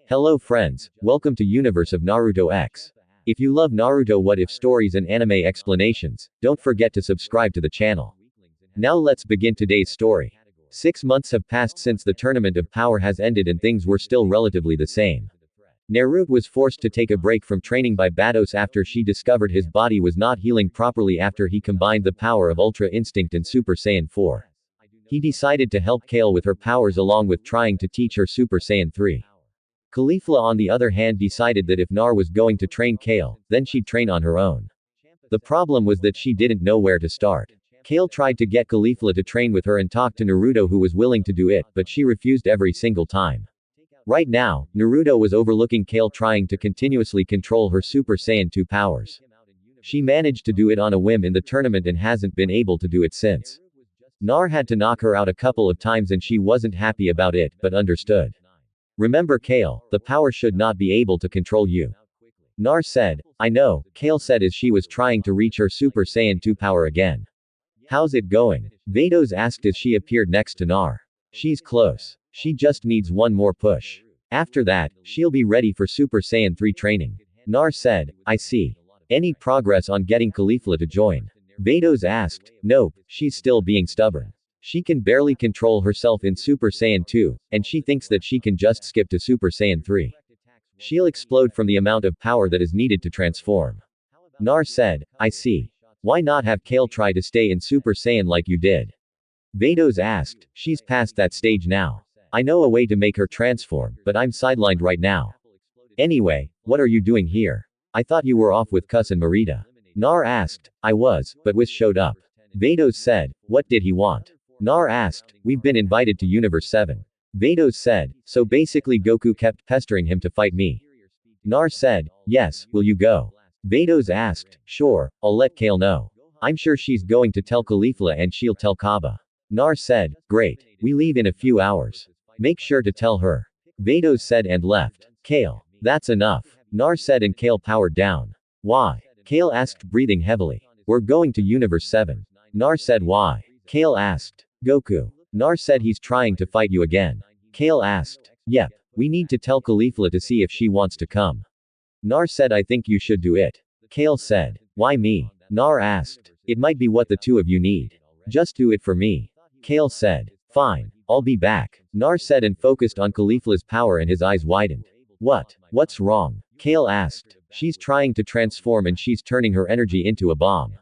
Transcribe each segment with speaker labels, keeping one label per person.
Speaker 1: Hello friends, welcome to Universe of Naruto X. If you love Naruto what if stories and anime explanations, don't forget to subscribe to the channel. Now let's begin today's story. 6 months have passed since the Tournament of Power has ended and things were still relatively the same. Naruto was forced to take a break from training by Vados after she discovered his body was not healing properly after he combined the power of Ultra Instinct and Super Saiyan 4. He decided to help Kale with her powers along with trying to teach her Super Saiyan 3. Caulifla on the other hand decided that if Nar was going to train Kale, then she'd train on her own. The problem was that she didn't know where to start. Kale tried to get Caulifla to train with her and talk to Naruto who was willing to do it, but she refused every single time. Right now, Naruto was overlooking Kale trying to continuously control her Super Saiyan 2 powers. She managed to do it on a whim in the tournament and hasn't been able to do it since. Nar had to knock her out a couple of times and she wasn't happy about it, but understood. Remember Kale, the power should not be able to control you. Nar said, I know, Kale said as she was trying to reach her Super Saiyan 2 power again. How's it going? Vados asked as she appeared next to Nar. She's close. She just needs one more push. After that, she'll be ready for Super Saiyan 3 training. Nar said, I see. Any progress on getting Caulifla to join? Vados asked, nope, she's still being stubborn. She can barely control herself in Super Saiyan 2, and she thinks that she can just skip to Super Saiyan 3. She'll explode from the amount of power that is needed to transform. Nar said, I see. Why not have Kale try to stay in Super Saiyan like you did? Vados asked, she's past that stage now. I know a way to make her transform, but I'm sidelined right now. Anyway, what are you doing here? I thought you were off with Kus and Marita. Nar asked, I was, but Whis showed up. Vados said, what did he want? Nar asked, we've been invited to Universe 7. Vados said, so basically Goku kept pestering him to fight me. Nar said, yes, will you go? Vados asked, sure, I'll let Kale know. I'm sure she's going to tell Caulifla and she'll tell Kaba. Nar said, great, we leave in a few hours. Make sure to tell her. Vados said and left. Kale, that's enough. Nar said and Kale powered down. Why? Kale asked breathing heavily. We're going to Universe 7. Nar said why? Kale asked. Goku. Nar said he's trying to fight you again. Kale asked. Yep. We need to tell Caulifla to see if she wants to come. Nar said I think you should do it. Kale said. Why me? Nar asked. It might be what the two of you need. Just do it for me. Kale said. Fine. I'll be back. Nar said and focused on Caulifla's power and his eyes widened. What? What's wrong? Kale asked. She's trying to transform and she's turning her energy into a bomb.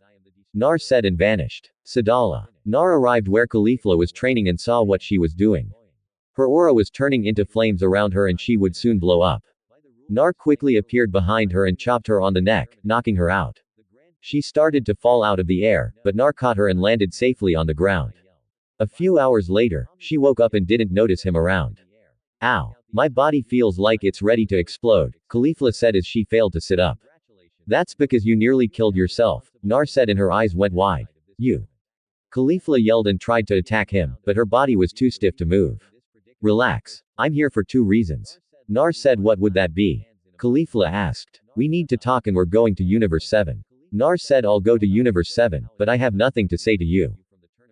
Speaker 1: Nar said and vanished. Sadala. Nar arrived where Caulifla was training and saw what she was doing. Her aura was turning into flames around her and she would soon blow up. Nar quickly appeared behind her and chopped her on the neck, knocking her out. She started to fall out of the air, but Nar caught her and landed safely on the ground. A few hours later, she woke up and didn't notice him around. Ow. My body feels like it's ready to explode, Caulifla said as she failed to sit up. That's because you nearly killed yourself, Nar said and her eyes went wide. You. Caulifla yelled and tried to attack him, but her body was too stiff to move. Relax. I'm here for 2 reasons. Nar said what would that be? Caulifla asked. We need to talk and we're going to Universe 7. Nar said I'll go to Universe 7, but I have nothing to say to you.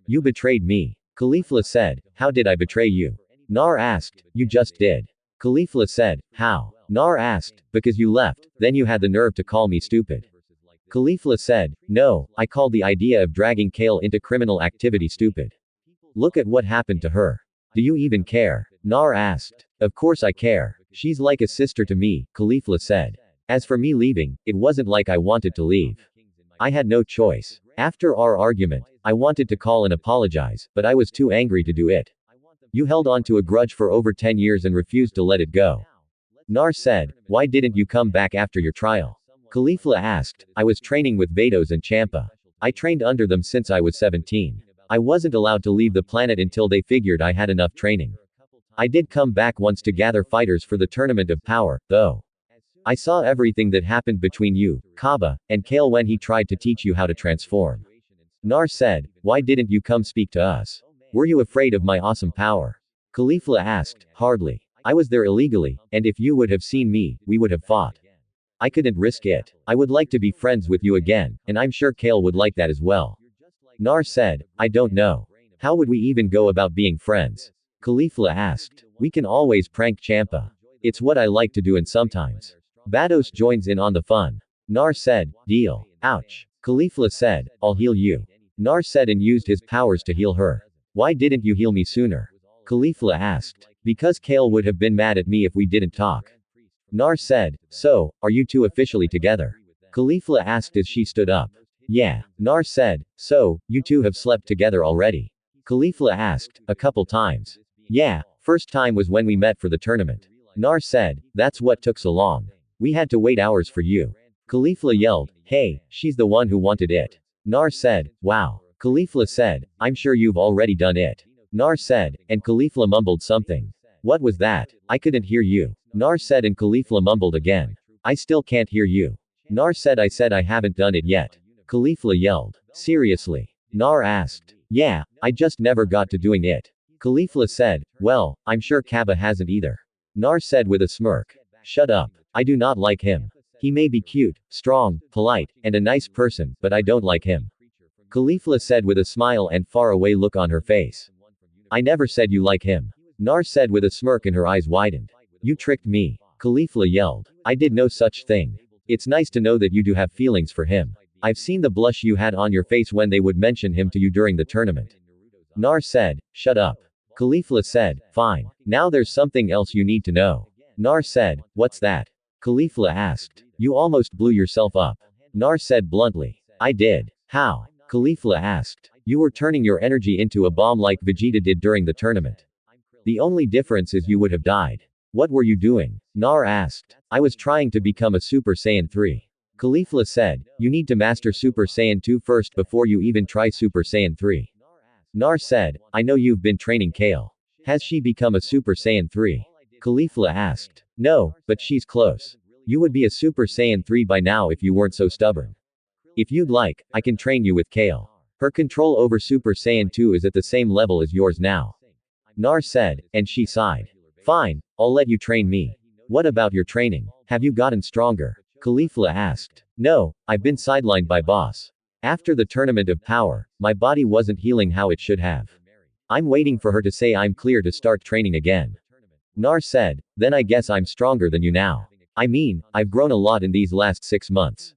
Speaker 1: You betrayed me. Caulifla said, how did I betray you? Nar asked, you just did. Caulifla said, how? Nar asked, because you left, then you had the nerve to call me stupid. Caulifla said, no, I called the idea of dragging Kale into criminal activity stupid. Look at what happened to her. Do you even care? Nar asked. Of course I care. She's like a sister to me, Caulifla said. As for me leaving, it wasn't like I wanted to leave. I had no choice. After our argument, I wanted to call and apologize, but I was too angry to do it. You held on to a grudge for over 10 years and refused to let it go. Nar said, why didn't you come back after your trial? Caulifla asked, I was training with Vados and Champa. I trained under them since I was 17. I wasn't allowed to leave the planet until they figured I had enough training. I did come back once to gather fighters for the Tournament of Power, though. I saw everything that happened between you, Kaba, and Kale when he tried to teach you how to transform. Nar said, why didn't you come speak to us? Were you afraid of my awesome power? Caulifla asked, hardly. I was there illegally, and if you would have seen me, we would have fought. I couldn't risk it. I would like to be friends with you again, and I'm sure Kale would like that as well. Nar said, I don't know. How would we even go about being friends? Caulifla asked. We can always prank Champa. It's what I like to do and sometimes. Vados joins in on the fun. Nar said, deal. Ouch. Caulifla said, I'll heal you. Nar said and used his powers to heal her. Why didn't you heal me sooner? Caulifla asked. Because Kale would have been mad at me if we didn't talk. Nar said, so, are you two officially together? Caulifla asked as she stood up. Yeah. Nar said, so, you two have slept together already? Caulifla asked, a couple times. Yeah, first time was when we met for the tournament. Nar said, that's what took so long. We had to wait hours for you. Caulifla yelled, hey, she's the one who wanted it. Nar said, wow. Caulifla said, I'm sure you've already done it. Nar said, and Caulifla mumbled something. What was that? I couldn't hear you. Nar said and Caulifla mumbled again. I still can't hear you. Nar said I haven't done it yet. Caulifla yelled. Seriously? Nar asked. Yeah, I just never got to doing it. Caulifla said, well, I'm sure Kaba hasn't either. Nar said with a smirk. Shut up. I do not like him. He may be cute, strong, polite, and a nice person, but I don't like him. Caulifla said with a smile and faraway look on her face. I never said you like him. Nar said with a smirk and her eyes widened. You tricked me. Caulifla yelled. I did no such thing. It's nice to know that you do have feelings for him. I've seen the blush you had on your face when they would mention him to you during the tournament. Nar said, shut up. Caulifla said, fine. Now there's something else you need to know. Nar said, what's that? Caulifla asked. You almost blew yourself up. Nar said bluntly. I did. How? Caulifla asked. You were turning your energy into a bomb like Vegeta did during the tournament. The only difference is you would have died. What were you doing? Nar asked. I was trying to become a Super Saiyan 3. Caulifla said, you need to master Super Saiyan 2 first before you even try Super Saiyan 3. Nar said, I know you've been training Kale. Has she become a Super Saiyan 3? Caulifla asked. No, but she's close. You would be a Super Saiyan 3 by now if you weren't so stubborn. If you'd like, I can train you with Kale. Her control over Super Saiyan 2 is at the same level as yours now. Nar said, and she sighed. Fine, I'll let you train me. What about your training? Have you gotten stronger? Caulifla asked. No, I've been sidelined by boss. After the tournament of power, my body wasn't healing how it should have. I'm waiting for her to say I'm clear to start training again. Nar said, then I guess I'm stronger than you now. I mean, I've grown a lot in these last 6 months.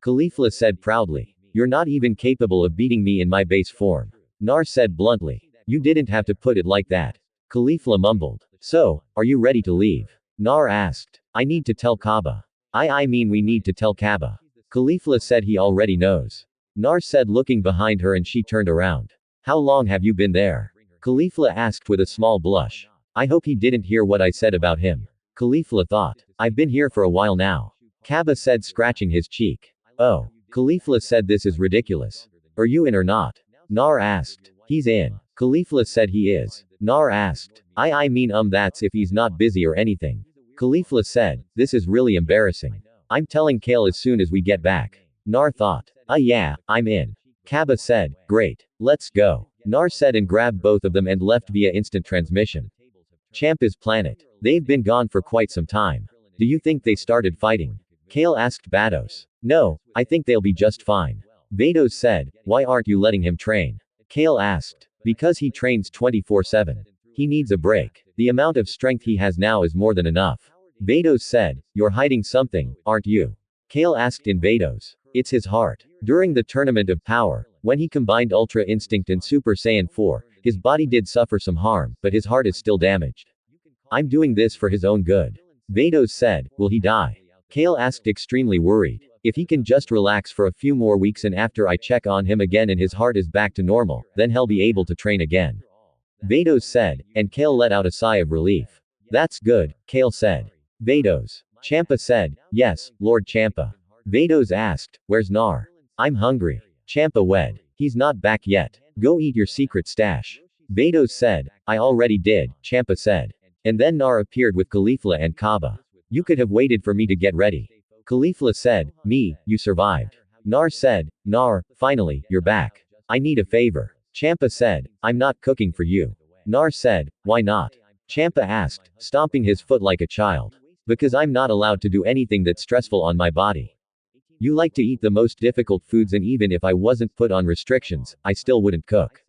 Speaker 1: Caulifla said proudly. You're not even capable of beating me in my base form. Nar said bluntly. You didn't have to put it like that. Caulifla mumbled. So, are you ready to leave? Nar asked. I need to tell Kaba. I mean we need to tell Kaba. Caulifla said he already knows. Nar said looking behind her and she turned around. How long have you been there? Caulifla asked with a small blush. I hope he didn't hear what I said about him. Caulifla thought. I've been here for a while now. Kaba said scratching his cheek. Oh. Caulifla said this is ridiculous. Are you in or not? Nar asked. He's in. Caulifla said he is. Nar asked. I mean that's if he's not busy or anything. Caulifla said, this is really embarrassing. I'm telling Kale as soon as we get back. Nar thought. Yeah, I'm in. Kaba said, great. Let's go. Nar said and grabbed both of them and left via instant transmission. Champa's planet. They've been gone for quite some time. Do you think they started fighting? Kale asked Vados. No, I think they'll be just fine. Vados said, why aren't you letting him train? Kale asked. Because he trains 24/7. He needs a break. The amount of strength he has now is more than enough. Vados said, you're hiding something, aren't you? Kale asked in Vados. It's his heart. During the tournament of power, when he combined Ultra Instinct and Super Saiyan 4, his body did suffer some harm, but his heart is still damaged. I'm doing this for his own good. Vados said, will he die? Kale asked extremely worried. If he can just relax for a few more weeks and after I check on him again and his heart is back to normal, then he'll be able to train again. Vados said, and Kale let out a sigh of relief. That's good, Kale said. Vados. Champa said, yes, Lord Champa. Vados asked, where's Nar? I'm hungry. Champa wed. He's not back yet. Go eat your secret stash. Vados said, I already did, Champa said. And then Nar appeared with Caulifla and Kaba. You could have waited for me to get ready. Caulifla said, me, you survived. Nar said, Nar, finally, you're back. I need a favor. Champa said, I'm not cooking for you. Nar said, why not? Champa asked, stomping his foot like a child. Because I'm not allowed to do anything that's stressful on my body. You like to eat the most difficult foods and even if I wasn't put on restrictions, I still wouldn't cook.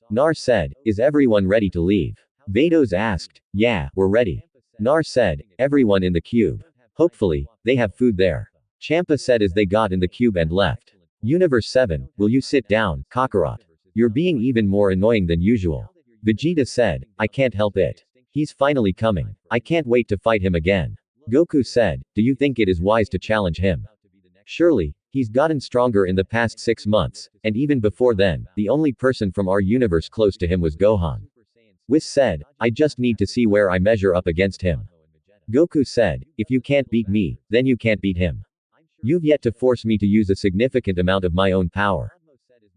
Speaker 1: Nar said, is everyone ready to leave? Vados asked, yeah, we're ready. Nar said, everyone in the cube. Hopefully, they have food there. Champa said as they got in the cube and left. Universe 7, will you sit down, Kakarot? You're being even more annoying than usual. Vegeta said, I can't help it. He's finally coming. I can't wait to fight him again. Goku said, do you think it is wise to challenge him? Surely, he's gotten stronger in the past 6 months, and even before then, the only person from our universe close to him was Gohan. Whis said, I just need to see where I measure up against him. Goku said, if you can't beat me, then you can't beat him. You've yet to force me to use a significant amount of my own power.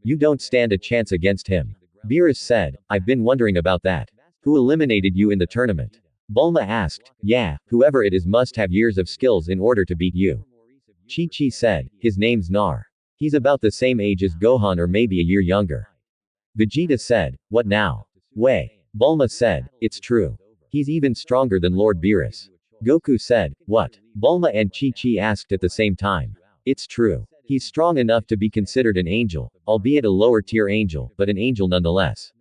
Speaker 1: You don't stand a chance against him. Beerus said, I've been wondering about that. Who eliminated you in the tournament? Bulma asked, yeah, whoever it is must have years of skills in order to beat you. Chi-Chi said, his name's Nar. He's about the same age as Gohan or maybe a year younger. Vegeta said, what now? Way. Bulma said, it's true. He's even stronger than Lord Beerus. Goku said, what? Bulma and Chi-Chi asked at the same time. It's true. He's strong enough to be considered an angel, albeit a lower tier angel, but an angel nonetheless.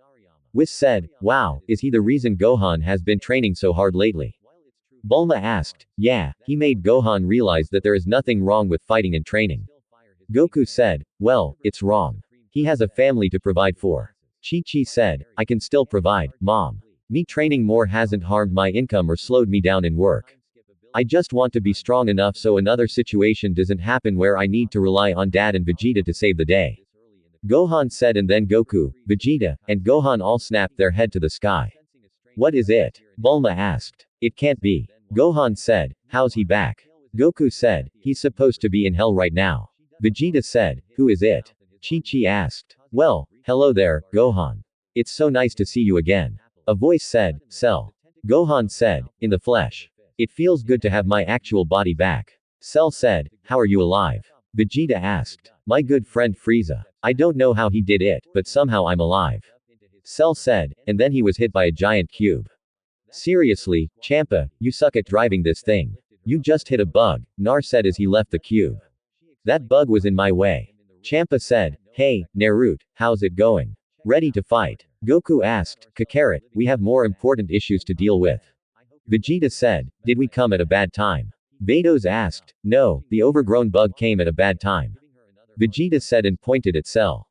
Speaker 1: Whis said, wow, is he the reason Gohan has been training so hard lately? Bulma asked, yeah, he made Gohan realize that there is nothing wrong with fighting and training. Goku said, well, it's wrong. He has a family to provide for. Chi-Chi said, I can still provide, Mom. Me training more hasn't harmed my income or slowed me down in work. I just want to be strong enough so another situation doesn't happen where I need to rely on Dad and Vegeta to save the day. Gohan said, and then Goku, Vegeta, and Gohan all snapped their head to the sky. What is it? Bulma asked. It can't be. Gohan said, how's he back? Goku said, he's supposed to be in hell right now. Vegeta said, who is it? Chi-Chi asked. Well, hello there, Gohan. It's so nice to see you again. A voice said, Cell. Gohan said, in the flesh. It feels good to have my actual body back. Cell said, how are you alive? Vegeta asked. My good friend Frieza. I don't know how he did it, but somehow I'm alive. Cell said, and then he was hit by a giant cube. Seriously, Champa, you suck at driving this thing. You just hit a bug, Nar said as he left the cube. That bug was in my way. Champa said, hey, Naruto, how's it going? Ready to fight? Goku asked, Kakarot, we have more important issues to deal with. Vegeta said, did we come at a bad time? Vados asked, no, the overgrown bug came at a bad time. Vegeta said and pointed at Cell.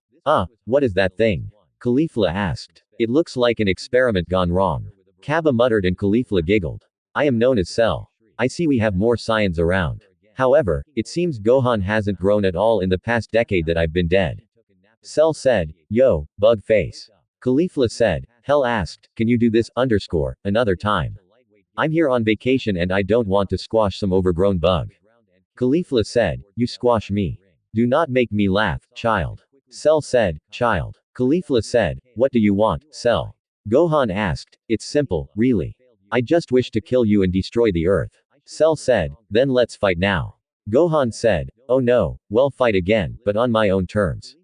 Speaker 1: What is that thing? Caulifla asked. It looks like an experiment gone wrong. Kaba muttered and Caulifla giggled. I am known as Cell. I see we have more Saiyans around. However, it seems Gohan hasn't grown at all in the past decade that I've been dead. Cell said, yo, bug face. Caulifla said, Hell asked, can you do this another time? I'm here on vacation and I don't want to squash some overgrown bug. Caulifla said, you squash me. Do not make me laugh, child. Cell said, child. Caulifla said, what do you want, Cell? Gohan asked, it's simple, really. I just wish to kill you and destroy the earth. Cell said, then let's fight now. Gohan said, oh no, well fight again, but on my own terms.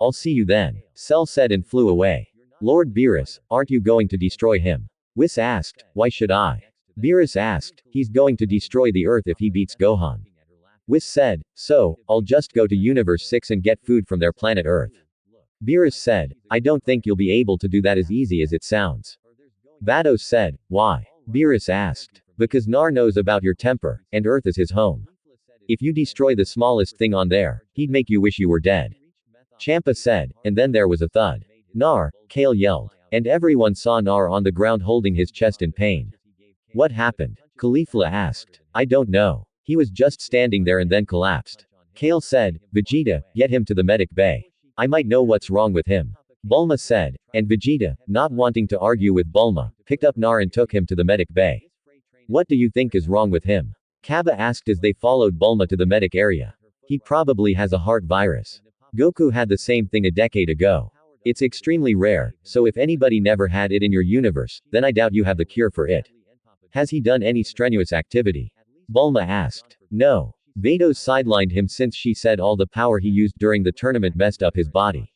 Speaker 1: I'll see you then. Cell said and flew away. Lord Beerus, aren't you going to destroy him? Whis asked, why should I? Beerus asked, he's going to destroy the earth if he beats Gohan. Whis said, so, I'll just go to Universe 6 and get food from their planet Earth. Beerus said, I don't think you'll be able to do that as easy as it sounds. Vados said, why? Beerus asked, because Nar knows about your temper, and Earth is his home. If you destroy the smallest thing on there, he'd make you wish you were dead. Champa said, and then there was a thud. Nar, Kale yelled. And everyone saw Nar on the ground holding his chest in pain. What happened? Caulifla asked. I don't know. He was just standing there and then collapsed. Kale said, Vegeta, get him to the medic bay. I might know what's wrong with him. Bulma said, and Vegeta, not wanting to argue with Bulma, picked up Nar and took him to the medic bay. What do you think is wrong with him? Kaba asked as they followed Bulma to the medic area. He probably has a heart virus. Goku had the same thing a decade ago. It's extremely rare, so if anybody never had it in your universe, then I doubt you have the cure for it. Has he done any strenuous activity? Bulma asked. No. Vados sidelined him since she said all the power he used during the tournament messed up his body.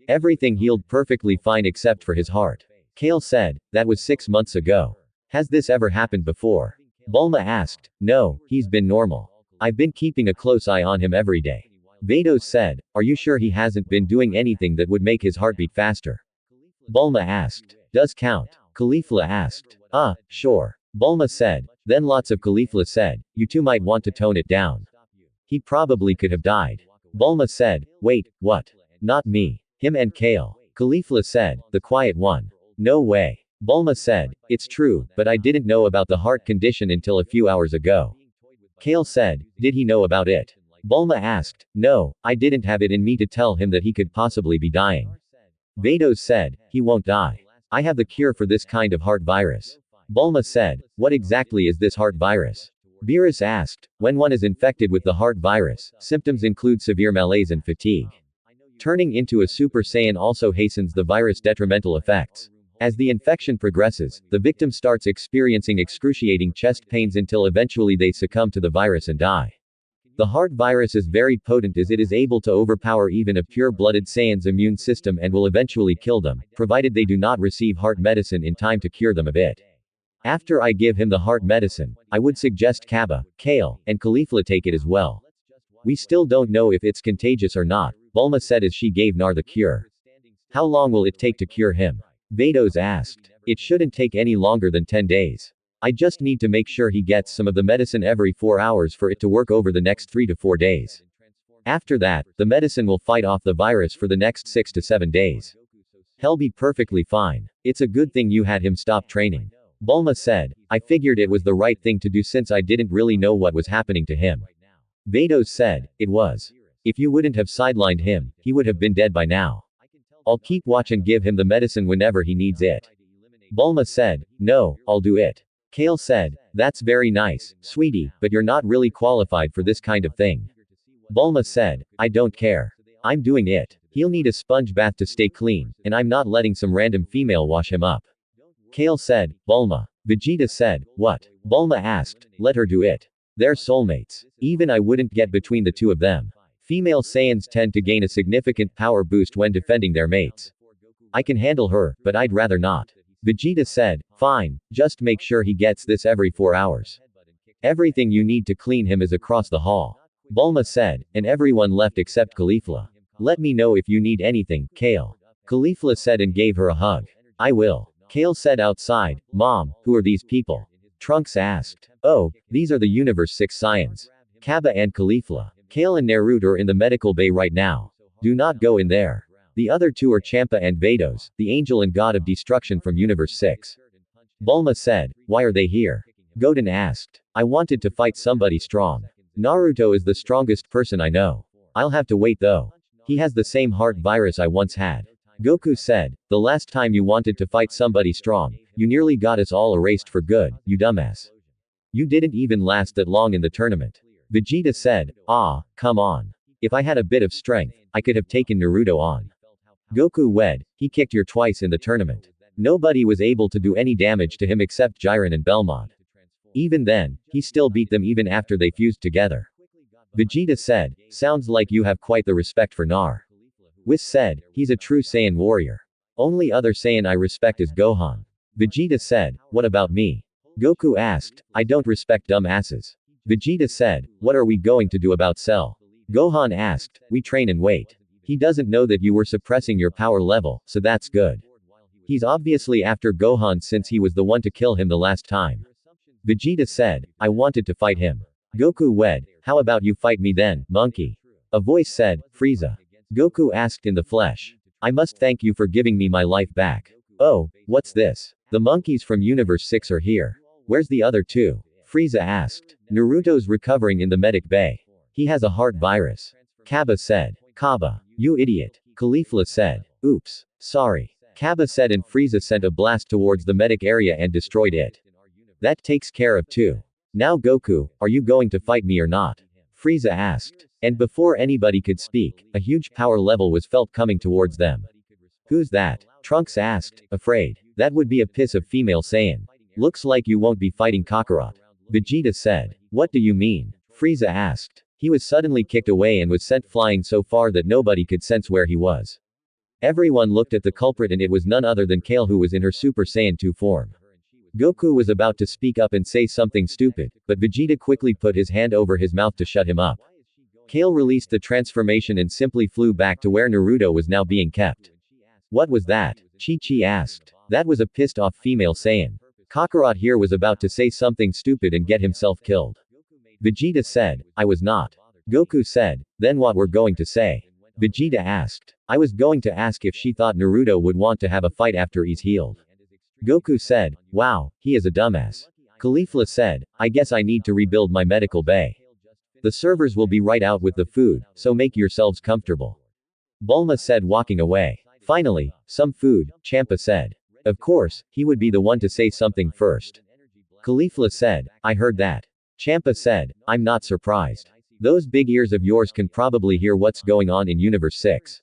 Speaker 1: Everything healed perfectly fine except for his heart. Kale said, that was 6 months ago. Has this ever happened before? Bulma asked. No, he's been normal. I've been keeping a close eye on him every day. Vados said, are you sure he hasn't been doing anything that would make his heartbeat faster? Bulma asked. Does count? Caulifla asked. Sure. Bulma said. Then lots of Caulifla said, you two might want to tone it down. He probably could have died. Bulma said, wait, what? Not me. Him and Kale. Caulifla said, the quiet one. No way. Bulma said, it's true, but I didn't know about the heart condition until a few hours ago. Kale said, did he know about it? Bulma asked, no, I didn't have it in me to tell him that he could possibly be dying. Vados said, he won't die. I have the cure for this kind of heart virus. Bulma said, what exactly is this heart virus? Beerus asked, when one is infected with the heart virus, symptoms include severe malaise and fatigue. Turning into a Super Saiyan also hastens the virus' detrimental effects. As the infection progresses, the victim starts experiencing excruciating chest pains until eventually they succumb to the virus and die. The heart virus is very potent as it is able to overpower even a pure-blooded Saiyan's immune system and will eventually kill them, provided they do not receive heart medicine in time to cure them of it. After I give him the heart medicine, I would suggest Kaba, Kale, and Caulifla take it as well. We still don't know if it's contagious or not, Bulma said as she gave Nar the cure. How long will it take to cure him? Vados asked. It shouldn't take any longer than 10 days. I just need to make sure he gets some of the medicine every 4 hours for it to work over the next 3 to 4 days. After that, the medicine will fight off the virus for the next 6 to 7 days. He'll be perfectly fine. It's a good thing you had him stop training. Bulma said, I figured it was the right thing to do since I didn't really know what was happening to him. Vados said, it was. If you wouldn't have sidelined him, he would have been dead by now. I'll keep watch and give him the medicine whenever he needs it. Bulma said, no, I'll do it. Kale said, that's very nice, sweetie, but you're not really qualified for this kind of thing. Bulma said, I don't care. I'm doing it. He'll need a sponge bath to stay clean, and I'm not letting some random female wash him up. Kale said, Bulma. Vegeta said, what? Bulma asked, let her do it. They're soulmates. Even I wouldn't get between the two of them. Female Saiyans tend to gain a significant power boost when defending their mates. I can handle her, but I'd rather not. Vegeta said, fine, just make sure he gets this every 4 hours. Everything you need to clean him is across the hall. Bulma said, and everyone left except Caulifla. Let me know if you need anything, Kale. Caulifla said and gave her a hug. I will. Kale said outside, Mom, who are these people? Trunks asked. Oh, these are the Universe 6 Saiyans. Kaba and Caulifla. Kale and Naruto are in the medical bay right now. Do not go in there. The other two are Champa and Vados, the angel and god of destruction from Universe 6. Bulma said, why are they here? Goten asked. I wanted to fight somebody strong. Naruto is the strongest person I know. I'll have to wait though. He has the same heart virus I once had. Goku said, the last time you wanted to fight somebody strong, you nearly got us all erased for good, you dumbass. You didn't even last that long in the tournament. Vegeta said, come on. If I had a bit of strength, I could have taken Naruto on. Goku wed, he kicked you twice in the tournament. Nobody was able to do any damage to him except Jiren and Belmont. Even then, he still beat them even after they fused together. Vegeta said, sounds like you have quite the respect for Nar. Whis said, he's a true Saiyan warrior. Only other Saiyan I respect is Gohan. Vegeta said, what about me? Goku asked, I don't respect dumb asses. Vegeta said, what are we going to do about Cell? Gohan asked, we train and wait. He doesn't know that you were suppressing your power level, so that's good. He's obviously after Gohan since he was the one to kill him the last time. Vegeta said, I wanted to fight him. Goku wed, how about you fight me then, monkey? A voice said, Frieza. Goku asked in the flesh. I must thank you for giving me my life back. Oh, what's this? The monkeys from Universe 6 are here. Where's the other two? Frieza asked. Naruto's recovering in the medic bay. He has a heart virus. Kaba said. Kaba. You idiot. Caulifla said. Oops. Sorry. Kaba said and Frieza sent a blast towards the medic area and destroyed it. That takes care of two. Now Goku, are you going to fight me or not? Frieza asked. And before anybody could speak, a huge power level was felt coming towards them. Who's that? Trunks asked, afraid. That would be a piss of female Saiyan. Looks like you won't be fighting Kakarot. Vegeta said. What do you mean? Frieza asked. He was suddenly kicked away and was sent flying so far that nobody could sense where he was. Everyone looked at the culprit and it was none other than Kale who was in her Super Saiyan 2 form. Goku was about to speak up and say something stupid, but Vegeta quickly put his hand over his mouth to shut him up. Kale released the transformation and simply flew back to where Naruto was now being kept. What was that? Chi-Chi asked. That was a pissed off female Saiyan. Kakarot here was about to say something stupid and get himself killed. Vegeta said, I was not. Goku said, then what we're going to say? Vegeta asked. I was going to ask if she thought Naruto would want to have a fight after he's healed. Goku said, wow, he is a dumbass. Caulifla said, I guess I need to rebuild my medical bay. The servers will be right out with the food, so make yourselves comfortable. Bulma said, walking away. Finally, some food, Champa said. Of course, he would be the one to say something first. Caulifla said, I heard that. Champa said, I'm not surprised. Those big ears of yours can probably hear what's going on in Universe 6.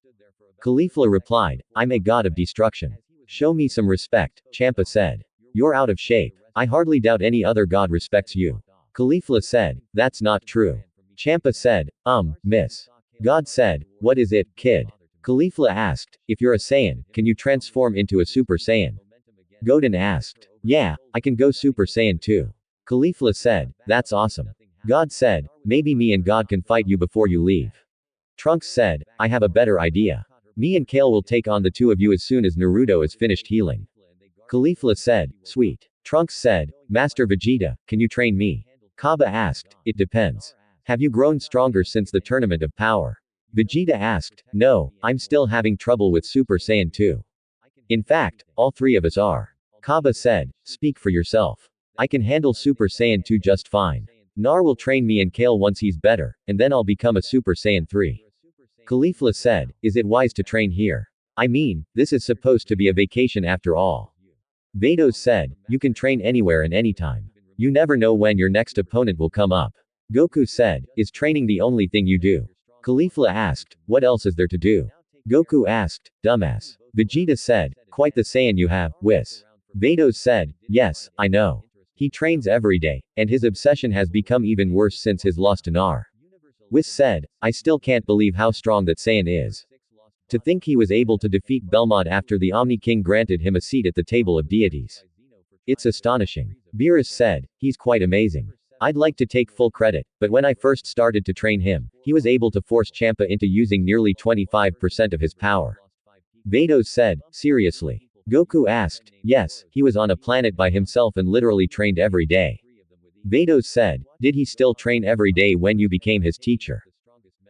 Speaker 1: Caulifla replied, I'm a god of destruction. Show me some respect, Champa said. You're out of shape. I hardly doubt any other god respects you. Caulifla said, that's not true. Champa said, miss. God said, what is it, kid? Caulifla asked, if you're a Saiyan, can you transform into a Super Saiyan? Godin asked, yeah, I can go Super Saiyan too. Caulifla said, that's awesome. God said, maybe me and God can fight you before you leave. Trunks said, I have a better idea. Me and Kale will take on the two of you as soon as Naruto is finished healing. Caulifla said, sweet. Trunks said, Master Vegeta, can you train me? Kaba asked, it depends. Have you grown stronger since the Tournament of Power? Vegeta asked, no, I'm still having trouble with Super Saiyan 2. In fact, all three of us are. Kaba said, speak for yourself. I can handle Super Saiyan 2 just fine. Nar will train me and Kale once he's better, and then I'll become a Super Saiyan 3. Caulifla said, is it wise to train here? I mean, this is supposed to be a vacation after all. Vados said, you can train anywhere and anytime. You never know when your next opponent will come up. Goku said, is training the only thing you do? Caulifla asked, what else is there to do? Goku asked, dumbass. Vegeta said, quite the Saiyan you have, Whis. Vados said, yes, I know. He trains every day, and his obsession has become even worse since his loss to Nar. Whis said, I still can't believe how strong that Saiyan is. To think he was able to defeat Belmont after the Omni King granted him a seat at the table of deities. It's astonishing. Beerus said, he's quite amazing. I'd like to take full credit, but when I first started to train him, he was able to force Champa into using nearly 25% of his power. Vados said, seriously? Goku asked, yes, he was on a planet by himself and literally trained every day. Vados said, did he still train every day when you became his teacher?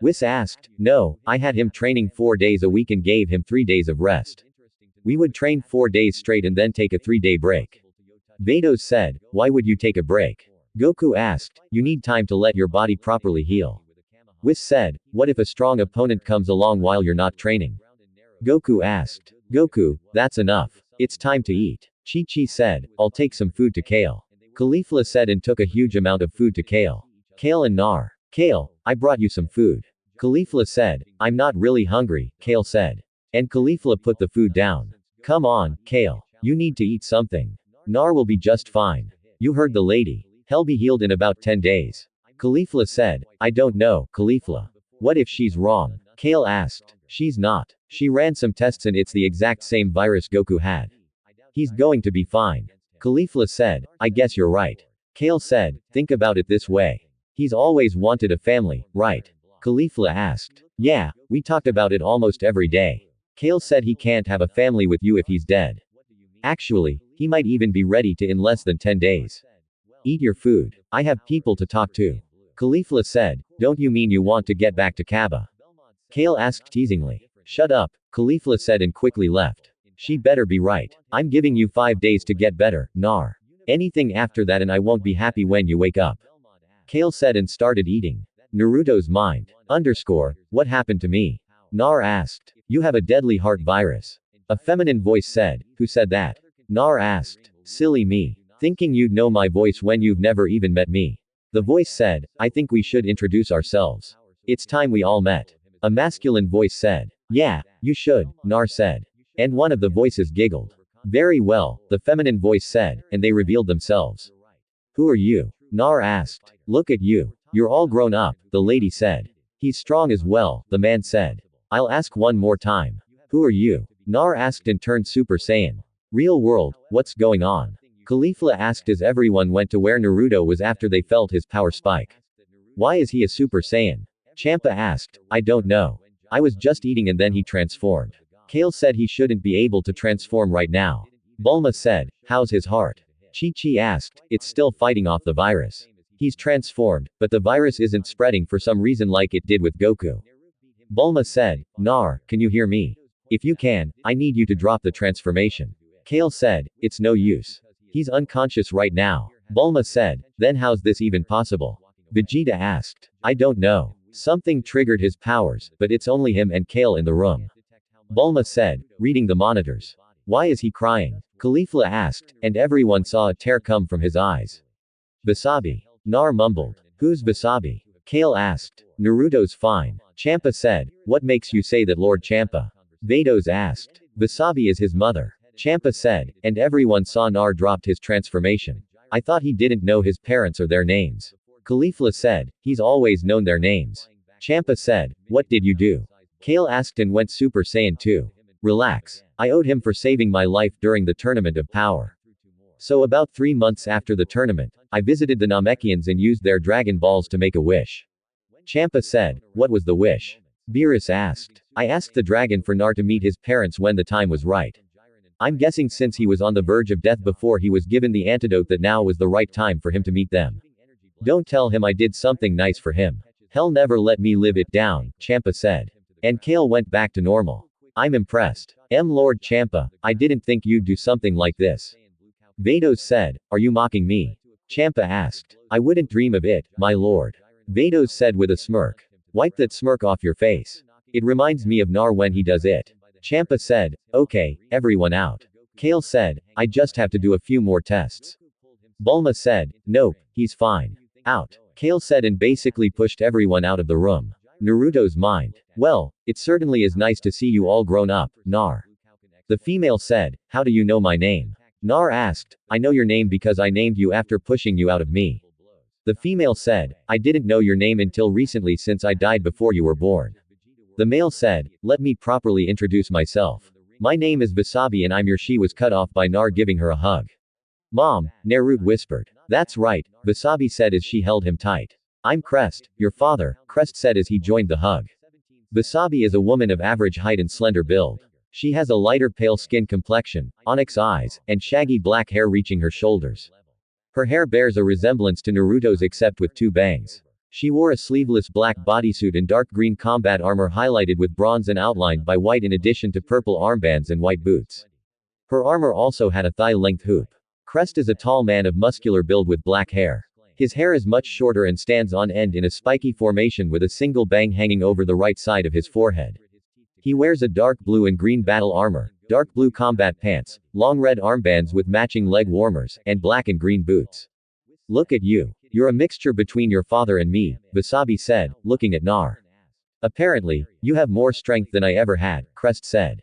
Speaker 1: Whis asked, no, I had him training 4 days a week and gave him 3 days of rest. We would train 4 days straight and then take a 3-day break. Vados said, why would you take a break? Goku asked, you need time to let your body properly heal. Whis said, what if a strong opponent comes along while you're not training? Goku asked. Goku, that's enough. It's time to eat. Chi-Chi said, I'll take some food to Kale. Caulifla said and took a huge amount of food to Kale. Kale and Nar. Kale, I brought you some food. Caulifla said, I'm not really hungry, Kale said. And Caulifla put the food down. Come on, Kale. You need to eat something. Nar will be just fine. You heard the lady. He'll be healed in about 10 days. Caulifla said, I don't know, Caulifla. What if she's wrong? Kale asked. She's not. She ran some tests and it's the exact same virus Goku had. He's going to be fine. Caulifla said, I guess you're right. Kale said, think about it this way. He's always wanted a family, right? Caulifla asked. Yeah, we talked about it almost every day. Kale said he can't have a family with you if he's dead. Actually, he might even be ready to in less than 10 days. Eat your food. I have people to talk to. Caulifla said, don't you mean you want to get back to Kaba? Kale asked teasingly. Shut up, Caulifla said and quickly left. She better be right. I'm giving you 5 days to get better, Nar. Anything after that and I won't be happy when you wake up. Kale said and started eating. Naruto's mind. What happened to me? Nar asked. You have a deadly heart virus. A feminine voice said, who said that? Nar asked. Silly me. Thinking you'd know my voice when you've never even met me. The voice said, I think we should introduce ourselves. It's time we all met. A masculine voice said. Yeah, you should, Nar said. And one of the voices giggled. Very well, the feminine voice said, and they revealed themselves. Who are you? Nar asked. Look at you. You're all grown up, the lady said. He's strong as well, the man said. I'll ask one more time. Who are you? Nar asked and turned Super Saiyan. Real world, what's going on? Caulifla asked as everyone went to where Naruto was after they felt his power spike. Why is he a Super Saiyan? Champa asked. I don't know. I was just eating and then he transformed. Kale said he shouldn't be able to transform right now. Bulma said, how's his heart? Chi-Chi asked, it's still fighting off the virus. He's transformed, but the virus isn't spreading for some reason like it did with Goku. Bulma said, Nar, can you hear me? If you can, I need you to drop the transformation. Kale said, it's no use. He's unconscious right now. Bulma said, then how's this even possible? Vegeta asked, I don't know. Something triggered his powers, but it's only him and Kale in the room. Bulma said, reading the monitors. Why is he crying? Caulifla asked, and everyone saw a tear come from his eyes. Wasabi. Nar mumbled. Who's Wasabi? Kale asked. Naruto's fine. Champa said, what makes you say that Lord Champa? Vados asked. Wasabi is his mother. Champa said, and everyone saw Nar dropped his transformation. I thought he didn't know his parents or their names. Caulifla said, he's always known their names. Champa said, what did you do? Kale asked and went Super Saiyan 2. Relax. I owed him for saving my life during the Tournament of Power. So about 3 months after the tournament, I visited the Namekians and used their Dragon Balls to make a wish. Champa said, what was the wish? Beerus asked. I asked the dragon for Nar to meet his parents when the time was right. I'm guessing since he was on the verge of death before he was given the antidote that now was the right time for him to meet them. Don't tell him I did something nice for him. Hell never let me live it down, Champa said. And Kale went back to normal. I'm impressed. Lord Champa, I didn't think you'd do something like this. Vados said, are you mocking me? Champa asked. I wouldn't dream of it, my lord. Vados said with a smirk. Wipe that smirk off your face. It reminds me of Nar when he does it. Champa said, okay, everyone out. Kale said, I just have to do a few more tests. Bulma said, nope, he's fine. Out. Kale said and basically pushed everyone out of the room. Naruto's mind. Well, it certainly is nice to see you all grown up, Nar. The female said, how do you know my name? Nar asked, I know your name because I named you after pushing you out of me. The female said, I didn't know your name until recently since I died before you were born. The male said, let me properly introduce myself. My name is Wasabi and I'm your. She was cut off by Nar giving her a hug. Mom, Naruto whispered. That's right, Wasabi said as she held him tight. I'm Crest, your father, Crest said as he joined the hug. Wasabi is a woman of average height and slender build. She has a lighter pale skin complexion, onyx eyes, and shaggy black hair reaching her shoulders. Her hair bears a resemblance to Naruto's except with 2 bangs. She wore a sleeveless black bodysuit and dark green combat armor highlighted with bronze and outlined by white in addition to purple armbands and white boots. Her armor also had a thigh-length hoop. Crest is a tall man of muscular build with black hair. His hair is much shorter and stands on end in a spiky formation with a single bang hanging over the right side of his forehead. He wears a dark blue and green battle armor, dark blue combat pants, long red armbands with matching leg warmers, and black and green boots. Look at you. You're a mixture between your father and me, Wasabi said, looking at Nar. Apparently, you have more strength than I ever had, Crest said.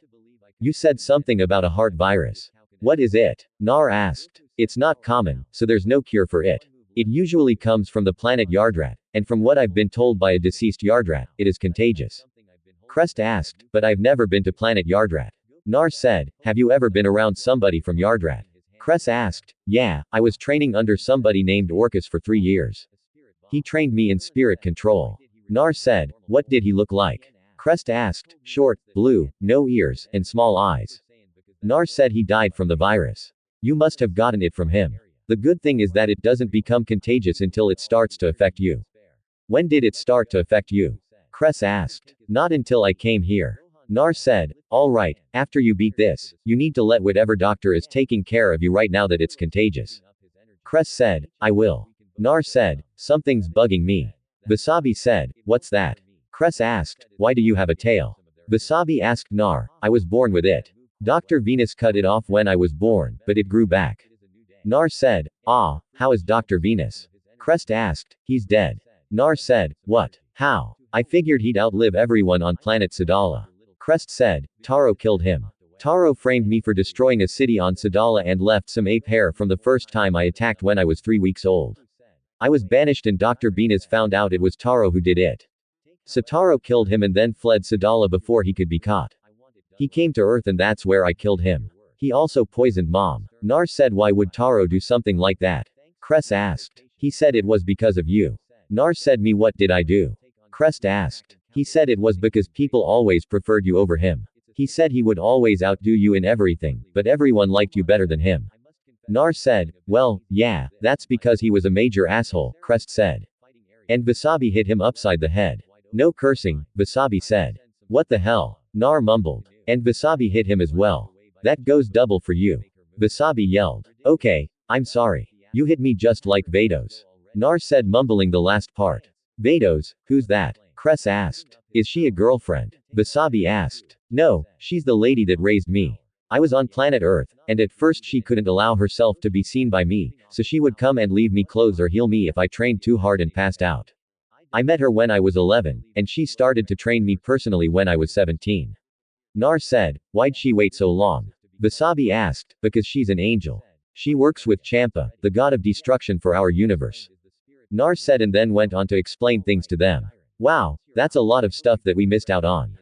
Speaker 1: You said something about a heart virus. What is it? Nar asked. It's not common, so there's no cure for it. It usually comes from the planet Yardrat, and from what I've been told by a deceased Yardrat, it is contagious. Crest asked, but I've never been to planet Yardrat. Nar said, have you ever been around somebody from Yardrat? Crest asked, yeah, I was training under somebody named Orcus for 3 years. He trained me in spirit control. Nar said, what did he look like? Crest asked, short, blue, no ears, and small eyes. Nar said he died from the virus. You must have gotten it from him. The good thing is that it doesn't become contagious until it starts to affect you. When did it start to affect you? Crest asked. Not until I came here. Nar said, alright, after you beat this, you need to let whatever doctor is taking care of you right now that it's contagious. Crest said, I will. Nar said, something's bugging me. Wasabi said, what's that? Crest asked, why do you have a tail? Wasabi asked Nar, I was born with it. Dr. Venus cut it off when I was born, but it grew back. Nar said, ah, how is Dr. Venus? Crest asked, he's dead. Nar said, what? How? I figured he'd outlive everyone on planet Sadala. Crest said, Taro killed him. Taro framed me for destroying a city on Sadala and left some ape hair from the first time I attacked when I was 3 weeks old. I was banished and Dr. Venus found out it was Taro who did it. So Taro killed him and then fled Sadala before he could be caught. He came to Earth and that's where I killed him. He also poisoned Mom. Nar said, why would Taro do something like that? Crest asked. He said it was because of you. Nar said, me, what did I do? Crest asked. He said it was because people always preferred you over him. He said he would always outdo you in everything, but everyone liked you better than him. Nar said, well, yeah, that's because he was a major asshole, Crest said. And Wasabi hit him upside the head. No cursing, Wasabi said. What the hell? Nar mumbled. And Wasabi hit him as well. That goes double for you. Wasabi yelled. Okay, I'm sorry. You hit me just like Vados. Nar said, mumbling the last part. Vados, who's that? Cress asked. Is she a girlfriend? Wasabi asked. No, she's the lady that raised me. I was on planet Earth, and at first she couldn't allow herself to be seen by me, so she would come and leave me clothes or heal me if I trained too hard and passed out. I met her when I was 11, and she started to train me personally when I was 17. Nar said, why'd she wait so long? Wasabi asked, because she's an angel. She works with Champa, the god of destruction for our universe. Nar said and then went on to explain things to them. Wow, that's a lot of stuff that we missed out on.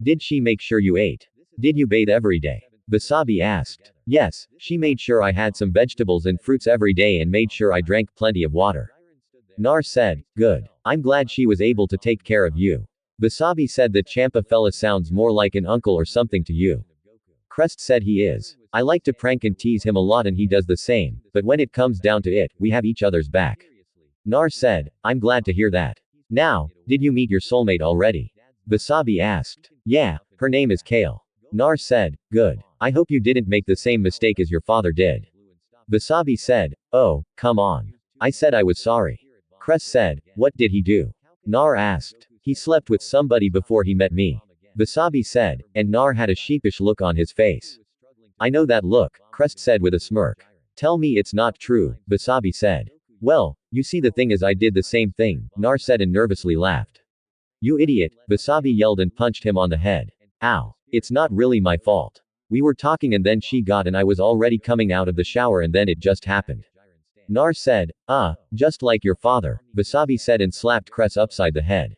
Speaker 1: Did she make sure you ate? Did you bathe every day? Wasabi asked. Yes, she made sure I had some vegetables and fruits every day and made sure I drank plenty of water. Nar said, good. I'm glad she was able to take care of you. Wasabi said that Champa fella sounds more like an uncle or something to you. Crest said he is. I like to prank and tease him a lot and he does the same, but when it comes down to it, we have each other's back. Nar said, I'm glad to hear that. Now, did you meet your soulmate already? Wasabi asked. Yeah, her name is Kale. Nar said, good. I hope you didn't make the same mistake as your father did. Wasabi said, oh, come on. I said I was sorry. Crest said, what did he do? Nar asked. He slept with somebody before he met me. Wasabi said, and Nar had a sheepish look on his face. I know that look, Crest said with a smirk. Tell me it's not true, Wasabi said. Well, you see the thing is I did the same thing, Nar said and nervously laughed. You idiot, Wasabi yelled and punched him on the head. Ow. It's not really my fault. We were talking and then she got and I was already coming out of the shower and then it just happened. Nar said, just like your father, Wasabi said and slapped Cress upside the head.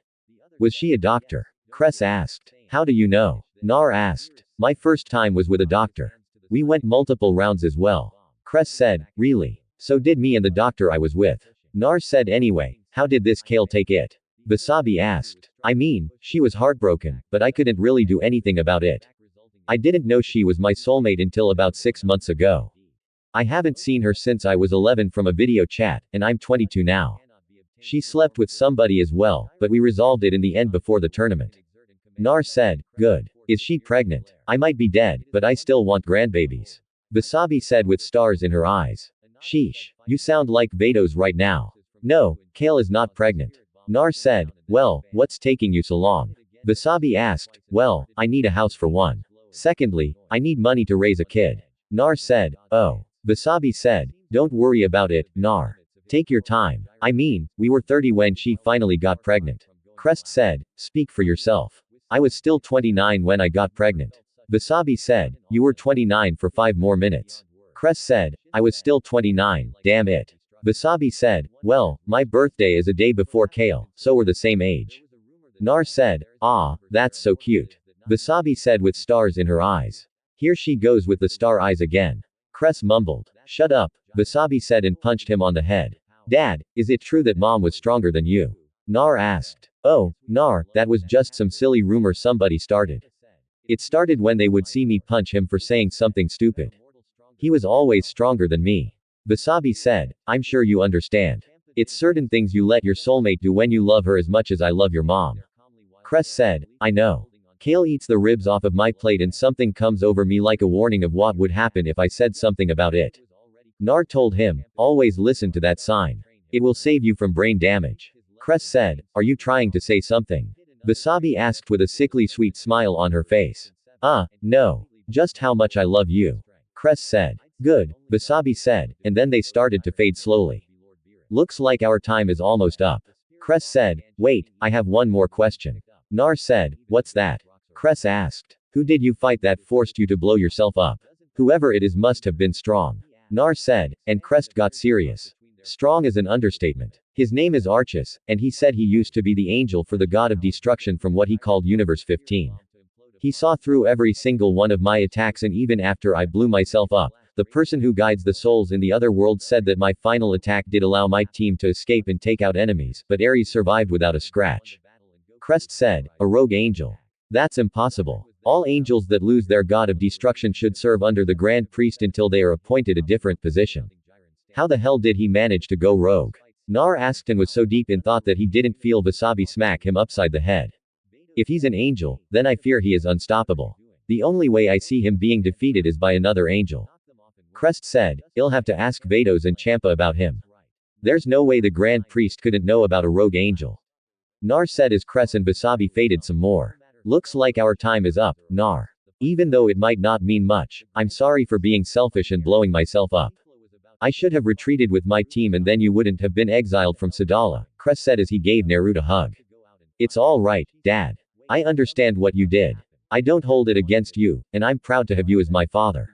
Speaker 1: Was she a doctor? Cress asked. How do you know? Nar asked. My first time was with a doctor. We went multiple rounds as well. Cress said, really? So did me and the doctor I was with. Nar said anyway, how did this Kale take it? Wasabi asked. I mean, she was heartbroken, but I couldn't really do anything about it. I didn't know she was my soulmate until about 6 months ago. I haven't seen her since I was 11 from a video chat, and I'm 22 now. She slept with somebody as well, but we resolved it in the end before the tournament. Nar said, good. Is she pregnant? I might be dead, but I still want grandbabies. Wasabi said with stars in her eyes. Sheesh. You sound like Vados right now. No, Kale is not pregnant. Nar said, well, what's taking you so long? Wasabi asked, well, I need a house for one. Secondly, I need money to raise a kid. Nar said, oh. Wasabi said, don't worry about it, Nar. Take your time. I mean, we were 30 when she finally got pregnant. Crest said, speak for yourself. I was still 29 when I got pregnant. Wasabi said, you were 29 for 5 more minutes. Crest said, I was still 29, damn it. Wasabi said, well, my birthday is a day before Kale, so we're the same age. Nar said, ah, that's so cute. Wasabi said with stars in her eyes. Here she goes with the star eyes again. Cress mumbled. Shut up, Wasabi said and punched him on the head. Dad, is it true that mom was stronger than you? Nar asked. Oh, Nar, that was just some silly rumor somebody started. It started when they would see me punch him for saying something stupid. He was always stronger than me. Wasabi said, I'm sure you understand. It's certain things you let your soulmate do when you love her as much as I love your mom. Cress said, I know. Kale eats the ribs off of my plate and something comes over me like a warning of what would happen if I said something about it. Nar told him, always listen to that sign. It will save you from brain damage. Cress said, are you trying to say something? Wasabi asked with a sickly sweet smile on her face. No. Just how much I love you. Cress said. Good, Wasabi said, and then they started to fade slowly. Looks like our time is almost up. Cress said, wait, I have one more question. Nar said, what's that? Cress asked. Who did you fight that forced you to blow yourself up? Whoever it is must have been strong. Nar said, and Crest got serious. Strong is an understatement. His name is Archus, and he said he used to be the angel for the god of destruction from what he called Universe 15. He saw through every single one of my attacks and even after I blew myself up, the person who guides the souls in the other world said that my final attack did allow my team to escape and take out enemies, but Ares survived without a scratch. Crest said, a rogue angel. That's impossible. All angels that lose their god of destruction should serve under the Grand Priest until they are appointed a different position. How the hell did he manage to go rogue? Nar asked and was so deep in thought that he didn't feel Wasabi smack him upside the head. If he's an angel, then I fear he is unstoppable. The only way I see him being defeated is by another angel. Crest said, "I'll have to ask Vados and Champa about him. There's no way the Grand Priest couldn't know about a rogue angel." Nar said as Crest and Wasabi faded some more. "Looks like our time is up, Nar. Even though it might not mean much, I'm sorry for being selfish and blowing myself up. I should have retreated with my team and then you wouldn't have been exiled from Sadala," Crest said as he gave Naruto a hug. "It's all right, Dad. I understand what you did. I don't hold it against you, and I'm proud to have you as my father,"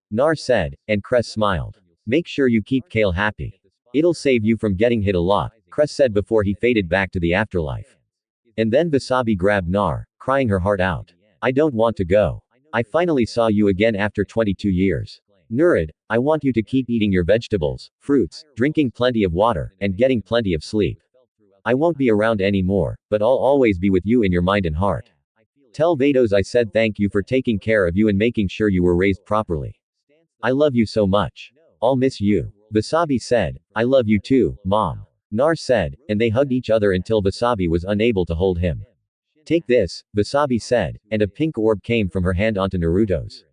Speaker 1: Nar said, and Crest smiled. "Make sure you keep Kale happy. It'll save you from getting hit a lot," Crest said before he faded back to the afterlife. And then Wasabi grabbed Nar, crying her heart out. "I don't want to go. I finally saw you again after 22 years. Nurid, I want you to keep eating your vegetables, fruits, drinking plenty of water, and getting plenty of sleep. I won't be around anymore, but I'll always be with you in your mind and heart. Tell Vados I said thank you for taking care of you and making sure you were raised properly. I love you so much. I'll miss you." Wasabi said, "I love you too, Mom," Nar said, and they hugged each other until Wasabi was unable to hold him. "Take this," Wasabi said, and a pink orb came from her hand onto Naruto's.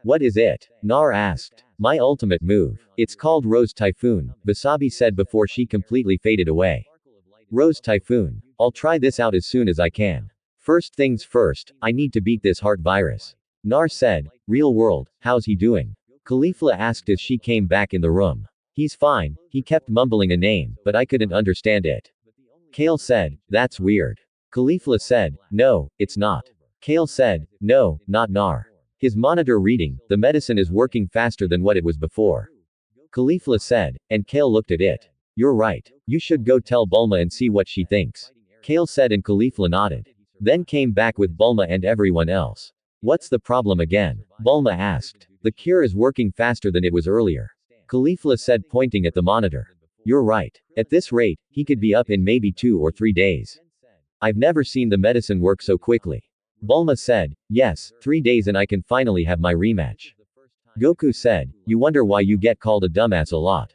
Speaker 1: "What is it?" Nar asked. "My ultimate move. It's called Rose Typhoon," Wasabi said before she completely faded away. "Rose Typhoon. I'll try this out as soon as I can. First things first, I need to beat this heart virus," Nar said. "Real world, how's he doing?" Caulifla asked as she came back in the room. "He's fine," he kept mumbling a name, but I couldn't understand it. Kale said, "That's weird." Caulifla said, "No, it's not." Kale said, "No, not Nar. His monitor reading, the medicine is working faster than what it was before." Caulifla said, and Kale looked at it. "You're right. You should go tell Bulma and see what she thinks." Kale said and Caulifla nodded. Then came back with Bulma and everyone else. "What's the problem again?" Bulma asked. "The cure is working faster than it was earlier," Caulifla said pointing at the monitor. "You're right. At this rate, he could be up in maybe 2 or 3 days. I've never seen the medicine work so quickly." Bulma said, "Yes, 3 days and I can finally have my rematch." Goku said, "You wonder why you get called a dumbass a lot."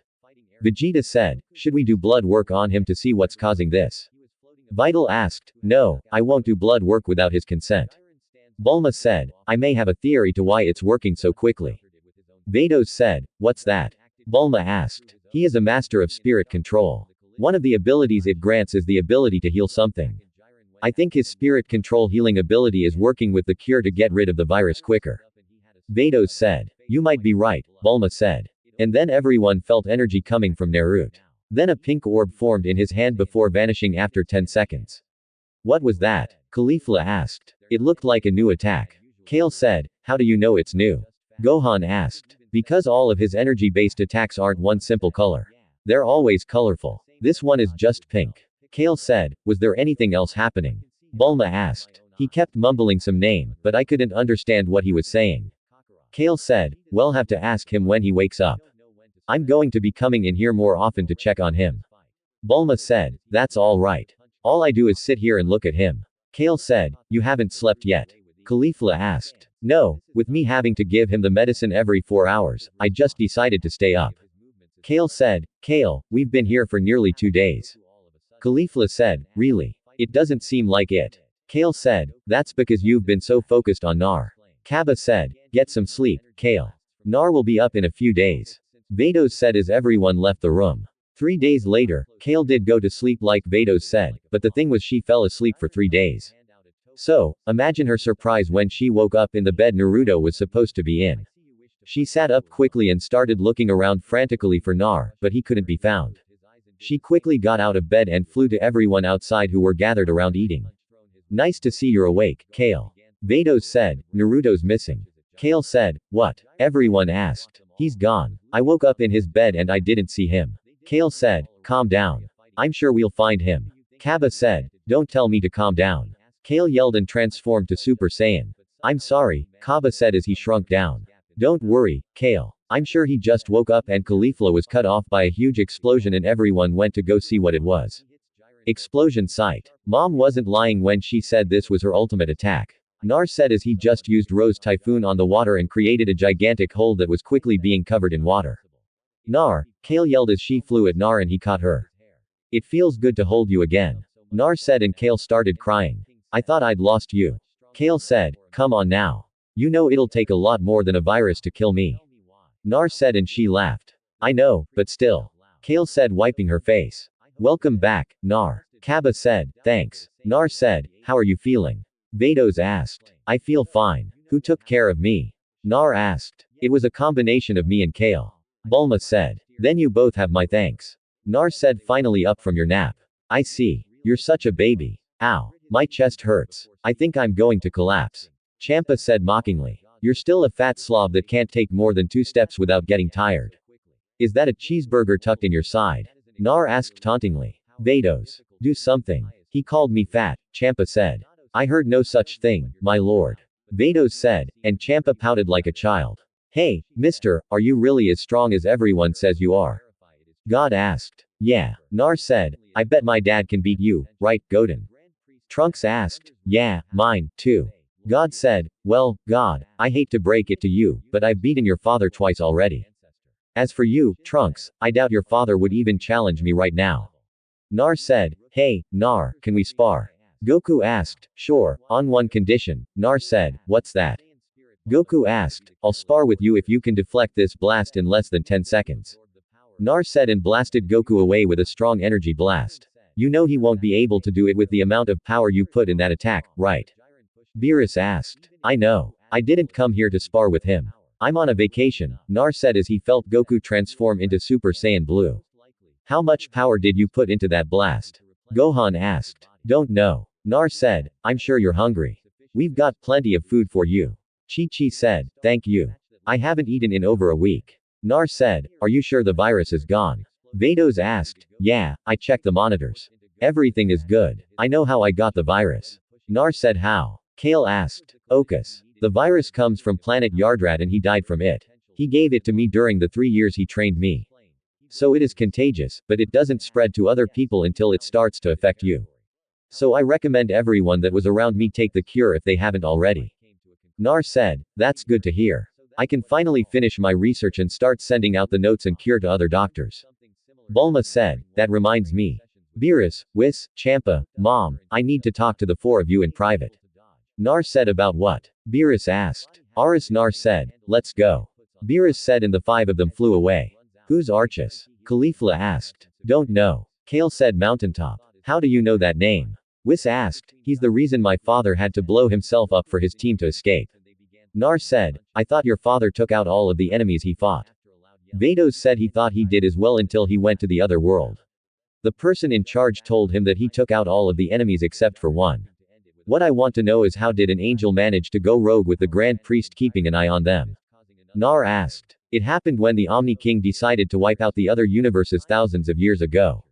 Speaker 1: Vegeta said, "Should we do blood work on him to see what's causing this?" Vital asked, "No, I won't do blood work without his consent." Bulma said, "I may have a theory to why it's working so quickly." Vados said, "What's that?" Bulma asked. "He is a master of spirit control. One of the abilities it grants is the ability to heal something. I think his spirit control healing ability is working with the cure to get rid of the virus quicker." Vados said. "You might be right," Bulma said. And then everyone felt energy coming from Naruto. Then a pink orb formed in his hand before vanishing after 10 seconds. "What was that?" Caulifla asked. "It looked like a new attack." Kale said, "How do you know it's new?" Gohan asked. "Because all of his energy-based attacks aren't one simple color. They're always colorful. This one is just pink." Kale said, "Was there anything else happening?" Bulma asked. "He kept mumbling some name, but I couldn't understand what he was saying." Kale said, "We'll have to ask him when he wakes up. I'm going to be coming in here more often to check on him." Bulma said, "That's all right. All I do is sit here and look at him." Kale said, "You haven't slept yet?" Caulifla asked. "No, with me having to give him the medicine every 4 hours, I just decided to stay up." Kale said, "Kale, we've been here for nearly 2 days." Caulifla said, "Really? It doesn't seem like it." Kale said, "That's because you've been so focused on Nar." Kaba said, "Get some sleep, Kale. Nar will be up in a few days." Vados said as everyone left the room. 3 days later, Kale did go to sleep like Vados said, but the thing was she fell asleep for 3 days. So, imagine her surprise when she woke up in the bed Naruto was supposed to be in. She sat up quickly and started looking around frantically for Nar, but he couldn't be found. She quickly got out of bed and flew to everyone outside who were gathered around eating. "Nice to see you're awake, Kale." Vados said, "Naruto's missing." Kale said, "What?" Everyone asked. "He's gone. I woke up in his bed and I didn't see him." Kale said, "Calm down. I'm sure we'll find him." Kaba said, "Don't tell me to calm down." Kale yelled and transformed to Super Saiyan. "I'm sorry," Kaba said as he shrunk down. "Don't worry, Kale. I'm sure he just woke up and Caulifla was cut off by a huge explosion and everyone went to go see what it was." Explosion site. Mom wasn't lying when she said this was her ultimate attack. Nar said as he just used Rose Typhoon on the water and created a gigantic hole that was quickly being covered in water. Nar, Kale yelled as she flew at Nar and he caught her. It feels good to hold you again. Nar said and Kale started crying. I thought I'd lost you. Kale said, come on now. You know it'll take a lot more than a virus to kill me. Nar said and she laughed. I know, but still. Kale said wiping her face. Welcome back, Nar. Kaba said, thanks. Nar said, how are you feeling? Vados asked. I feel fine. Who took care of me? Nar asked. It was a combination of me and Kale. Bulma said. Then you both have my thanks. Nar said finally up from your nap. I see. You're such a baby. Ow. My chest hurts. I think I'm going to collapse. Champa said mockingly. You're still a fat slob that can't take more than 2 steps without getting tired. Is that a cheeseburger tucked in your side? Nar asked tauntingly. Vados. Do something. He called me fat, Champa said. I heard no such thing, my lord. Vados said, and Champa pouted like a child. Hey, mister, are you really as strong as everyone says you are? God asked. Yeah. Nar said, I bet my dad can beat you, right, Godin? Trunks asked. Yeah, mine, too. God said, well, God, I hate to break it to you, but I've beaten your father twice already. As for you, Trunks, I doubt your father would even challenge me right now. Nar said, hey, Nar, can we spar? Goku asked, sure, on one condition. Nar said, what's that? Goku asked, I'll spar with you if you can deflect this blast in less than 10 seconds. Nar said and blasted Goku away with a strong energy blast. You know he won't be able to do it with the amount of power you put in that attack, right? Beerus asked. I know. I didn't come here to spar with him. I'm on a vacation, Nar said as he felt Goku transform into Super Saiyan Blue. How much power did you put into that blast? Gohan asked. Don't know. Nar said, I'm sure you're hungry. We've got plenty of food for you. Chi-Chi said, thank you. I haven't eaten in over a week. Nar said, are you sure the virus is gone? Vados asked, yeah, I checked the monitors. Everything is good. I know how I got the virus. Nar said how? Kale asked. Okus. The virus comes from planet Yardrat and he died from it. He gave it to me during the 3 years he trained me. So it is contagious, but it doesn't spread to other people until it starts to affect you. So I recommend everyone that was around me take the cure if they haven't already. Nar said, that's good to hear. I can finally finish my research and start sending out the notes and cure to other doctors. Bulma said, that reminds me. Beerus, Whis, Champa, Mom, I need to talk to the 4 of you in private. Nar said about what? Beerus asked. Aris Nar said, let's go. Beerus said and the 5 of them flew away. Who's Archus? Caulifla asked. Don't know. Kale said Mountaintop. How do you know that name? Whis asked. He's the reason my father had to blow himself up for his team to escape. Nar said, I thought your father took out all of the enemies he fought. Vados said he thought he did as well until he went to the other world. The person in charge told him that he took out all of the enemies except for one. What I want to know is how did an angel manage to go rogue with the Grand Priest keeping an eye on them? Nar asked. It happened when the Omni King decided to wipe out the other universes thousands of years ago.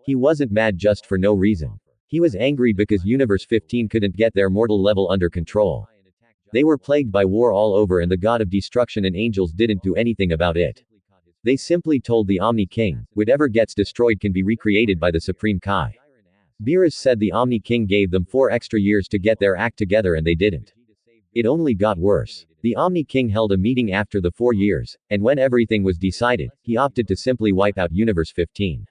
Speaker 1: He wasn't mad just for no reason. He was angry because Universe 15 couldn't get their mortal level under control. They were plagued by war all over and the god of destruction and angels didn't do anything about it. They simply told the Omni King, whatever gets destroyed can be recreated by the Supreme Kai. Beerus said the Omni King gave them 4 extra years to get their act together and they didn't. It only got worse. The Omni King held a meeting after the 4 years, and when everything was decided, he opted to simply wipe out Universe 15.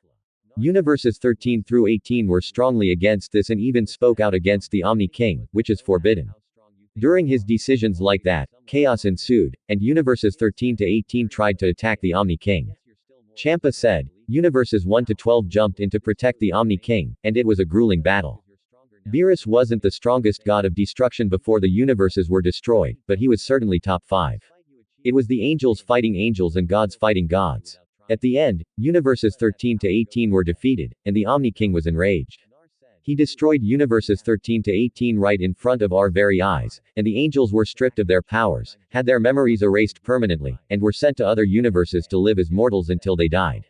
Speaker 1: Universes 13 through 18 were strongly against this and even spoke out against the Omni King, which is forbidden. During his decisions like that, chaos ensued, and Universes 13 to 18 tried to attack the Omni King. Champa said, Universes 1 to 12 jumped in to protect the Omni King, and it was a grueling battle. Beerus wasn't the strongest god of destruction before the universes were destroyed, but he was certainly top 5. It was the angels fighting angels and gods fighting gods. At the end, Universes 13 to 18 were defeated, and the Omni King was enraged. He destroyed Universes 13 to 18 right in front of our very eyes, and the angels were stripped of their powers, had their memories erased permanently, and were sent to other universes to live as mortals until they died.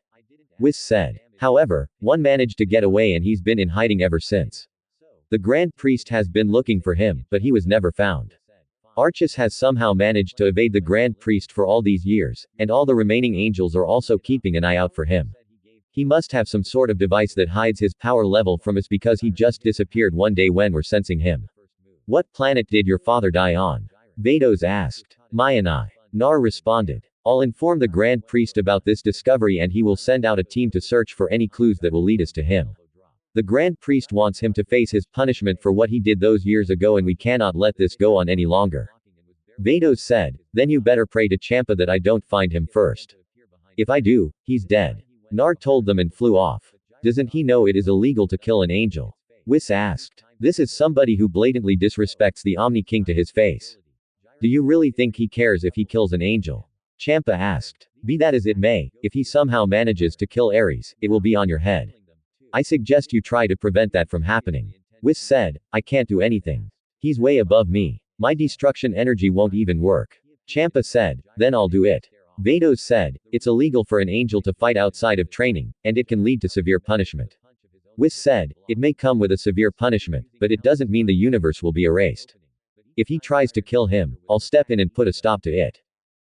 Speaker 1: Whis said. However, one managed to get away and he's been in hiding ever since. The Grand Priest has been looking for him, but he was never found. Archus has somehow managed to evade the Grand Priest for all these years, and all the remaining angels are also keeping an eye out for him. He must have some sort of device that hides his power level from us because he just disappeared one day when we're sensing him. What planet did your father die on? Vados asked. Mayanai. Nar responded. I'll inform the Grand Priest about this discovery and he will send out a team to search for any clues that will lead us to him. The Grand Priest wants him to face his punishment for what he did those years ago and we cannot let this go on any longer. Vados said, then you better pray to Champa that I don't find him first. If I do, he's dead. Nar told them and flew off. Doesn't he know it is illegal to kill an angel? Whis asked. This is somebody who blatantly disrespects the Omni King to his face. Do you really think he cares if he kills an angel? Champa asked. Be that as it may, if he somehow manages to kill Ares, it will be on your head. I suggest you try to prevent that from happening. Whis said, I can't do anything. He's way above me. My destruction energy won't even work. Champa said, then I'll do it. Vados said, it's illegal for an angel to fight outside of training, and it can lead to severe punishment. Whis said, it may come with a severe punishment, but it doesn't mean the universe will be erased. If he tries to kill him, I'll step in and put a stop to it.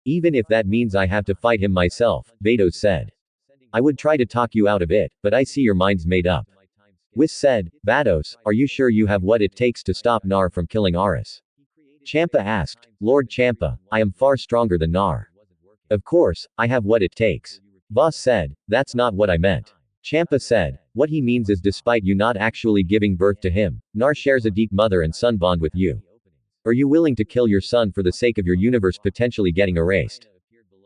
Speaker 1: Even if that means I have to fight him myself, Vados said. I would try to talk you out of it, but I see your mind's made up. Whis said, Vados, are you sure you have what it takes to stop Nar from killing Ares? Champa asked, Lord Champa, I am far stronger than Nar. Of course, I have what it takes. Voss said, that's not what I meant. Champa said, what he means is despite you not actually giving birth to him, Nar shares a deep mother and son bond with you. Are you willing to kill your son for the sake of your universe potentially getting erased?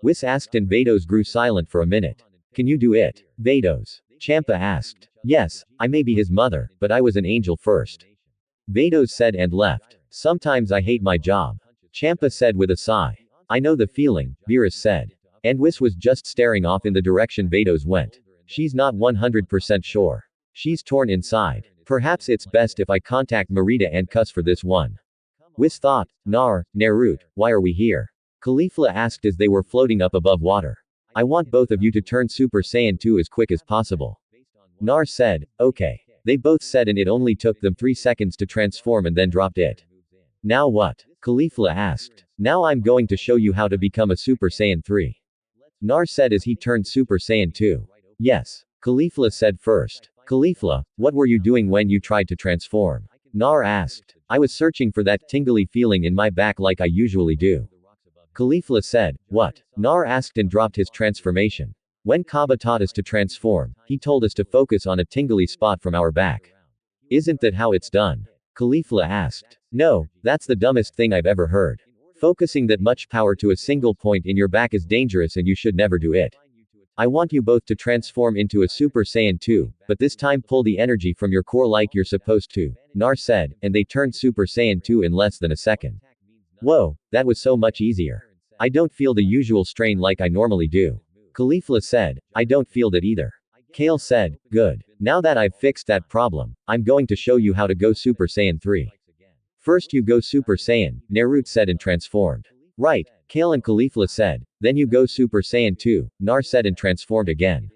Speaker 1: Whis asked and Vados grew silent for a minute. Can you do it? Vados. Champa asked. Yes, I may be his mother, but I was an angel first. Vados said and left. Sometimes I hate my job. Champa said with a sigh. I know the feeling, Virus said. And Whis was just staring off in the direction Vados went. She's not 100% sure. She's torn inside. Perhaps it's best if I contact Marita and cuss for this one. Whis thought, Naruto, why are we here? Caulifla asked as they were floating up above water. I want both of you to turn Super Saiyan 2 as quick as possible. Nar said, okay. They both said and it only took them 3 seconds to transform and then dropped it. Now what? Caulifla asked. Now I'm going to show you how to become a Super Saiyan 3. Nar said as he turned Super Saiyan 2. Yes. Caulifla said first. Caulifla, what were you doing when you tried to transform? Nar asked. I was searching for that tingly feeling in my back like I usually do. Caulifla said, what? Nar asked and dropped his transformation. When Kaba taught us to transform, he told us to focus on a tingly spot from our back. Isn't that how it's done? Caulifla asked. No, that's the dumbest thing I've ever heard. Focusing that much power to a single point in your back is dangerous and you should never do it. I want you both to transform into a Super Saiyan 2, but this time pull the energy from your core like you're supposed to, Nar said, and they turned Super Saiyan 2 in less than a second. Whoa, that was so much easier. I don't feel the usual strain like I normally do. Caulifla said, I don't feel that either. Kale said, good. Now that I've fixed that problem, I'm going to show you how to go Super Saiyan 3. First you go Super Saiyan, Naruto said and transformed. Right, Kale and Caulifla said. Then you go Super Saiyan 2, Nar said and transformed again.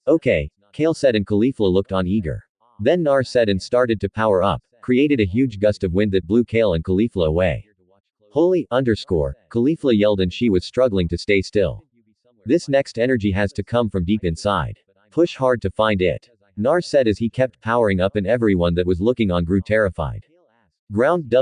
Speaker 1: Okay, Kale said and Caulifla looked on eager. Then Nar said and started to power up, created a huge gust of wind that blew Kale and Caulifla away. Holy, Caulifla yelled and she was struggling to stay still. This next energy has to come from deep inside. Push hard to find it. Nar said as he kept powering up and everyone that was looking on grew terrified. Ground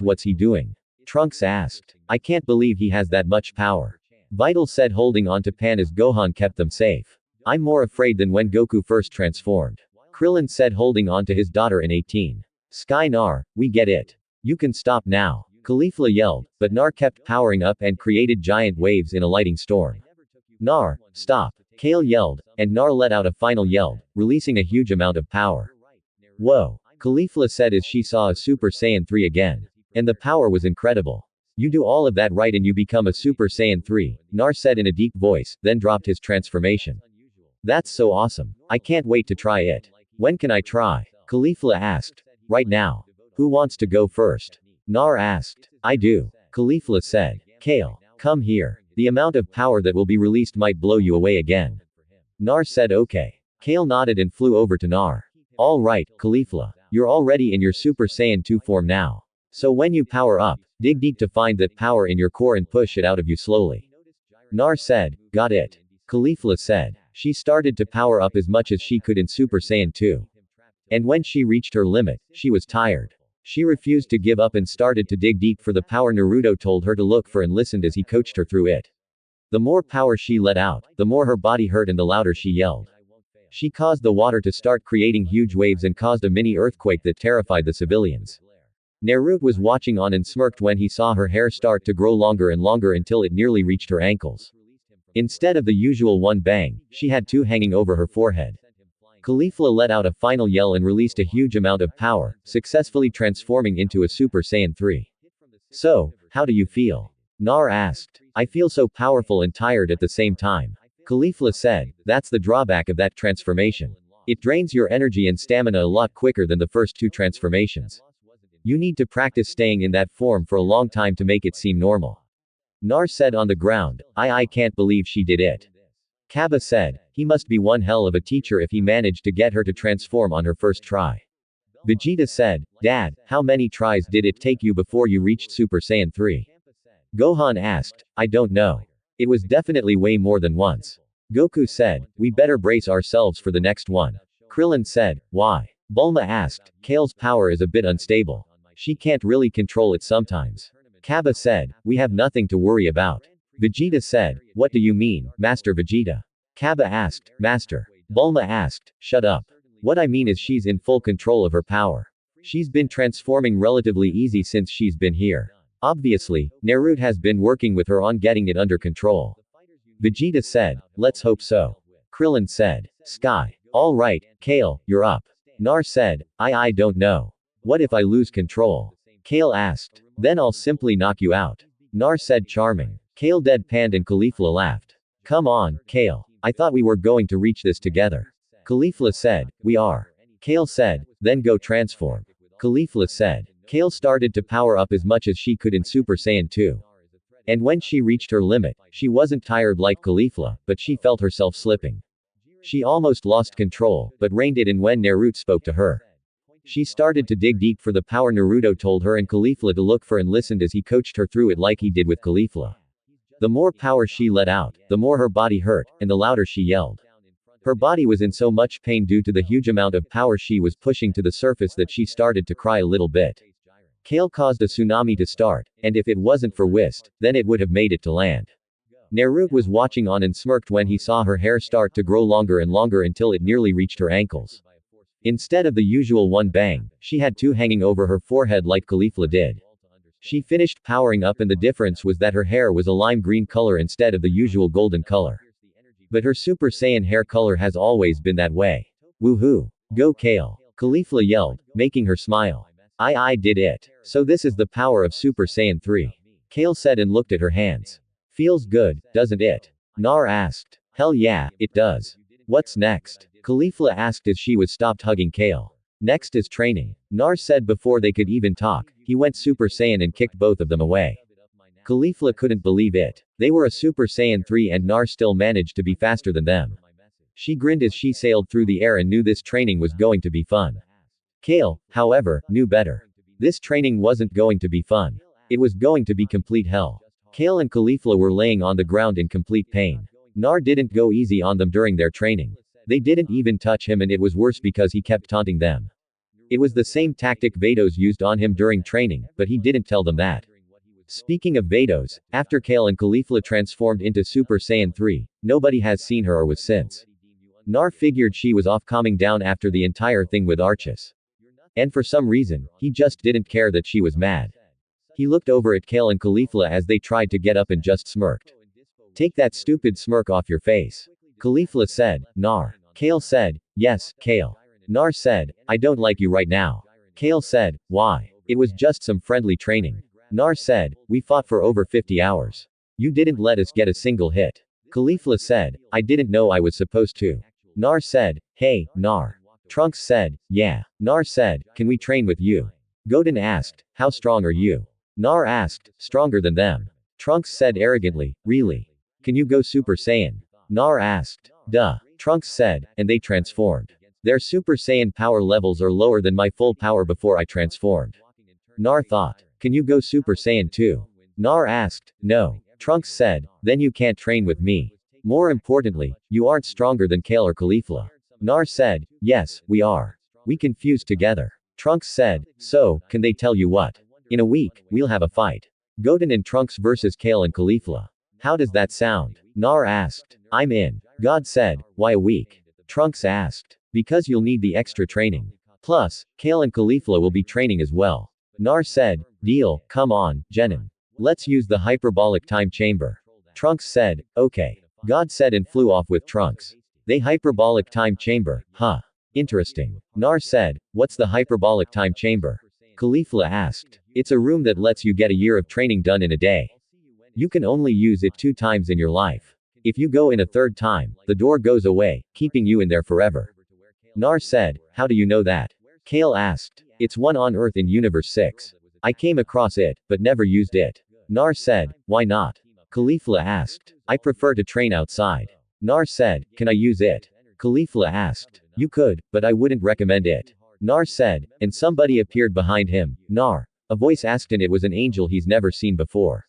Speaker 1: what's he doing? Trunks asked. I can't believe he has that much power. Vital said holding on to Pan as Gohan kept them safe. I'm more afraid than when Goku first transformed. Krillin said holding on to his daughter in 18. Sky Nar, we get it. You can stop now. Caulifla yelled, but Nar kept powering up and created giant waves in a lighting storm. Nar, stop. Kale yelled, and Nar let out a final yell, releasing a huge amount of power. Whoa. Caulifla said as she saw a Super Saiyan 3 again. And the power was incredible. You do all of that right and you become a Super Saiyan 3, Nar said in a deep voice, then dropped his transformation. That's so awesome. I can't wait to try it. When can I try? Caulifla asked. Right now. Who wants to go first? Nar asked. I do. Caulifla said. Kale, come here. The amount of power that will be released might blow you away again. Nar said okay. Kale nodded and flew over to Nar. All right, Caulifla. You're already in your Super Saiyan 2 form now. So when you power up, dig deep to find that power in your core and push it out of you slowly. Nar said, got it. Caulifla said. She started to power up as much as she could in Super Saiyan 2. And when she reached her limit, she was tired. She refused to give up and started to dig deep for the power Naruto told her to look for and listened as he coached her through it. The more power she let out, the more her body hurt and the louder she yelled. She caused the water to start creating huge waves and caused a mini earthquake that terrified the civilians. Naruto was watching on and smirked when he saw her hair start to grow longer and longer until it nearly reached her ankles. Instead of the usual one bang, she had two hanging over her forehead. Caulifla let out a final yell and released a huge amount of power, successfully transforming into a Super Saiyan 3. So, how do you feel? Nar asked. I feel so powerful and tired at the same time. Caulifla said, that's the drawback of that transformation. It drains your energy and stamina a lot quicker than the first two transformations. You need to practice staying in that form for a long time to make it seem normal. Nar said on the ground, I can't believe she did it. Kaba said, he must be one hell of a teacher if he managed to get her to transform on her first try. Vegeta said, Dad, how many tries did it take you before you reached Super Saiyan 3? Gohan asked, I don't know. It was definitely way more than once. Goku said, we better brace ourselves for the next one. Krillin said, why? Bulma asked, Kale's power is a bit unstable. She can't really control it sometimes. Kaba said, we have nothing to worry about. Vegeta said, what do you mean, Master Vegeta? Kaba asked, Master. Bulma asked, shut up. What I mean is she's in full control of her power. She's been transforming relatively easy since she's been here. Obviously, Naruto has been working with her on getting it under control. Vegeta said, let's hope so. Krillin said, Sky. Alright, Kale, you're up. Nar said, I don't know. What if I lose control? Kale asked. Then I'll simply knock you out. Nar said charming. Kale deadpanned and Caulifla laughed. Come on, Kale. I thought we were going to reach this together. Caulifla said, we are. Kale said, then go transform. Caulifla said. Kale started to power up as much as she could in Super Saiyan 2. And when she reached her limit, she wasn't tired like Caulifla, but she felt herself slipping. She almost lost control, but reined it in when Naruto spoke to her. She started to dig deep for the power Naruto told her and Caulifla to look for and listened as he coached her through it like he did with Caulifla. The more power she let out, the more her body hurt, and the louder she yelled. Her body was in so much pain due to the huge amount of power she was pushing to the surface that she started to cry a little bit. Kale caused a tsunami to start, and if it wasn't for Whist, then it would have made it to land. Naruto was watching on and smirked when he saw her hair start to grow longer and longer until it nearly reached her ankles. Instead of the usual one bang, she had two hanging over her forehead like Caulifla did. She finished powering up and the difference was that her hair was a lime green color instead of the usual golden color. But her Super Saiyan hair color has always been that way. Woohoo! Go Kale! Caulifla yelled, making her smile. I did it. So this is the power of Super Saiyan 3. Kale said and looked at her hands. Feels good, doesn't it? Nar asked. Hell yeah, it does. What's next? Caulifla asked as she was stopped hugging Kale. Next is training. Nar said before they could even talk, he went Super Saiyan and kicked both of them away. Caulifla couldn't believe it. They were a Super Saiyan 3 and Nar still managed to be faster than them. She grinned as she sailed through the air and knew this training was going to be fun. Kale, however, knew better. This training wasn't going to be fun. It was going to be complete hell. Kale and Caulifla were laying on the ground in complete pain. Nar didn't go easy on them during their training. They didn't even touch him and it was worse because he kept taunting them. It was the same tactic Vados used on him during training, but he didn't tell them that. Speaking of Vados, after Kale and Caulifla transformed into Super Saiyan 3, nobody has seen her or was since. Nar figured she was off calming down after the entire thing with Archis. And for some reason, he just didn't care that she was mad. He looked over at Kale and Caulifla as they tried to get up and just smirked. Take that stupid smirk off your face. Caulifla said, Nar. Kale said, yes, Kale. Nar said, I don't like you right now. Kale said, why? It was just some friendly training. Nar said, we fought for over 50 hours. You didn't let us get a single hit. Caulifla said, I didn't know I was supposed to. Nar said, hey, Nar. Trunks said, yeah. Nar said, can we train with you? Goten asked, how strong are you? Nar asked, stronger than them. Trunks said arrogantly, really? Can you go Super Saiyan? Nar asked, duh. Trunks said, and they transformed. Their Super Saiyan power levels are lower than my full power before I transformed. Nar thought, can you go Super Saiyan 2? Nar asked, no. Trunks said, then you can't train with me. More importantly, you aren't stronger than Kale or Caulifla. Nar said, yes, we are. We can fuse together. Trunks said, so, can they tell you what? In a week, we'll have a fight. Goten and Trunks versus Kale and Caulifla. How does that sound? Nar asked. I'm in. God said, why a week? Trunks asked. Because you'll need the extra training. Plus, Kale and Caulifla will be training as well. Nar said, deal, come on, Jenin. Let's use the hyperbolic time chamber. Trunks said, okay. God said and flew off with Trunks. They hyperbolic time chamber, huh? Interesting. Nar said, what's the hyperbolic time chamber? Caulifla asked. It's a room that lets you get a year of training done in a day. You can only use it 2 times in your life. If you go in a 3rd time, the door goes away, keeping you in there forever. Nar said, how do you know that? Kale asked. It's one on Earth in Universe 6. I came across it, but never used it. Nar said, why not? Caulifla asked. I prefer to train outside. Nar said, can I use it? Caulifla asked. You could, but I wouldn't recommend it. Nar said, and somebody appeared behind him. Nar. A voice asked and it was an angel he's never seen before.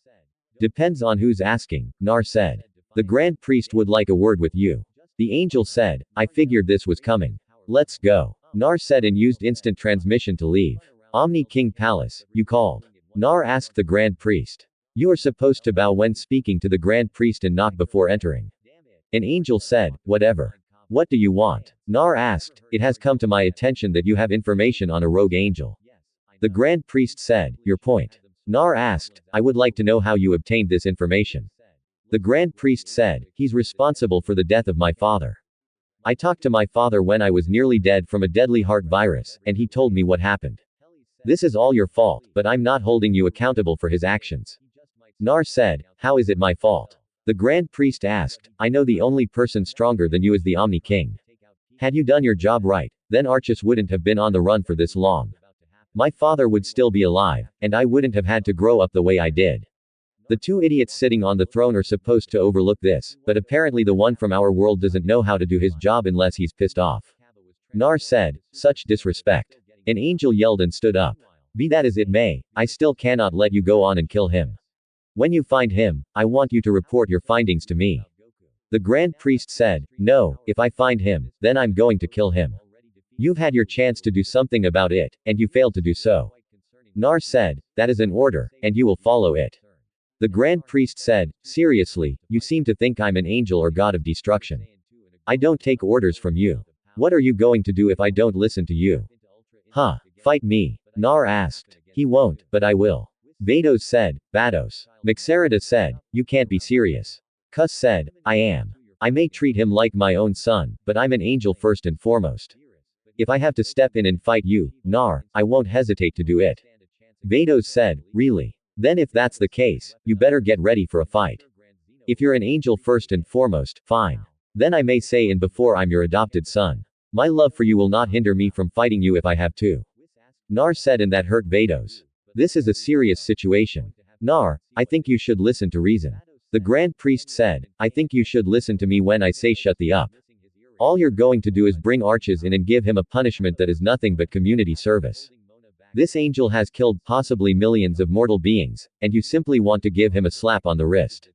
Speaker 1: Depends on who's asking, Nar said. The Grand Priest would like a word with you. The angel said, I figured this was coming. Let's go. Nar said and used instant transmission to leave. Omni King Palace, you called. Nar asked the Grand Priest. You are supposed to bow when speaking to the Grand Priest and knock before entering. An angel said, whatever. What do you want? Nar asked, it has come to my attention that you have information on a rogue angel. The Grand Priest said, your point. Nar asked, I would like to know how you obtained this information. The Grand Priest said, he's responsible for the death of my father. I talked to my father when I was nearly dead from a deadly heart virus, and he told me what happened. This is all your fault, but I'm not holding you accountable for his actions. Nar said, how is it my fault? The Grand Priest asked, I know the only person stronger than you is the Omni King. Had you done your job right, then Archus wouldn't have been on the run for this long. My father would still be alive, and I wouldn't have had to grow up the way I did. The 2 idiots sitting on the throne are supposed to overlook this, but apparently the one from our world doesn't know how to do his job unless he's pissed off. Nar said, such disrespect. An angel yelled and stood up. Be that as it may, I still cannot let you go on and kill him. When you find him, I want you to report your findings to me. The Grand Priest said, no, if I find him, then I'm going to kill him. You've had your chance to do something about it, and you failed to do so. Nar said, that is an order, and you will follow it. The Grand Priest said, seriously, you seem to think I'm an angel or god of destruction. I don't take orders from you. What are you going to do if I don't listen to you? Huh? Fight me? Nar asked. He won't, but I will. Vados said, Vados. Mixerida said, you can't be serious. Cuss said, I am. I may treat him like my own son, but I'm an angel first and foremost. If I have to step in and fight you, Nar, I won't hesitate to do it. Vados said, really? Then if that's the case, you better get ready for a fight. If you're an angel first and foremost, fine. Then I may say and before I'm your adopted son. My love for you will not hinder me from fighting you if I have to. Nar said and that hurt Vados. This is a serious situation. Nar, I think you should listen to reason. The Grand Priest said, I think you should listen to me when I say shut the up. All you're going to do is bring Archus in and give him a punishment that is nothing but community service. This angel has killed possibly millions of mortal beings, and you simply want to give him a slap on the wrist.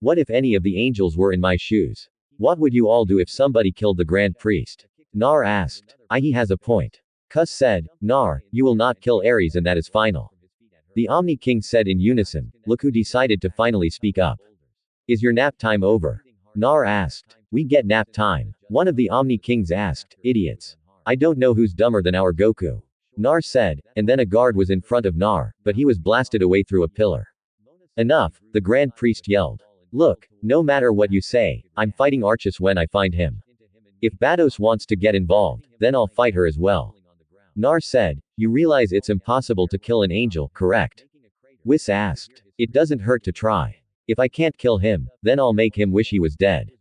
Speaker 1: What if any of the angels were in my shoes? What would you all do if somebody killed the Grand Priest? Nar asked. He has a point. Cuss said, Nar, you will not kill Ares and that is final. The Omni King said in unison, look who decided to finally speak up. Is your nap time over? Nar asked. We get nap time. One of the Omni Kings asked, idiots. I don't know who's dumber than our Goku. Nar said, and then a guard was in front of Nar, but he was blasted away through a pillar. Enough, the Grand Priest yelled. Look, no matter what you say, I'm fighting Archus when I find him. If Vados wants to get involved, then I'll fight her as well. Nar said, you realize it's impossible to kill an angel, correct? Whis asked. It doesn't hurt to try. If I can't kill him, then I'll make him wish he was dead.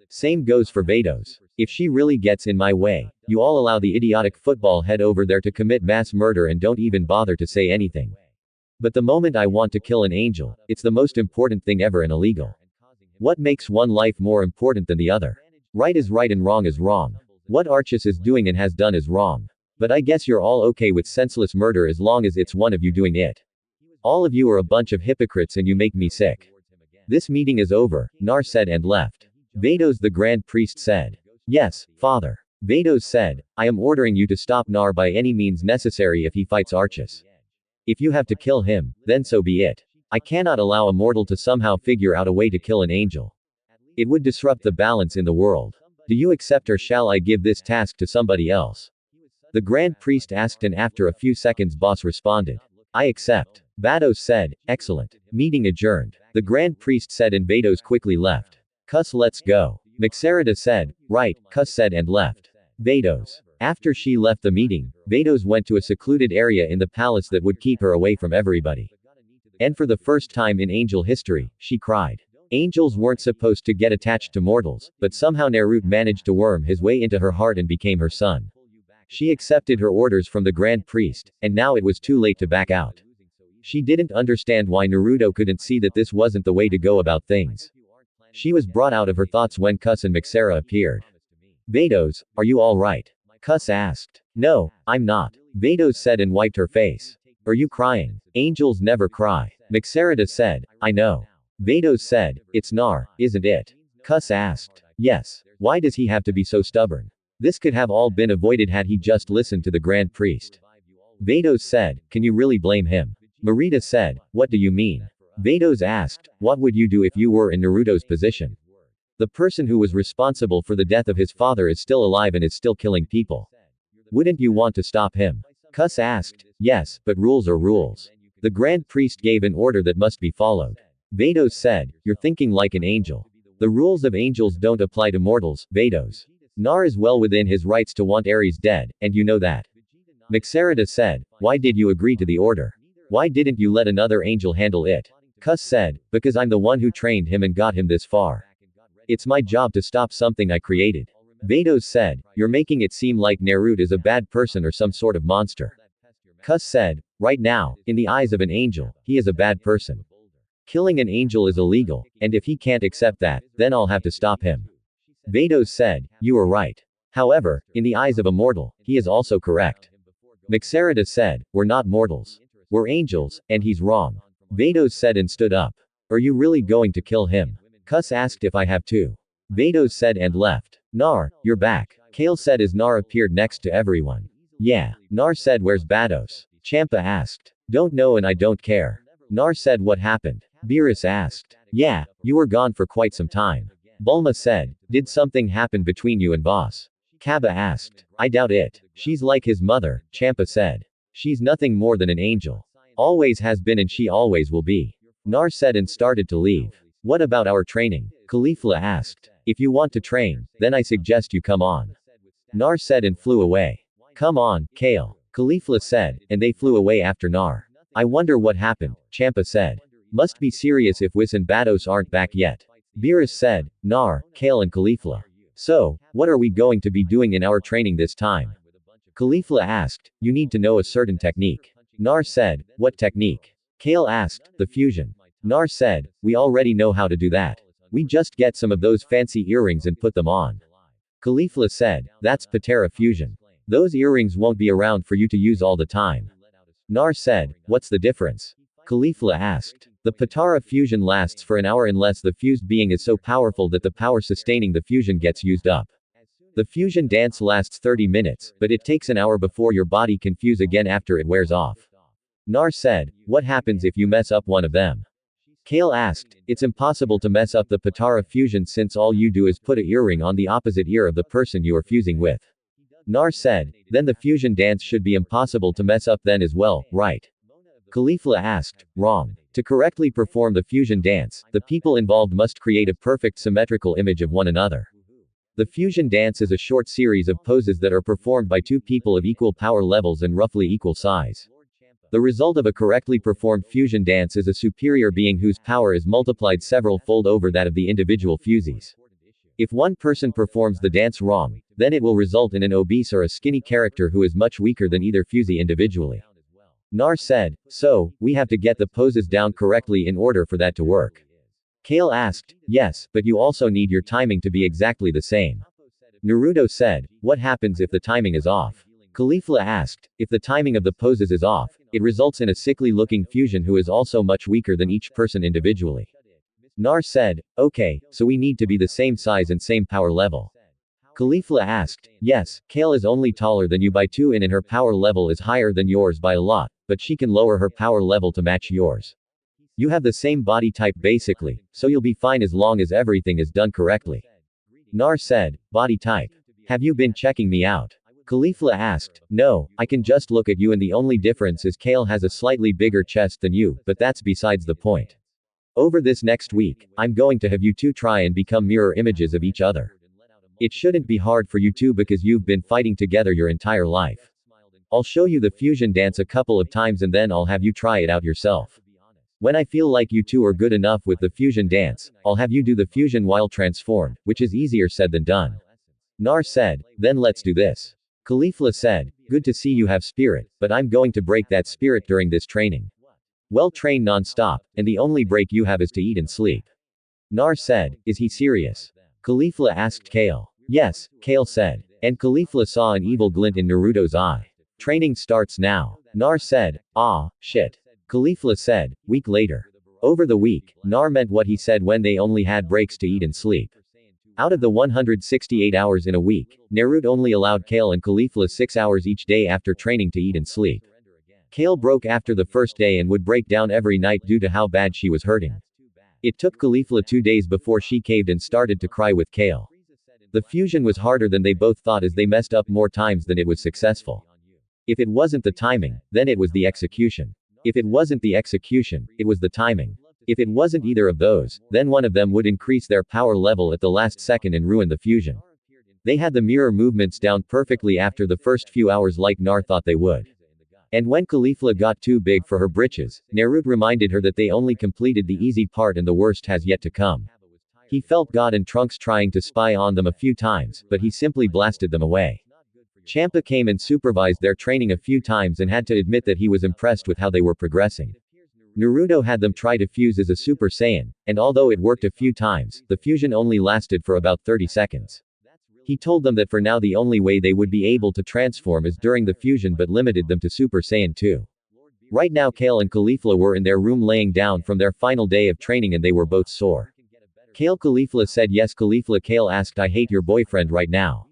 Speaker 1: Same goes for Vados. If she really gets in my way, you all allow the idiotic football head over there to commit mass murder and don't even bother to say anything. But the moment I want to kill an angel, it's the most important thing ever and illegal. What makes one life more important than the other? Right is right and wrong is wrong. What Archus is doing and has done is wrong. But I guess you're all okay with senseless murder as long as it's one of you doing it. All of you are a bunch of hypocrites and you make me sick. This meeting is over, Nar said and left. Vados the Grand Priest said. Yes, Father. Vados said, I am ordering you to stop Nar by any means necessary if he fights Archus. If you have to kill him, then so be it. I cannot allow a mortal to somehow figure out a way to kill an angel. It would disrupt the balance in the world. Do you accept or shall I give this task to somebody else? The Grand Priest asked, and after a few seconds Boss responded. I accept. Vados said, excellent. Meeting adjourned. The Grand Priest said and Vados quickly left. Cuss, let's go. Mixerida said, right, Cuss said and left. Vados. After she left the meeting, Vados went to a secluded area in the palace that would keep her away from everybody. And for the first time in angel history, she cried. Angels weren't supposed to get attached to mortals, but somehow Naruto managed to worm his way into her heart and became her son. She accepted her orders from the Grand Priest, and now it was too late to back out. She didn't understand why Naruto couldn't see that this wasn't the way to go about things. She was brought out of her thoughts when Cuss and Mixera appeared. Vados, are you alright? Cuss asked. No, I'm not. Vados said and wiped her face. Are you crying? Angels never cry. Mixerida said, I know. Vados said, it's Nar, isn't it? Cuss asked. Yes. Why does he have to be so stubborn? This could have all been avoided had he just listened to the Grand Priest. Vados said, can you really blame him? Marita said, what do you mean? Vados asked, what would you do if you were in Naruto's position? The person who was responsible for the death of his father is still alive and is still killing people. Wouldn't you want to stop him? Cuss asked, yes, but rules are rules. The Grand Priest gave an order that must be followed. Vados said, you're thinking like an angel. The rules of angels don't apply to mortals, Vados. Nar is well within his rights to want Ares dead, and you know that. Mixerida said, why did you agree to the order? Why didn't you let another angel handle it? Cuss said, because I'm the one who trained him and got him this far. It's my job to stop something I created. Vados said, you're making it seem like Naruto is a bad person or some sort of monster. Cuss said, right now, in the eyes of an angel, he is a bad person. Killing an angel is illegal, and if he can't accept that, then I'll have to stop him. Vados said, you are right. However, in the eyes of a mortal, he is also correct. Mixerida said, we're not mortals. We're angels, and he's wrong. Vados said and stood up. Are you really going to kill him? Cuss asked if I have to. Vados said and left. Nar, you're back. Kale said as Nar appeared next to everyone. Yeah. Nar said, where's Vados? Champa asked. Don't know and I don't care. Nar said, what happened? Beerus asked. Yeah, you were gone for quite some time. Bulma said, did something happen between you and Boss? Kaba asked. I doubt it. She's like his mother, Champa said. She's nothing more than an angel. Always has been and she always will be. Nar said and started to leave. What about our training? Caulifla asked. If you want to train, then I suggest you come on. Nar said and flew away. Come on, Kale. Caulifla said, and they flew away after Nar. I wonder what happened, Champa said. Must be serious if Whis and Vados aren't back yet. Beerus said, Nar, Kale and Caulifla. So, what are we going to be doing in our training this time? Caulifla asked, you need to know a certain technique. Nar said, what technique? Kale asked, the fusion. Nar said, we already know how to do that. We just get some of those fancy earrings and put them on. Caulifla said, that's Patera fusion. Those earrings won't be around for you to use all the time. Nar said, what's the difference? Caulifla asked. The Patara fusion lasts for an hour unless the fused being is so powerful that the power sustaining the fusion gets used up. The fusion dance lasts 30 minutes, but it takes an hour before your body can fuse again after it wears off. Nar said, what happens if you mess up one of them? Kale asked, it's impossible to mess up the Patara fusion since all you do is put a earring on the opposite ear of the person you are fusing with. Nar said, then the fusion dance should be impossible to mess up then as well, right? Caulifla asked, wrong. To correctly perform the fusion dance, the people involved must create a perfect symmetrical image of one another. The fusion dance is a short series of poses that are performed by two people of equal power levels and roughly equal size. The result of a correctly performed fusion dance is a superior being whose power is multiplied several-fold over that of the individual fusees. If one person performs the dance wrong, then it will result in an obese or a skinny character who is much weaker than either fusee individually. Nar said, so, we have to get the poses down correctly in order for that to work. Kale asked, yes, but you also need your timing to be exactly the same. Naruto said, what happens if the timing is off? Caulifla asked, if the timing of the poses is off, it results in a sickly-looking fusion who is also much weaker than each person individually. Nar said, okay, so we need to be the same size and same power level. Caulifla asked. Yes, Kale is only taller than you by 2 and her power level is higher than yours by a lot, but she can lower her power level to match yours. You have the same body type basically, so you'll be fine as long as everything is done correctly. Nar said. Body type. Have you been checking me out? Caulifla asked. No, I can just look at you and the only difference is Kale has a slightly bigger chest than you, but that's besides the point. Over this next week, I'm going to have you two try and become mirror images of each other. It shouldn't be hard for you two because you've been fighting together your entire life. I'll show you the fusion dance a couple of times and then I'll have you try it out yourself. When I feel like you two are good enough with the fusion dance, I'll have you do the fusion while transformed, which is easier said than done. Nar said. Then let's do this. Caulifla said. Good to see you have spirit, but I'm going to break that spirit during this training. Well, train non-stop, and the only break you have is to eat and sleep. Nar said. Is he serious? Caulifla asked Kale. Yes, Kale said. And Caulifla saw an evil glint in Naruto's eye. Training starts now. Nar said. Ah, shit. Caulifla said. Week later. Over the week, Nar meant what he said when they only had breaks to eat and sleep. Out of the 168 hours in a week, Naruto only allowed Kale and Caulifla 6 hours each day after training to eat and sleep. Kale broke after the first day and would break down every night due to how bad she was hurting. It took Caulifla 2 days before she caved and started to cry with Kale. The fusion was harder than they both thought as they messed up more times than it was successful. If it wasn't the timing, then it was the execution. If it wasn't the execution, it was the timing. If it wasn't either of those, then one of them would increase their power level at the last second and ruin the fusion. They had the mirror movements down perfectly after the first few hours like Nar thought they would. And when Caulifla got too big for her britches, Naruto reminded her that they only completed the easy part and the worst has yet to come. He felt God and Trunks trying to spy on them a few times, but he simply blasted them away. Champa came and supervised their training a few times and had to admit that he was impressed with how they were progressing. Naruto had them try to fuse as a Super Saiyan, and although it worked a few times, the fusion only lasted for about 30 seconds. He told them that for now the only way they would be able to transform is during the fusion but limited them to Super Saiyan 2. Right now Kale and Caulifla were in their room laying down from their final day of training and they were both sore. Kale Caulifla said yes Caulifla Kale asked I hate your boyfriend right now.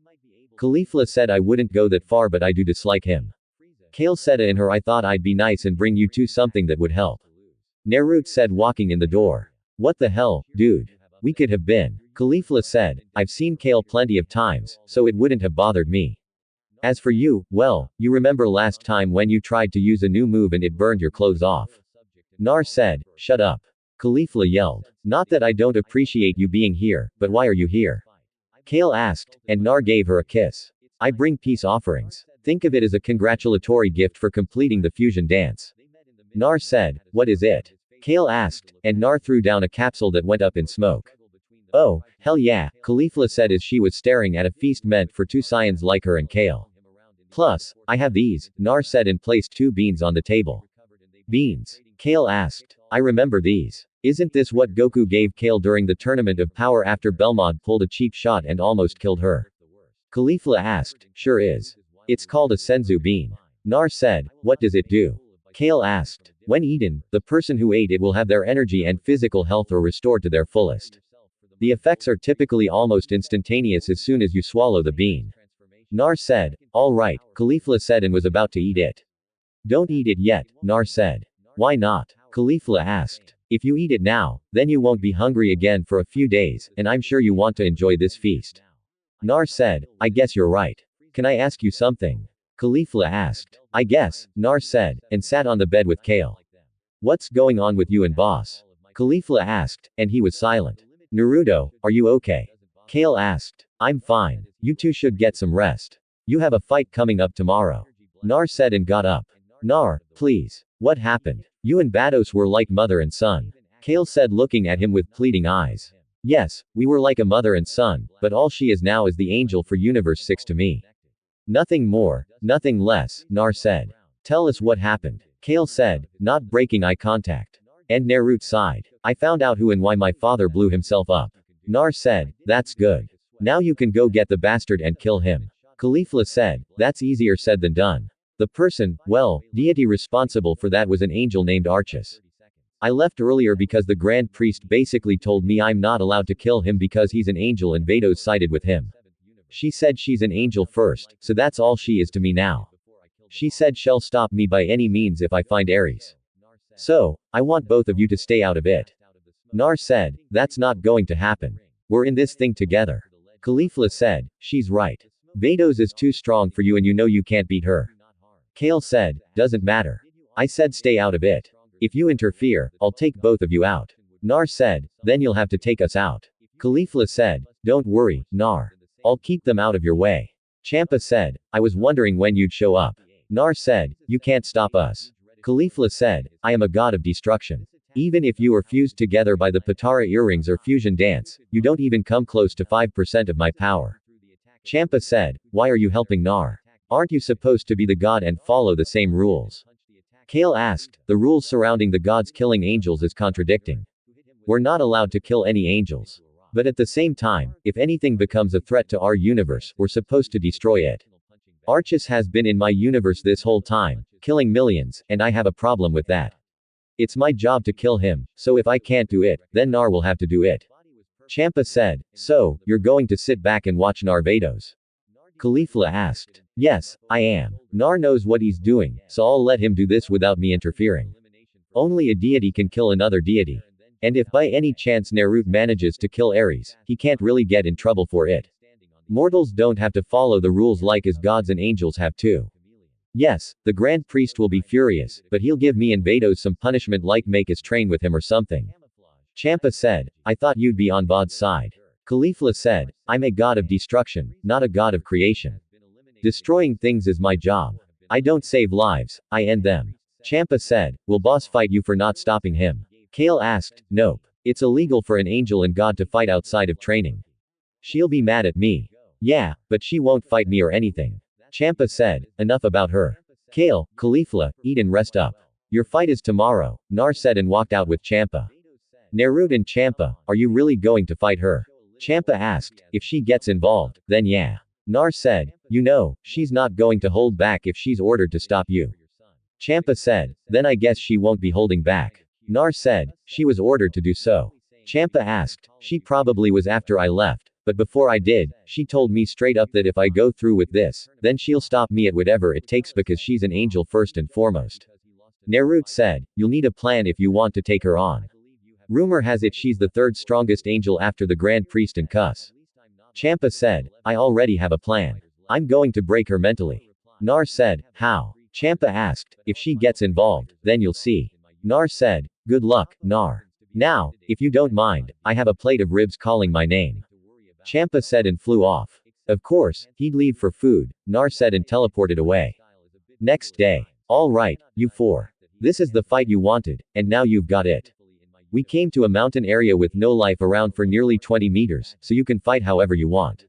Speaker 1: Caulifla said I wouldn't go that far but I do dislike him. Kale said in her I thought I'd be nice and bring you two something that would help. Naruto said walking in the door. What the hell, dude? We could have been. Caulifla said, I've seen Kale plenty of times, so it wouldn't have bothered me. As for you, well, you remember last time when you tried to use a new move and it burned your clothes off. Nar said, shut up. Caulifla yelled. Not that I don't appreciate you being here, but why are you here? Kale asked, and Nar gave her a kiss. I bring peace offerings. Think of it as a congratulatory gift for completing the fusion dance. Nar said, what is it? Kale asked, and Nar threw down a capsule that went up in smoke. Oh, hell yeah, Caulifla said as she was staring at a feast meant for two Saiyans like her and Kale. Plus, I have these, Nar said and placed 2 beans on the table. Beans? Kale asked. I remember these. Isn't this what Goku gave Kale during the Tournament of Power after Belmont pulled a cheap shot and almost killed her? Caulifla asked. Sure is. It's called a senzu bean. Nar said. What does it do? Kale asked. When eaten, the person who ate it will have their energy and physical health are restored to their fullest. The effects are typically almost instantaneous as soon as you swallow the bean. Nar said. All right, Caulifla said and was about to eat it. Don't eat it yet, Nar said. Why not? Caulifla asked. If you eat it now, then you won't be hungry again for a few days, and I'm sure you want to enjoy this feast. Nar said. I guess you're right. Can I ask you something? Caulifla asked. I guess, Nar said, and sat on the bed with Kale. What's going on with you and boss? Caulifla asked, and he was silent. Naruto, are you okay? Kale asked. I'm fine. You two should get some rest. You have a fight coming up tomorrow. Nar said and got up. Nar, please. What happened? You and Vados were like mother and son. Kale said looking at him with pleading eyes. Yes, we were like a mother and son, but all she is now is the angel for Universe 6 to me. Nothing more, nothing less, Nar said. Tell us what happened. Kale said, not breaking eye contact. And Naruto sighed. I found out who and why my father blew himself up. Nar said, that's good. Now you can go get the bastard and kill him. Caulifla said, that's easier said than done. The person, well, deity responsible for that was an angel named Archus. I left earlier because the Grand Priest basically told me I'm not allowed to kill him because he's an angel and Vados sided with him. She said she's an angel first, so that's all she is to me now. She said she'll stop me by any means if I find Ares. So, I want both of you to stay out of it. Nar said, that's not going to happen. We're in this thing together. Caulifla said, she's right. Vados is too strong for you and you know you can't beat her. Kale said, doesn't matter. I said stay out of it. If you interfere, I'll take both of you out. Nar said, then you'll have to take us out. Caulifla said, don't worry, Nar. I'll keep them out of your way. Champa said, I was wondering when you'd show up. Nar said, you can't stop us. Caulifla said, I am a god of destruction. Even if you are fused together by the Patara earrings or fusion dance, you don't even come close to 5% of my power. Champa said, why are you helping Nar? Aren't you supposed to be the god and follow the same rules? Kale asked, the rules surrounding the gods killing angels is contradicting. We're not allowed to kill any angels. But at the same time, if anything becomes a threat to our universe, we're supposed to destroy it. Archus has been in my universe this whole time, killing millions, and I have a problem with that. It's my job to kill him, so if I can't do it, then Nar will have to do it. Champa said, so, you're going to sit back and watch Nar Vados? Caulifla asked. Yes, I am. Nar knows what he's doing, so I'll let him do this without me interfering. Only a deity can kill another deity. And if by any chance Naruto manages to kill Ares, he can't really get in trouble for it. Mortals don't have to follow the rules like as gods and angels have to. Yes, the Grand Priest will be furious, but he'll give me and Vados some punishment like make us train with him or something. Champa said, I thought you'd be on Vados' side. Caulifla said, I'm a god of destruction, not a god of creation. Destroying things is my job. I don't save lives, I end them. Champa said, will boss fight you for not stopping him? Kale asked, nope. It's illegal for an angel and god to fight outside of training. She'll be mad at me. Yeah, but she won't fight me or anything. Champa said, enough about her. Kale, Caulifla, eat and rest up. Your fight is tomorrow, Nar said and walked out with Champa. Naruto and Champa, are you really going to fight her? Champa asked, if she gets involved, then yeah. Nar said, you know, she's not going to hold back if she's ordered to stop you. Champa said, then I guess she won't be holding back. Nar said, she was ordered to do so. Champa asked, she probably was after I left, but before I did, she told me straight up that if I go through with this, then she'll stop me at whatever it takes because she's an angel first and foremost. Naruto said, you'll need a plan if you want to take her on. Rumor has it she's the third strongest angel after the Grand Priest and Cuss. Champa said, I already have a plan. I'm going to break her mentally. Nar said, how? Champa asked, if she gets involved, then you'll see. Nar said, good luck, Nar. Now, if you don't mind, I have a plate of ribs calling my name. Champa said and flew off. Of course, he'd leave for food, Nar said and teleported away. Next day. All right, you four. This is the fight you wanted, and now you've got it. We came to a mountain area with no life around for nearly 20 meters, so you can fight however you want.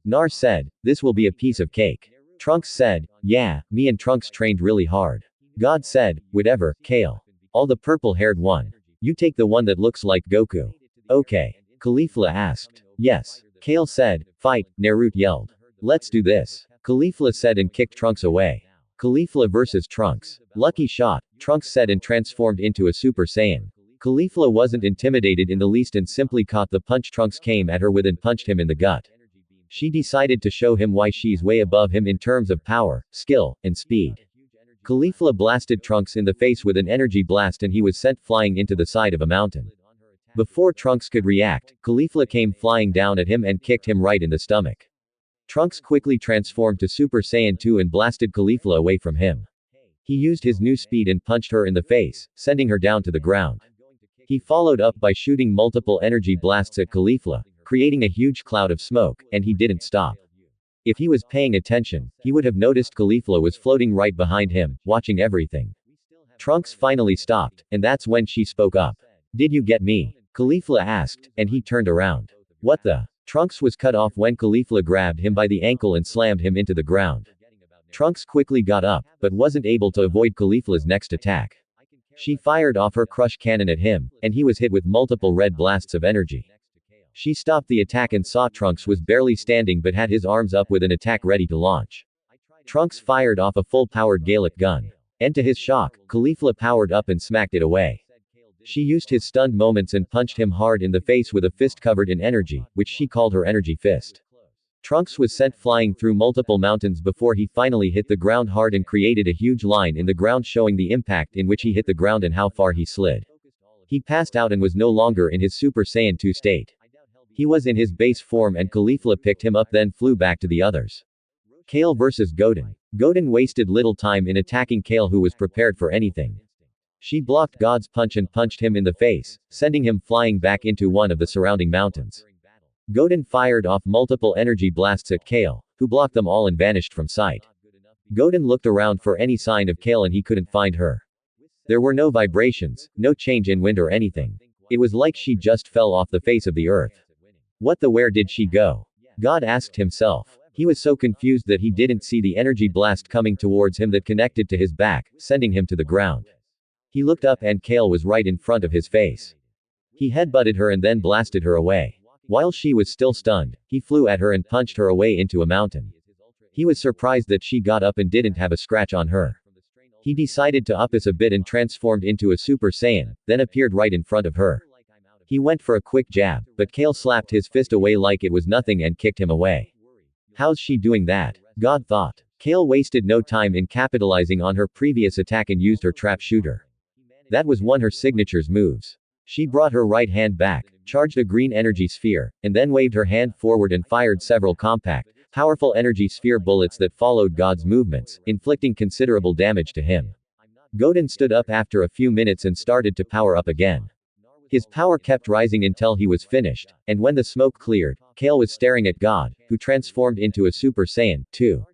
Speaker 1: Nar said, this will be a piece of cake. Trunks said, yeah, me and Trunks trained really hard. God said, whatever, Kale. All the purple-haired one. You take the one that looks like Goku. Okay. Caulifla asked. Yes. Kale said, fight, Naruto yelled. Let's do this. Caulifla said and kicked Trunks away. Caulifla versus Trunks. Lucky shot, Trunks said and transformed into a Super Saiyan. Caulifla wasn't intimidated in the least and simply caught the punch Trunks came at her with and punched him in the gut. She decided to show him why she's way above him in terms of power, skill, and speed. Caulifla blasted Trunks in the face with an energy blast and he was sent flying into the side of a mountain. Before Trunks could react, Caulifla came flying down at him and kicked him right in the stomach. Trunks quickly transformed to Super Saiyan 2 and blasted Caulifla away from him. He used his new speed and punched her in the face, sending her down to the ground. He followed up by shooting multiple energy blasts at Caulifla, creating a huge cloud of smoke, and he didn't stop. If he was paying attention, he would have noticed Caulifla was floating right behind him, watching everything. Trunks finally stopped, and that's when she spoke up. Did you get me? Caulifla asked, and he turned around. What the? Trunks was cut off when Caulifla grabbed him by the ankle and slammed him into the ground. Trunks quickly got up, but wasn't able to avoid Caulifla's next attack. She fired off her crush cannon at him, and he was hit with multiple red blasts of energy. She stopped the attack and saw Trunks was barely standing but had his arms up with an attack ready to launch. Trunks fired off a full-powered Gallic gun. And to his shock, Caulifla powered up and smacked it away. She used his stunned moments and punched him hard in the face with a fist covered in energy, which she called her energy fist. Trunks was sent flying through multiple mountains before he finally hit the ground hard and created a huge line in the ground showing the impact in which he hit the ground and how far he slid. He passed out and was no longer in his Super Saiyan 2 state. He was in his base form and Caulifla picked him up then flew back to the others. Kale vs. Goten. Goten wasted little time in attacking Kale who was prepared for anything. She blocked God's punch and punched him in the face, sending him flying back into one of the surrounding mountains. Goten fired off multiple energy blasts at Kale, who blocked them all and vanished from sight. Goten looked around for any sign of Kale and he couldn't find her. There were no vibrations, no change in wind or anything. It was like she just fell off the face of the earth. What the where did she go? God asked himself. He was so confused that he didn't see the energy blast coming towards him that connected to his back, sending him to the ground. He looked up and Kale was right in front of his face. He headbutted her and then blasted her away. While she was still stunned, he flew at her and punched her away into a mountain. He was surprised that she got up and didn't have a scratch on her. He decided to up us a bit and transformed into a Super Saiyan, then appeared right in front of her. He went for a quick jab, but Kale slapped his fist away like it was nothing and kicked him away. How's she doing that? God thought. Kale wasted no time in capitalizing on her previous attack and used her trap shooter. That was one of her signature's moves. She brought her right hand back, charged a green energy sphere, and then waved her hand forward and fired several compact, powerful energy sphere bullets that followed God's movements, inflicting considerable damage to him. Goten stood up after a few minutes and started to power up again. His power kept rising until he was finished, and when the smoke cleared, Kale was staring at God, who transformed into a Super Saiyan, too.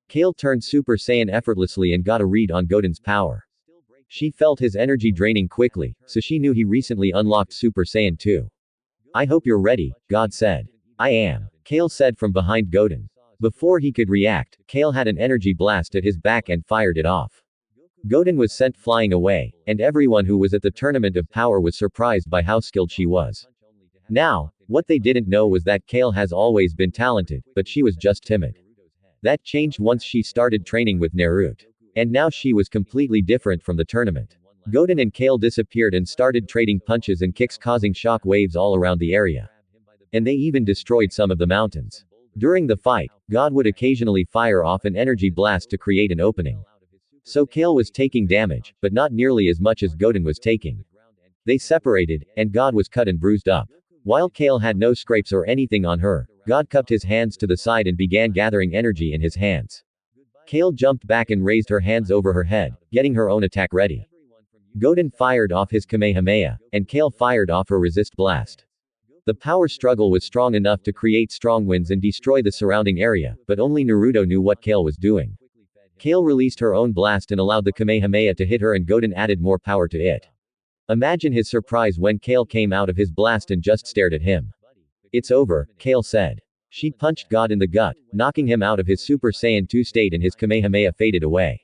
Speaker 1: Kale turned Super Saiyan effortlessly and got a read on Goten's power. She felt his energy draining quickly, so she knew he recently unlocked Super Saiyan 2. I hope you're ready, God said. I am, Kale said from behind Goten. Before he could react, Kale had an energy blast at his back and fired it off. Goten was sent flying away, and everyone who was at the tournament of power was surprised by how skilled she was. Now, what they didn't know was that Kale has always been talented, but she was just timid. That changed once she started training with Naruto. And now she was completely different from the tournament. Goten and Kale disappeared and started trading punches and kicks causing shock waves all around the area. And they even destroyed some of the mountains. During the fight, God would occasionally fire off an energy blast to create an opening. So Kale was taking damage, but not nearly as much as Goten was taking. They separated, and God was cut and bruised up. While Kale had no scrapes or anything on her, God cupped his hands to the side and began gathering energy in his hands. Kale jumped back and raised her hands over her head, getting her own attack ready. Goten fired off his Kamehameha, and Kale fired off her resist blast. The power struggle was strong enough to create strong winds and destroy the surrounding area, but only Naruto knew what Kale was doing. Kale released her own blast and allowed the Kamehameha to hit her and Goten added more power to it. Imagine his surprise when Kale came out of his blast and just stared at him. It's over, Kale said. She punched God in the gut, knocking him out of his Super Saiyan 2 state and his Kamehameha faded away.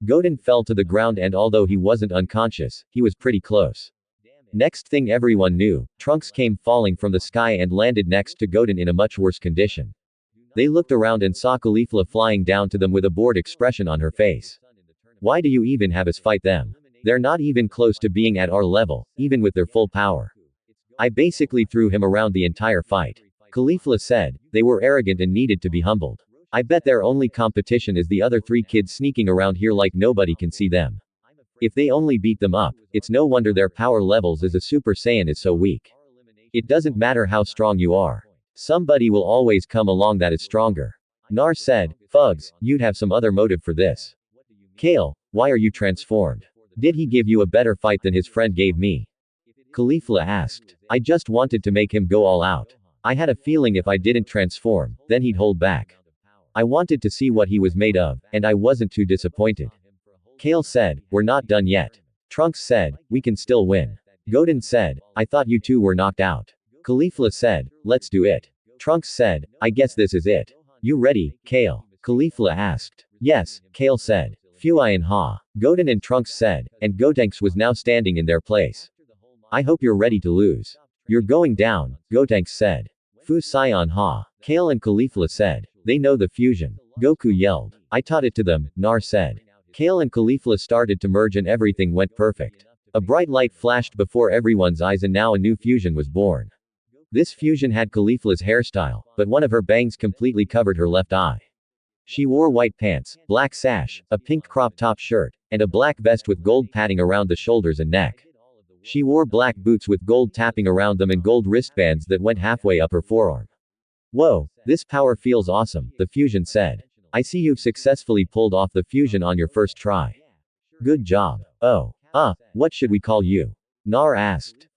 Speaker 1: Goten fell to the ground and although he wasn't unconscious, he was pretty close. Next thing everyone knew, Trunks came falling from the sky and landed next to Goten in a much worse condition. They looked around and saw Caulifla flying down to them with a bored expression on her face. Why do you even have us fight them? They're not even close to being at our level, even with their full power. I basically threw him around the entire fight. Caulifla said, they were arrogant and needed to be humbled. I bet their only competition is the other 3 kids sneaking around here like nobody can see them. If they only beat them up, it's no wonder their power levels as a Super Saiyan is so weak. It doesn't matter how strong you are. Somebody will always come along that is stronger. Nar said, Fugs, you'd have some other motive for this. Kale, why are you transformed? Did he give you a better fight than his friend gave me? Caulifla asked. I just wanted to make him go all out. I had a feeling if I didn't transform, then he'd hold back. I wanted to see what he was made of, and I wasn't too disappointed. Kale said, we're not done yet. Trunks said, we can still win. Goten said, I thought you two were knocked out. Caulifla said, let's do it. Trunks said, I guess this is it. You ready, Kale? Caulifla asked. Yes, Kale said. Fuian ha. Goten and Trunks said, and Gotenks was now standing in their place. I hope you're ready to lose. You're going down, Gotenks said. Fu Sion ha. Kale and Caulifla said. They know the fusion. Goku yelled. I taught it to them, Nar said. Kale and Caulifla started to merge and everything went perfect. A bright light flashed before everyone's eyes and now a new fusion was born. This fusion had Caulifla's hairstyle, but one of her bangs completely covered her left eye. She wore white pants, black sash, a pink crop top shirt, and a black vest with gold padding around the shoulders and neck. She wore black boots with gold tapping around them and gold wristbands that went halfway up her forearm. Whoa, this power feels awesome, the fusion said. I see you've successfully pulled off the fusion on your first try. Good job. Oh. What should we call you? Nar asked.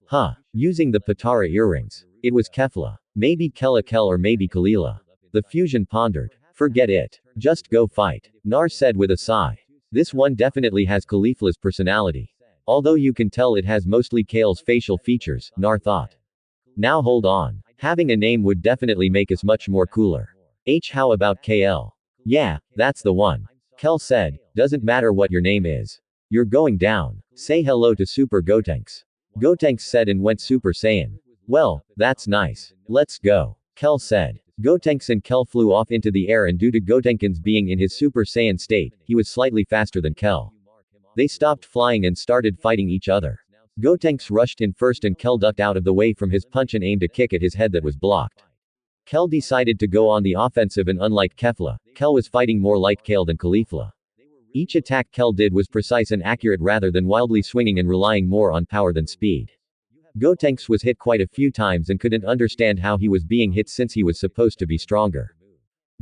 Speaker 1: Using the Patara earrings. It was Kefla. Maybe Kel or maybe Kalila. The fusion pondered. Forget it. Just go fight. Nar said with a sigh. This one definitely has Caulifla's personality. Although you can tell it has mostly Kale's facial features, Nar thought. Now hold on. Having a name would definitely make us much more cooler. How about Kale? Yeah, that's the one. Kel said, doesn't matter what your name is. You're going down. Say hello to Super Gotenks. Gotenks said and went Super Saiyan. Well, that's nice. Let's go. Kel said. Gotenks and Kel flew off into the air, and due to Gotenks being in his Super Saiyan state, he was slightly faster than Kel. They stopped flying and started fighting each other. Gotenks rushed in first and Kel ducked out of the way from his punch and aimed a kick at his head that was blocked. Kel decided to go on the offensive, and unlike Kefla, Kel was fighting more like Kale than Caulifla. Each attack Kel did was precise and accurate rather than wildly swinging and relying more on power than speed. Gotenks was hit quite a few times and couldn't understand how he was being hit since he was supposed to be stronger.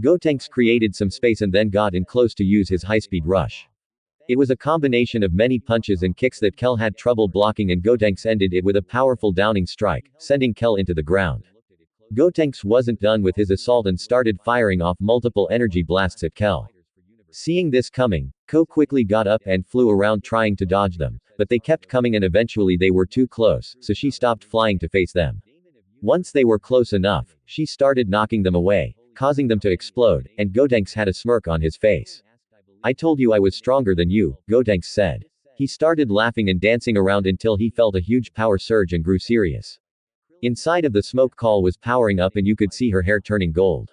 Speaker 1: Gotenks created some space and then got in close to use his high-speed rush. It was a combination of many punches and kicks that Kel had trouble blocking, and Gotenks ended it with a powerful downing strike, sending Kel into the ground. Gotenks wasn't done with his assault and started firing off multiple energy blasts at Kel. Seeing this coming, Ko quickly got up and flew around trying to dodge them, but they kept coming and eventually they were too close, so she stopped flying to face them. Once they were close enough, she started knocking them away, causing them to explode, and Gotenks had a smirk on his face. I told you I was stronger than you, Gotenks said. He started laughing and dancing around until he felt a huge power surge and grew serious. Inside of the smoke, Kale was powering up and you could see her hair turning gold.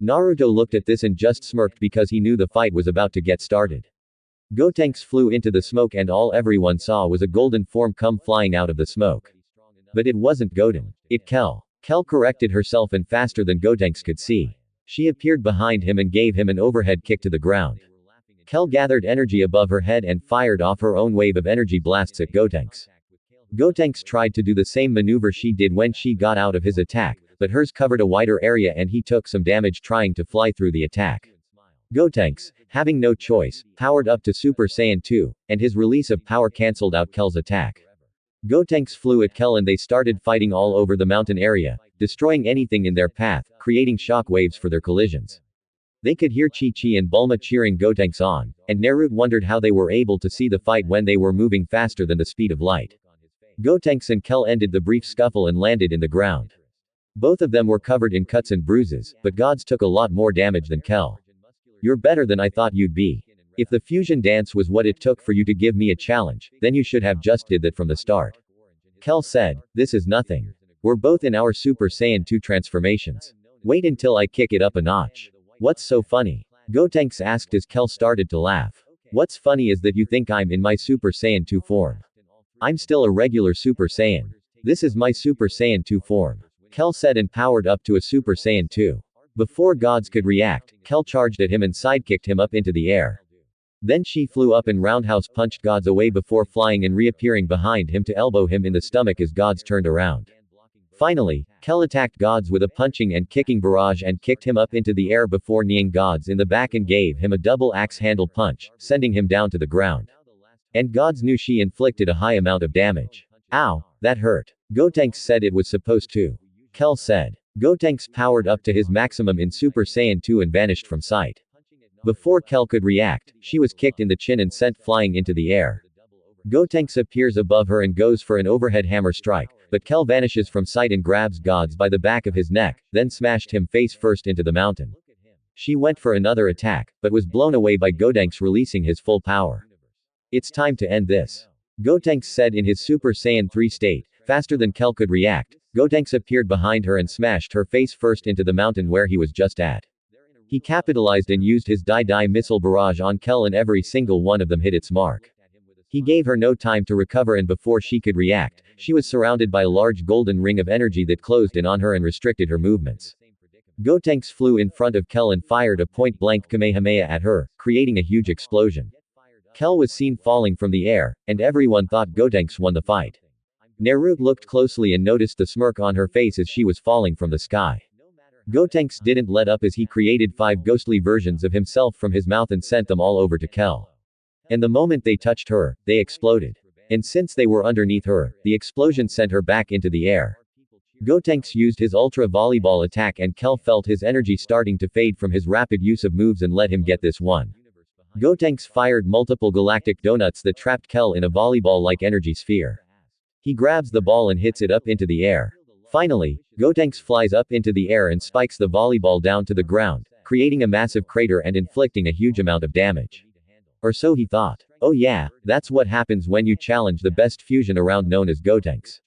Speaker 1: Naruto looked at this and just smirked because he knew the fight was about to get started. Gotenks flew into the smoke and all everyone saw was a golden form come flying out of the smoke. But it wasn't Goten. It Kel. Kel corrected herself and faster than Gotenks could see. She appeared behind him and gave him an overhead kick to the ground. Kel gathered energy above her head and fired off her own wave of energy blasts at Gotenks. Gotenks tried to do the same maneuver she did when she got out of his attack, but hers covered a wider area and he took some damage trying to fly through the attack. Gotenks, having no choice, powered up to Super Saiyan 2, and his release of power cancelled out Kel's attack. Gotenks flew at Kel and they started fighting all over the mountain area, destroying anything in their path, creating shock waves for their collisions. They could hear Chi-Chi and Bulma cheering Gotenks on, and Naruto wondered how they were able to see the fight when they were moving faster than the speed of light. Gotenks and Kel ended the brief scuffle and landed in the ground. Both of them were covered in cuts and bruises, but Gods took a lot more damage than Kel. You're better than I thought you'd be. If the fusion dance was what it took for you to give me a challenge, then you should have just did that from the start. Kel said, this is nothing. We're both in our Super Saiyan 2 transformations. Wait until I kick it up a notch. What's so funny? Gotenks asked as Kel started to laugh. What's funny is that you think I'm in my Super Saiyan 2 form. I'm still a regular Super Saiyan. This is my Super Saiyan 2 form. Kel said and powered up to a Super Saiyan 2. Before Gods could react, Kel charged at him and sidekicked him up into the air. Then she flew up and roundhouse punched Gods away before flying and reappearing behind him to elbow him in the stomach as Gods turned around. Finally, Kel attacked Gods with a punching and kicking barrage and kicked him up into the air before kneeing Gods in the back and gave him a double axe handle punch, sending him down to the ground. And Gods knew she inflicted a high amount of damage. Ow, that hurt. Gotenks said it was supposed to. Kel said. Gotenks powered up to his maximum in Super Saiyan 2 and vanished from sight. Before Kel could react, she was kicked in the chin and sent flying into the air. Gotenks appears above her and goes for an overhead hammer strike, but Kel vanishes from sight and grabs Gods by the back of his neck, then smashed him face first into the mountain. She went for another attack, but was blown away by Gotenks releasing his full power. It's time to end this. Gotenks said in his Super Saiyan 3 state, faster than Kel could react. Gotenks appeared behind her and smashed her face first into the mountain where he was just at. He capitalized and used his Die missile barrage on Kel and every single one of them hit its mark. He gave her no time to recover, and before she could react, she was surrounded by a large golden ring of energy that closed in on her and restricted her movements. Gotenks flew in front of Kel and fired a point-blank Kamehameha at her, creating a huge explosion. Kel was seen falling from the air, and everyone thought Gotenks won the fight. Naruto looked closely and noticed the smirk on her face as she was falling from the sky. Gotenks didn't let up as he created 5 ghostly versions of himself from his mouth and sent them all over to Kel. And the moment they touched her, they exploded. And since they were underneath her, the explosion sent her back into the air. Gotenks used his Ultra Volleyball attack and Kel felt his energy starting to fade from his rapid use of moves and let him get this one. Gotenks fired multiple galactic donuts that trapped Kel in a volleyball-like energy sphere. He grabs the ball and hits it up into the air. Finally, Gotenks flies up into the air and spikes the volleyball down to the ground, creating a massive crater and inflicting a huge amount of damage. Or so he thought. Oh yeah, that's what happens when you challenge the best fusion around known as Gotenks.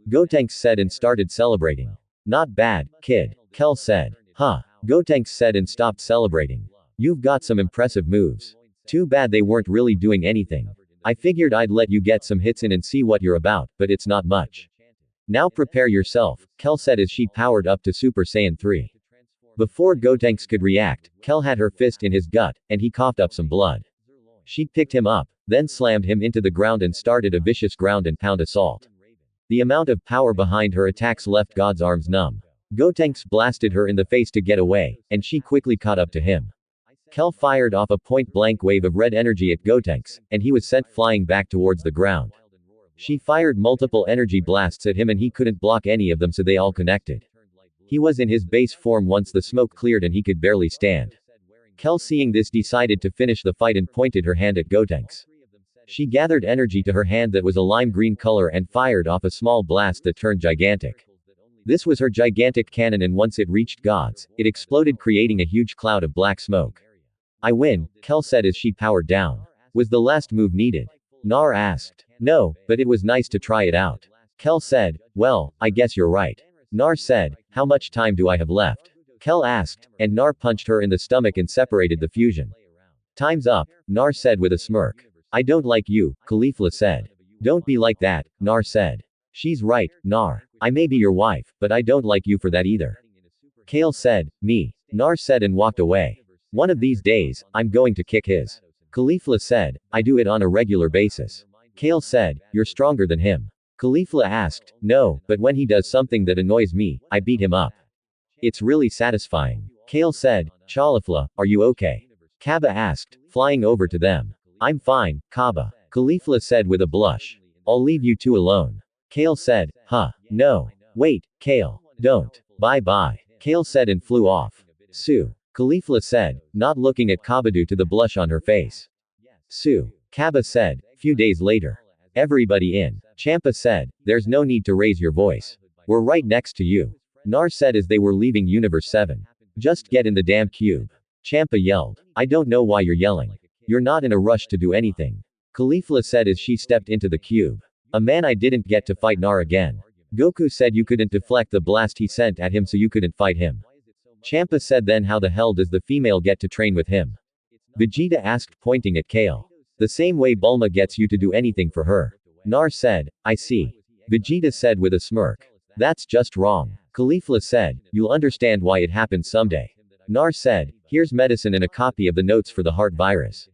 Speaker 1: Gotenks said and started celebrating. Not bad, kid. Kel said. Huh. Gotenks said and stopped celebrating. You've got some impressive moves. Too bad they weren't really doing anything. I figured I'd let you get some hits in and see what you're about, but it's not much. Now prepare yourself, Kel said as she powered up to Super Saiyan 3. Before Gotenks could react, Kel had her fist in his gut, and he coughed up some blood. She picked him up, then slammed him into the ground and started a vicious ground and pound assault. The amount of power behind her attacks left God's arms numb. Gotenks blasted her in the face to get away, and she quickly caught up to him. Kel fired off a point-blank wave of red energy at Gotenks, and he was sent flying back towards the ground. She fired multiple energy blasts at him and he couldn't block any of them, so they all connected. He was in his base form once the smoke cleared and he could barely stand. Kel, seeing this, decided to finish the fight and pointed her hand at Gotenks. She gathered energy to her hand that was a lime green color and fired off a small blast that turned gigantic. This was her gigantic cannon, and once it reached Gods, it exploded, creating a huge cloud of black smoke. I win, Kel said as she powered down. Was the last move needed? Nar asked. No, but it was nice to try it out. Kel said, well, I guess you're right. Nar said, how much time do I have left? Kel asked, and Nar punched her in the stomach and separated the fusion. Time's up, Nar said with a smirk. I don't like you, Caulifla said. Don't be like that, Nar said. She's right, Nar. I may be your wife, but I don't like you for that either. Kale said, me. Nar said and walked away. One of these days, I'm going to kick his. Caulifla said, I do it on a regular basis. Kale said, you're stronger than him. Caulifla asked, no, but when he does something that annoys me, I beat him up. It's really satisfying. Kale said, Caulifla, are you okay? Kaba asked, flying over to them. I'm fine, Kaba. Caulifla said with a blush. I'll leave you two alone. Kale said, huh, no. Wait, Kale. Don't. Bye-bye. Kale said and flew off. Sue. Caulifla said, not looking at Kaba due to the blush on her face. Sue. Kaba said, few days later. Everybody in. Champa said, there's no need to raise your voice. We're right next to you. Nar said as they were leaving Universe 7. Just get in the damn cube. Champa yelled. I don't know why you're yelling. You're not in a rush to do anything. Caulifla said as she stepped into the cube. A man, I didn't get to fight Nar again. Goku said you couldn't deflect the blast he sent at him, so you couldn't fight him. Champa said, then how the hell does the female get to train with him? Vegeta asked, pointing at Kale. The same way Bulma gets you to do anything for her. Nar said, I see. Vegeta said with a smirk. That's just wrong. Caulifla said, you'll understand why it happened someday. Nar said, here's medicine and a copy of the notes for the heart virus.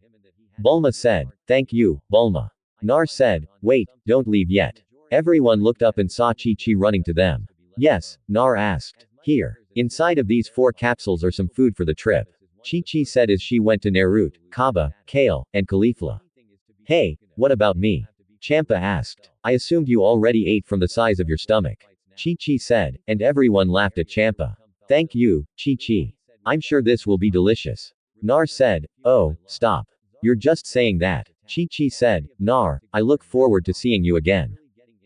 Speaker 1: Bulma said, thank you, Bulma. Nar said, wait, don't leave yet. Everyone looked up and saw Chi-Chi running to them. Yes, Nar asked. Here. Inside of these 4 capsules are some food for the trip. Chi-Chi said as she went to Naruto, Kaba, Kale, and Caulifla. Hey, what about me? Champa asked. I assumed you already ate from the size of your stomach. Chi-Chi said, and everyone laughed at Champa. Thank you, Chi-Chi. I'm sure this will be delicious. Nar said, oh, stop. You're just saying that. Chi-Chi said, Nar, I look forward to seeing you again.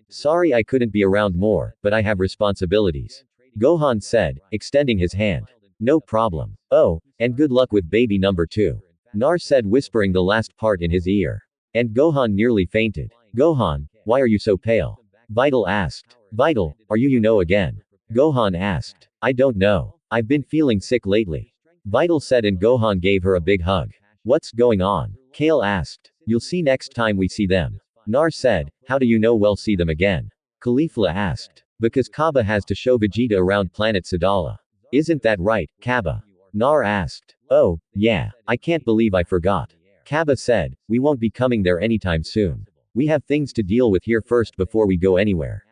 Speaker 1: Sorry I couldn't be around more, but I have responsibilities. Gohan said, extending his hand. No problem. Oh, and good luck with baby number 2. Nar said, whispering the last part in his ear. And Gohan nearly fainted. Gohan, why are you so pale? Vital asked. Vital, are you again? Gohan asked. I don't know. I've been feeling sick lately. Vital said and Gohan gave her a big hug. What's going on? Kale asked. You'll see next time we see them. Nar said, how do you know we'll see them again? Caulifla asked. Because Kaba has to show Vegeta around planet Sadala. Isn't that right, Kaba? Nar asked. Oh, yeah, I can't believe I forgot. Kaba said, we won't be coming there anytime soon. We have things to deal with here first before we go anywhere.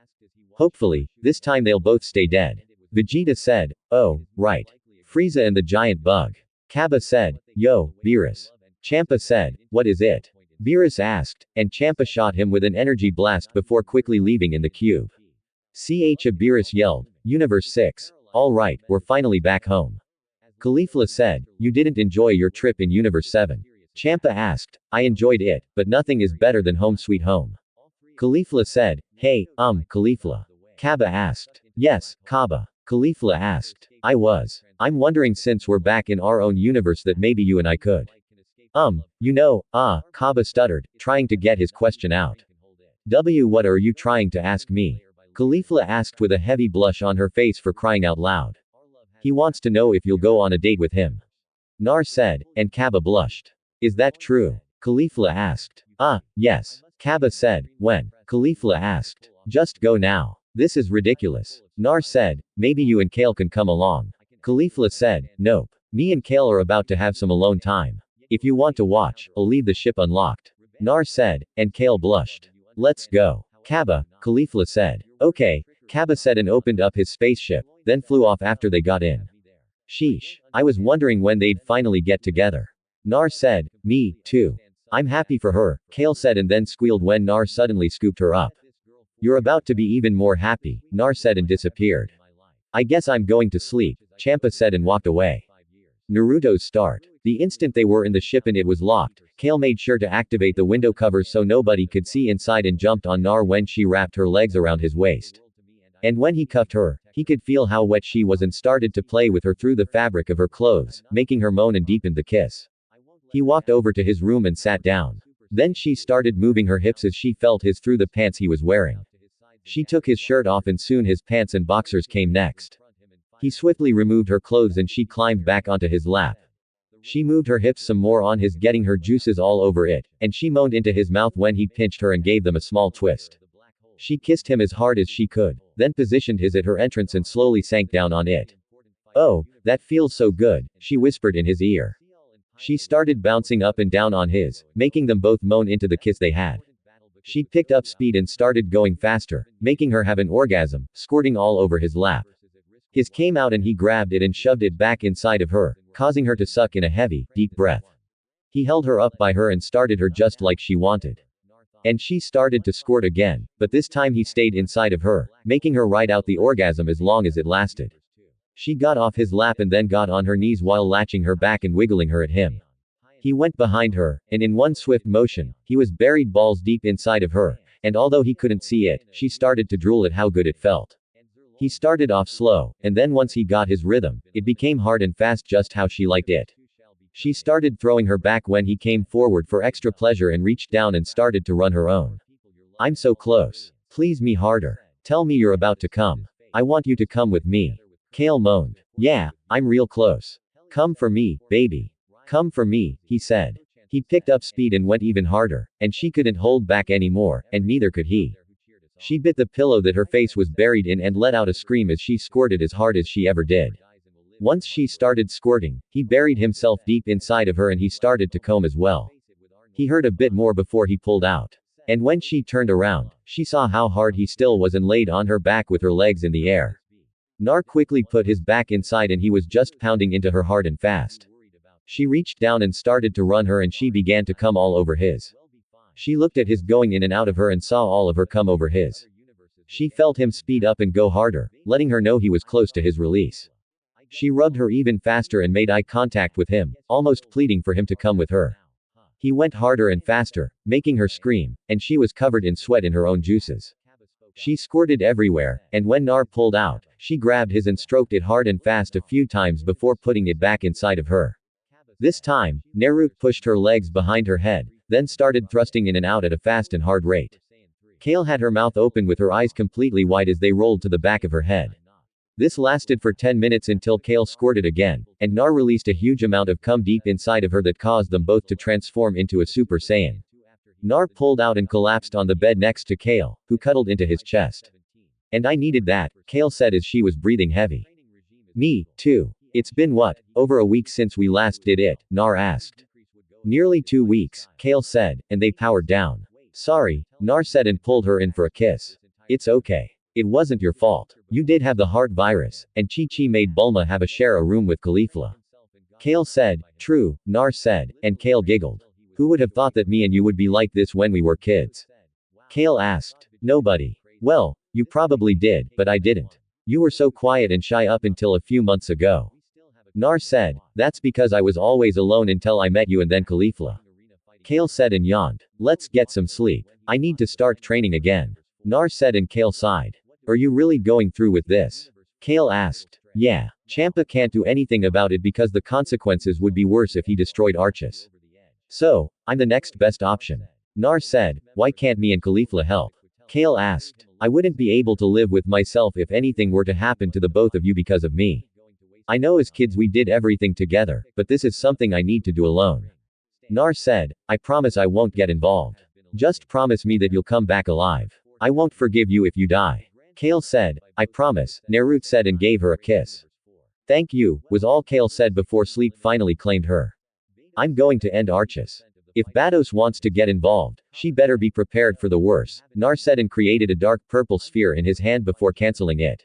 Speaker 1: Hopefully, this time they'll both stay dead. Vegeta said, oh, right. Frieza and the giant bug. Kaba said, yo, Beerus. Champa said, what is it? Beerus asked, and Champa shot him with an energy blast before quickly leaving in the cube. Beerus yelled, Universe 6. All right, we're finally back home. Caulifla said, you didn't enjoy your trip in Universe 7. Champa asked, I enjoyed it, but nothing is better than home sweet home. Caulifla said, hey, Caulifla. Kaba asked. Yes, Kaba. Caulifla asked. I'm wondering since we're back in our own universe that maybe you and I could. Kaba stuttered, trying to get his question out. What are you trying to ask me? Caulifla asked with a heavy blush on her face for crying out loud. He wants to know if you'll go on a date with him. Nar said, and Kaba blushed. Is that true? Caulifla asked. Yes. Kaba said, when? Caulifla asked. Just go now. This is ridiculous. Nar said, maybe you and Kale can come along. Caulifla said, nope. Me and Kale are about to have some alone time. If you want to watch, I'll leave the ship unlocked. Nar said, and Kale blushed. Let's go. Kaba, Caulifla said. Okay, Kaba said and opened up his spaceship, then flew off after they got in. Sheesh. I was wondering when they'd finally get together. Nar said, me, too. I'm happy for her, Kale said and then squealed when Nar suddenly scooped her up. You're about to be even more happy, Nar said and disappeared. I guess I'm going to sleep, Champa said and walked away. Naruto's start. The instant they were in the ship and it was locked, Kale made sure to activate the window covers so nobody could see inside and jumped on Nar when she wrapped her legs around his waist. And when he cuffed her, he could feel how wet she was and started to play with her through the fabric of her clothes, making her moan and deepened the kiss. He walked over to his room and sat down. Then she started moving her hips as she felt his through the pants he was wearing. She took his shirt off and soon his pants and boxers came next. He swiftly removed her clothes and she climbed back onto his lap. She moved her hips some more on his getting her juices all over it, and she moaned into his mouth when he pinched her and gave them a small twist. She kissed him as hard as she could, then positioned his at her entrance and slowly sank down on it. Oh, that feels so good, she whispered in his ear. She started bouncing up and down on his, making them both moan into the kiss they had. She picked up speed and started going faster, making her have an orgasm, squirting all over his lap. His came out and he grabbed it and shoved it back inside of her, causing her to suck in a heavy, deep breath. He held her up by her and started her just like she wanted. And she started to squirt again, but this time he stayed inside of her, making her ride out the orgasm as long as it lasted. She got off his lap and then got on her knees while latching her back and wiggling her at him. He went behind her, and in one swift motion, he was buried balls deep inside of her, and although he couldn't see it, she started to drool at how good it felt. He started off slow, and then once he got his rhythm, it became hard and fast just how she liked it. She started throwing her back when he came forward for extra pleasure and reached down and started to run her own. I'm so close. Please me harder. Tell me you're about to come. I want you to come with me. Kale moaned. Yeah, I'm real close. Come for me, baby. Come for me, he said. He picked up speed and went even harder, and she couldn't hold back anymore, and neither could he. She bit the pillow that her face was buried in and let out a scream as she squirted as hard as she ever did. Once she started squirting, he buried himself deep inside of her and he started to comb as well. He heard a bit more before he pulled out. And when she turned around, she saw how hard he still was and laid on her back with her legs in the air. Nar quickly put his back inside and he was just pounding into her hard and fast. She reached down and started to run her and she began to come all over his. She looked at his going in and out of her and saw all of her come over his. She felt him speed up and go harder, letting her know he was close to his release. She rubbed her even faster and made eye contact with him, almost pleading for him to come with her. He went harder and faster, making her scream, and she was covered in sweat in her own juices. She squirted everywhere, and when Nar pulled out, she grabbed his and stroked it hard and fast a few times before putting it back inside of her. This time, Naruto pushed her legs behind her head, then started thrusting in and out at a fast and hard rate. Kale had her mouth open with her eyes completely wide as they rolled to the back of her head. This lasted for 10 minutes until Kale squirted again, and Nar released a huge amount of cum deep inside of her that caused them both to transform into a Super Saiyan. Nar pulled out and collapsed on the bed next to Kale, who cuddled into his chest. And I needed that, Kale said as she was breathing heavy. Me, too. It's been what, over a week since we last did it, Nar asked. Nearly 2 weeks, Kale said, and they powered down. Sorry, Nar said and pulled her in for a kiss. It's okay. It wasn't your fault. You did have the heart virus, and Chi-Chi made Bulma have a share a room with Caulifla. Kale said, true, Nar said, and Kale giggled. Who would have thought that me and you would be like this when we were kids? Kale asked. Nobody. Well, you probably did, but I didn't. You were so quiet and shy up until a few months ago. Nar said, that's because I was always alone until I met you and then Caulifla. Kale said and yawned. Let's get some sleep. I need to start training again. Nar said and Kale sighed. Are you really going through with this? Kale asked. Yeah. Champa can't do anything about it because the consequences would be worse if he destroyed Archis. So, I'm the next best option. Nar said, why can't me and Caulifla help? Kale asked. I wouldn't be able to live with myself if anything were to happen to the both of you because of me. I know as kids we did everything together, but this is something I need to do alone. Nar said, I promise I won't get involved. Just promise me that you'll come back alive. I won't forgive you if you die. Kale said, I promise, Naruto said and gave her a kiss. Thank you, was all Kale said before sleep finally claimed her. I'm going to end Archis. If Vados wants to get involved, she better be prepared for the worst, Nar said and created a dark purple sphere in his hand before canceling it.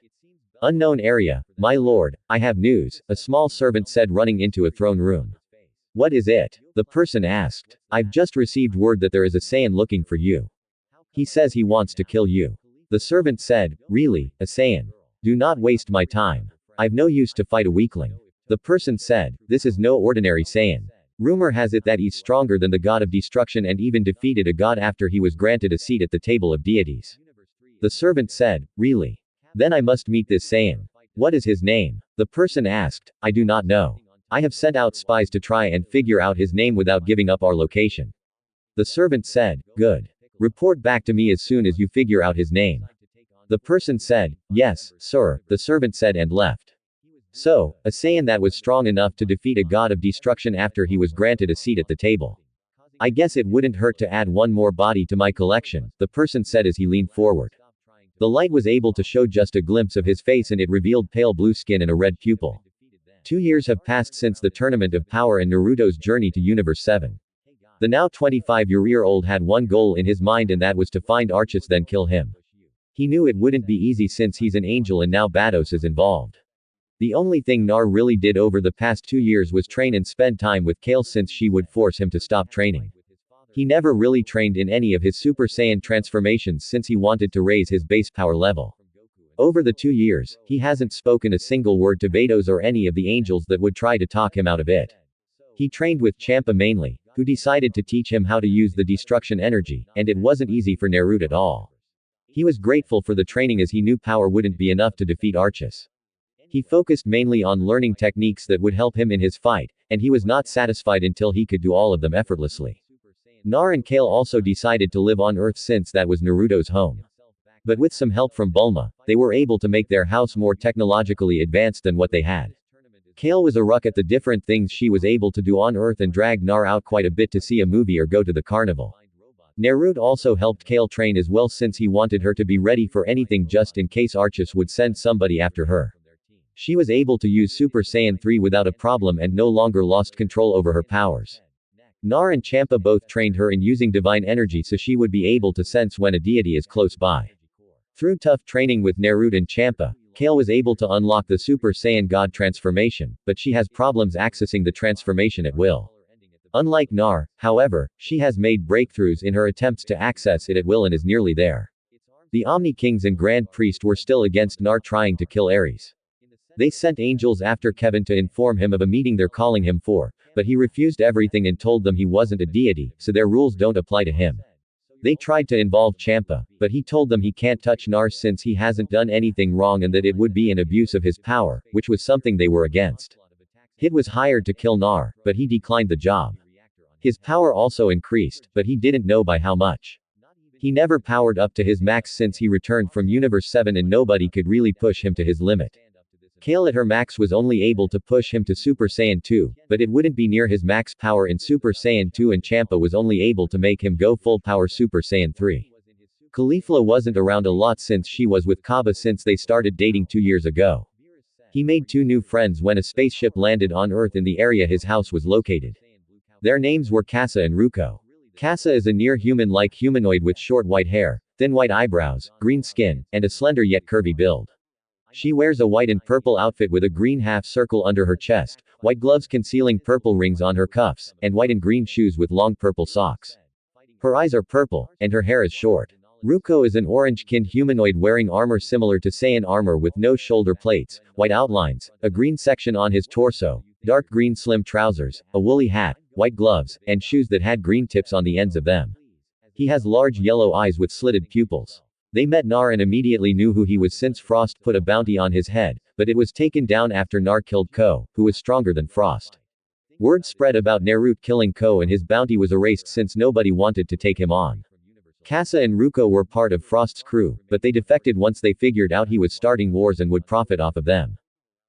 Speaker 1: Unknown area, my lord, I have news, a small servant said running into a throne room. What is it? The person asked. I've just received word that there is a Saiyan looking for you. He says he wants to kill you. The servant said, really, a Saiyan? Do not waste my time. I've no use to fight a weakling. The person said, this is no ordinary Saiyan. Rumor has it that he's stronger than the god of destruction and even defeated a god after he was granted a seat at the table of deities. The servant said, really? Then I must meet this Saiyan. What is his name? The person asked, I do not know. I have sent out spies to try and figure out his name without giving up our location. The servant said, good. Report back to me as soon as you figure out his name. The person said, yes, sir, the servant said and left. So, a Saiyan that was strong enough to defeat a god of destruction after he was granted a seat at the table. I guess it wouldn't hurt to add one more body to my collection, the person said as he leaned forward. The light was able to show just a glimpse of his face and it revealed pale blue skin and a red pupil. 2 years have passed since the Tournament of Power and Naruto's journey to Universe 7. The now 25-year-old had one goal in his mind and that was to find Archis then kill him. He knew it wouldn't be easy since he's an angel and now Vados is involved. The only thing Nar really did over the past 2 years was train and spend time with Kale since she would force him to stop training. He never really trained in any of his Super Saiyan transformations since he wanted to raise his base power level. Over the 2 years, he hasn't spoken a single word to Vados or any of the angels that would try to talk him out of it. He trained with Champa mainly, who decided to teach him how to use the destruction energy, and it wasn't easy for Naruto at all. He was grateful for the training as he knew power wouldn't be enough to defeat Archis. He focused mainly on learning techniques that would help him in his fight, and he was not satisfied until he could do all of them effortlessly. Nar and Kale also decided to live on Earth since that was Naruto's home. But with some help from Bulma, they were able to make their house more technologically advanced than what they had. Kale was a ruck at the different things she was able to do on Earth and dragged Nar out quite a bit to see a movie or go to the carnival. Naruto also helped Kale train as well since he wanted her to be ready for anything just in case Archis would send somebody after her. She was able to use Super Saiyan 3 without a problem and no longer lost control over her powers. Nar and Champa both trained her in using divine energy so she would be able to sense when a deity is close by. Through tough training with Naruto and Champa, Kale was able to unlock the Super Saiyan God transformation, but she has problems accessing the transformation at will. Unlike Nar, however, she has made breakthroughs in her attempts to access it at will and is nearly there. The Omni Kings and Grand Priest were still against Nar trying to kill Ares. They sent angels after Kevin to inform him of a meeting they're calling him for, but he refused everything and told them he wasn't a deity, so their rules don't apply to him. They tried to involve Champa, but he told them he can't touch Nar since he hasn't done anything wrong and that it would be an abuse of his power, which was something they were against. Hit was hired to kill Nar, but he declined the job. His power also increased, but he didn't know by how much. He never powered up to his max since he returned from Universe 7 and nobody could really push him to his limit. Kale at her max was only able to push him to Super Saiyan 2, but it wouldn't be near his max power in Super Saiyan 2, and Champa was only able to make him go full power Super Saiyan 3. Caulifla wasn't around a lot since she was with Kaba since they started dating 2 years ago. He made 2 new friends when a spaceship landed on Earth in the area his house was located. Their names were Kasa and Ruko. Kasa is a near-human-like humanoid with short white hair, thin white eyebrows, green skin, and a slender yet curvy build. She wears a white and purple outfit with a green half-circle under her chest, white gloves concealing purple rings on her cuffs, and white and green shoes with long purple socks. Her eyes are purple, and her hair is short. Ruko is an orange-skinned humanoid wearing armor similar to Saiyan armor with no shoulder plates, white outlines, a green section on his torso, dark green slim trousers, a woolly hat, white gloves, and shoes that had green tips on the ends of them. He has large yellow eyes with slitted pupils. They met Nar and immediately knew who he was since Frost put a bounty on his head, but it was taken down after Nar killed Ko, who was stronger than Frost. Word spread about Naruto killing Ko and his bounty was erased since nobody wanted to take him on. Kasa and Ruko were part of Frost's crew, but they defected once they figured out he was starting wars and would profit off of them.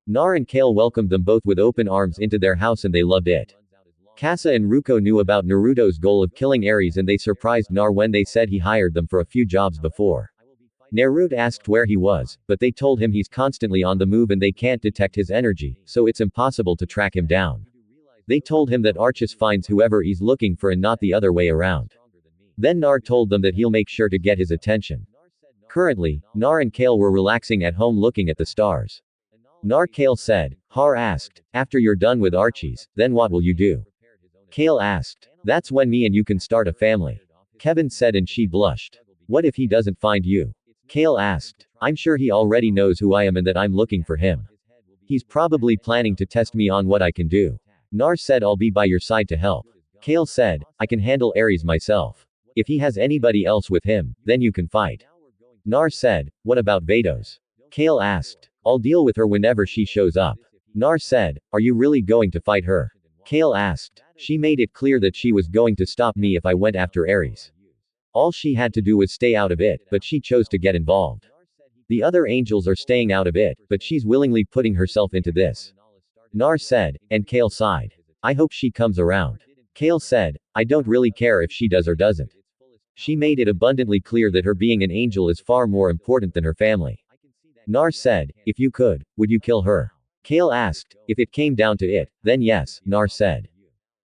Speaker 1: Nar and Kale welcomed them both with open arms into their house and they loved it. Kasa and Ruko knew about Naruto's goal of killing Ares and they surprised Nar when they said he hired them for a few jobs before. Naruto asked where he was, but they told him he's constantly on the move and they can't detect his energy, so it's impossible to track him down. They told him that Archis finds whoever he's looking for and not the other way around. Then Nar told them that he'll make sure to get his attention. Currently, Nar and Kale were relaxing at home looking at the stars. Nar Kale said. Har asked, after you're done with Archie's, then what will you do? Kale asked. That's when me and you can start a family. Kevin said and she blushed. What if he doesn't find you? Kale asked. I'm sure he already knows who I am and that I'm looking for him. He's probably planning to test me on what I can do. Nar said I'll be by your side to help. Kale said, I can handle Ares myself. If he has anybody else with him, then you can fight. Nar said, what about Vados? Kale asked. I'll deal with her whenever she shows up. Nar said, are you really going to fight her? Kale asked. She made it clear that she was going to stop me if I went after Ares. All she had to do was stay out of it, but she chose to get involved. The other angels are staying out of it, but she's willingly putting herself into this. Nar said, and Kale sighed. I hope she comes around. Kale said, I don't really care if she does or doesn't. She made it abundantly clear that her being an angel is far more important than her family. Nar said, if you could, would you kill her? Kale asked, if it came down to it, then yes, Nar said.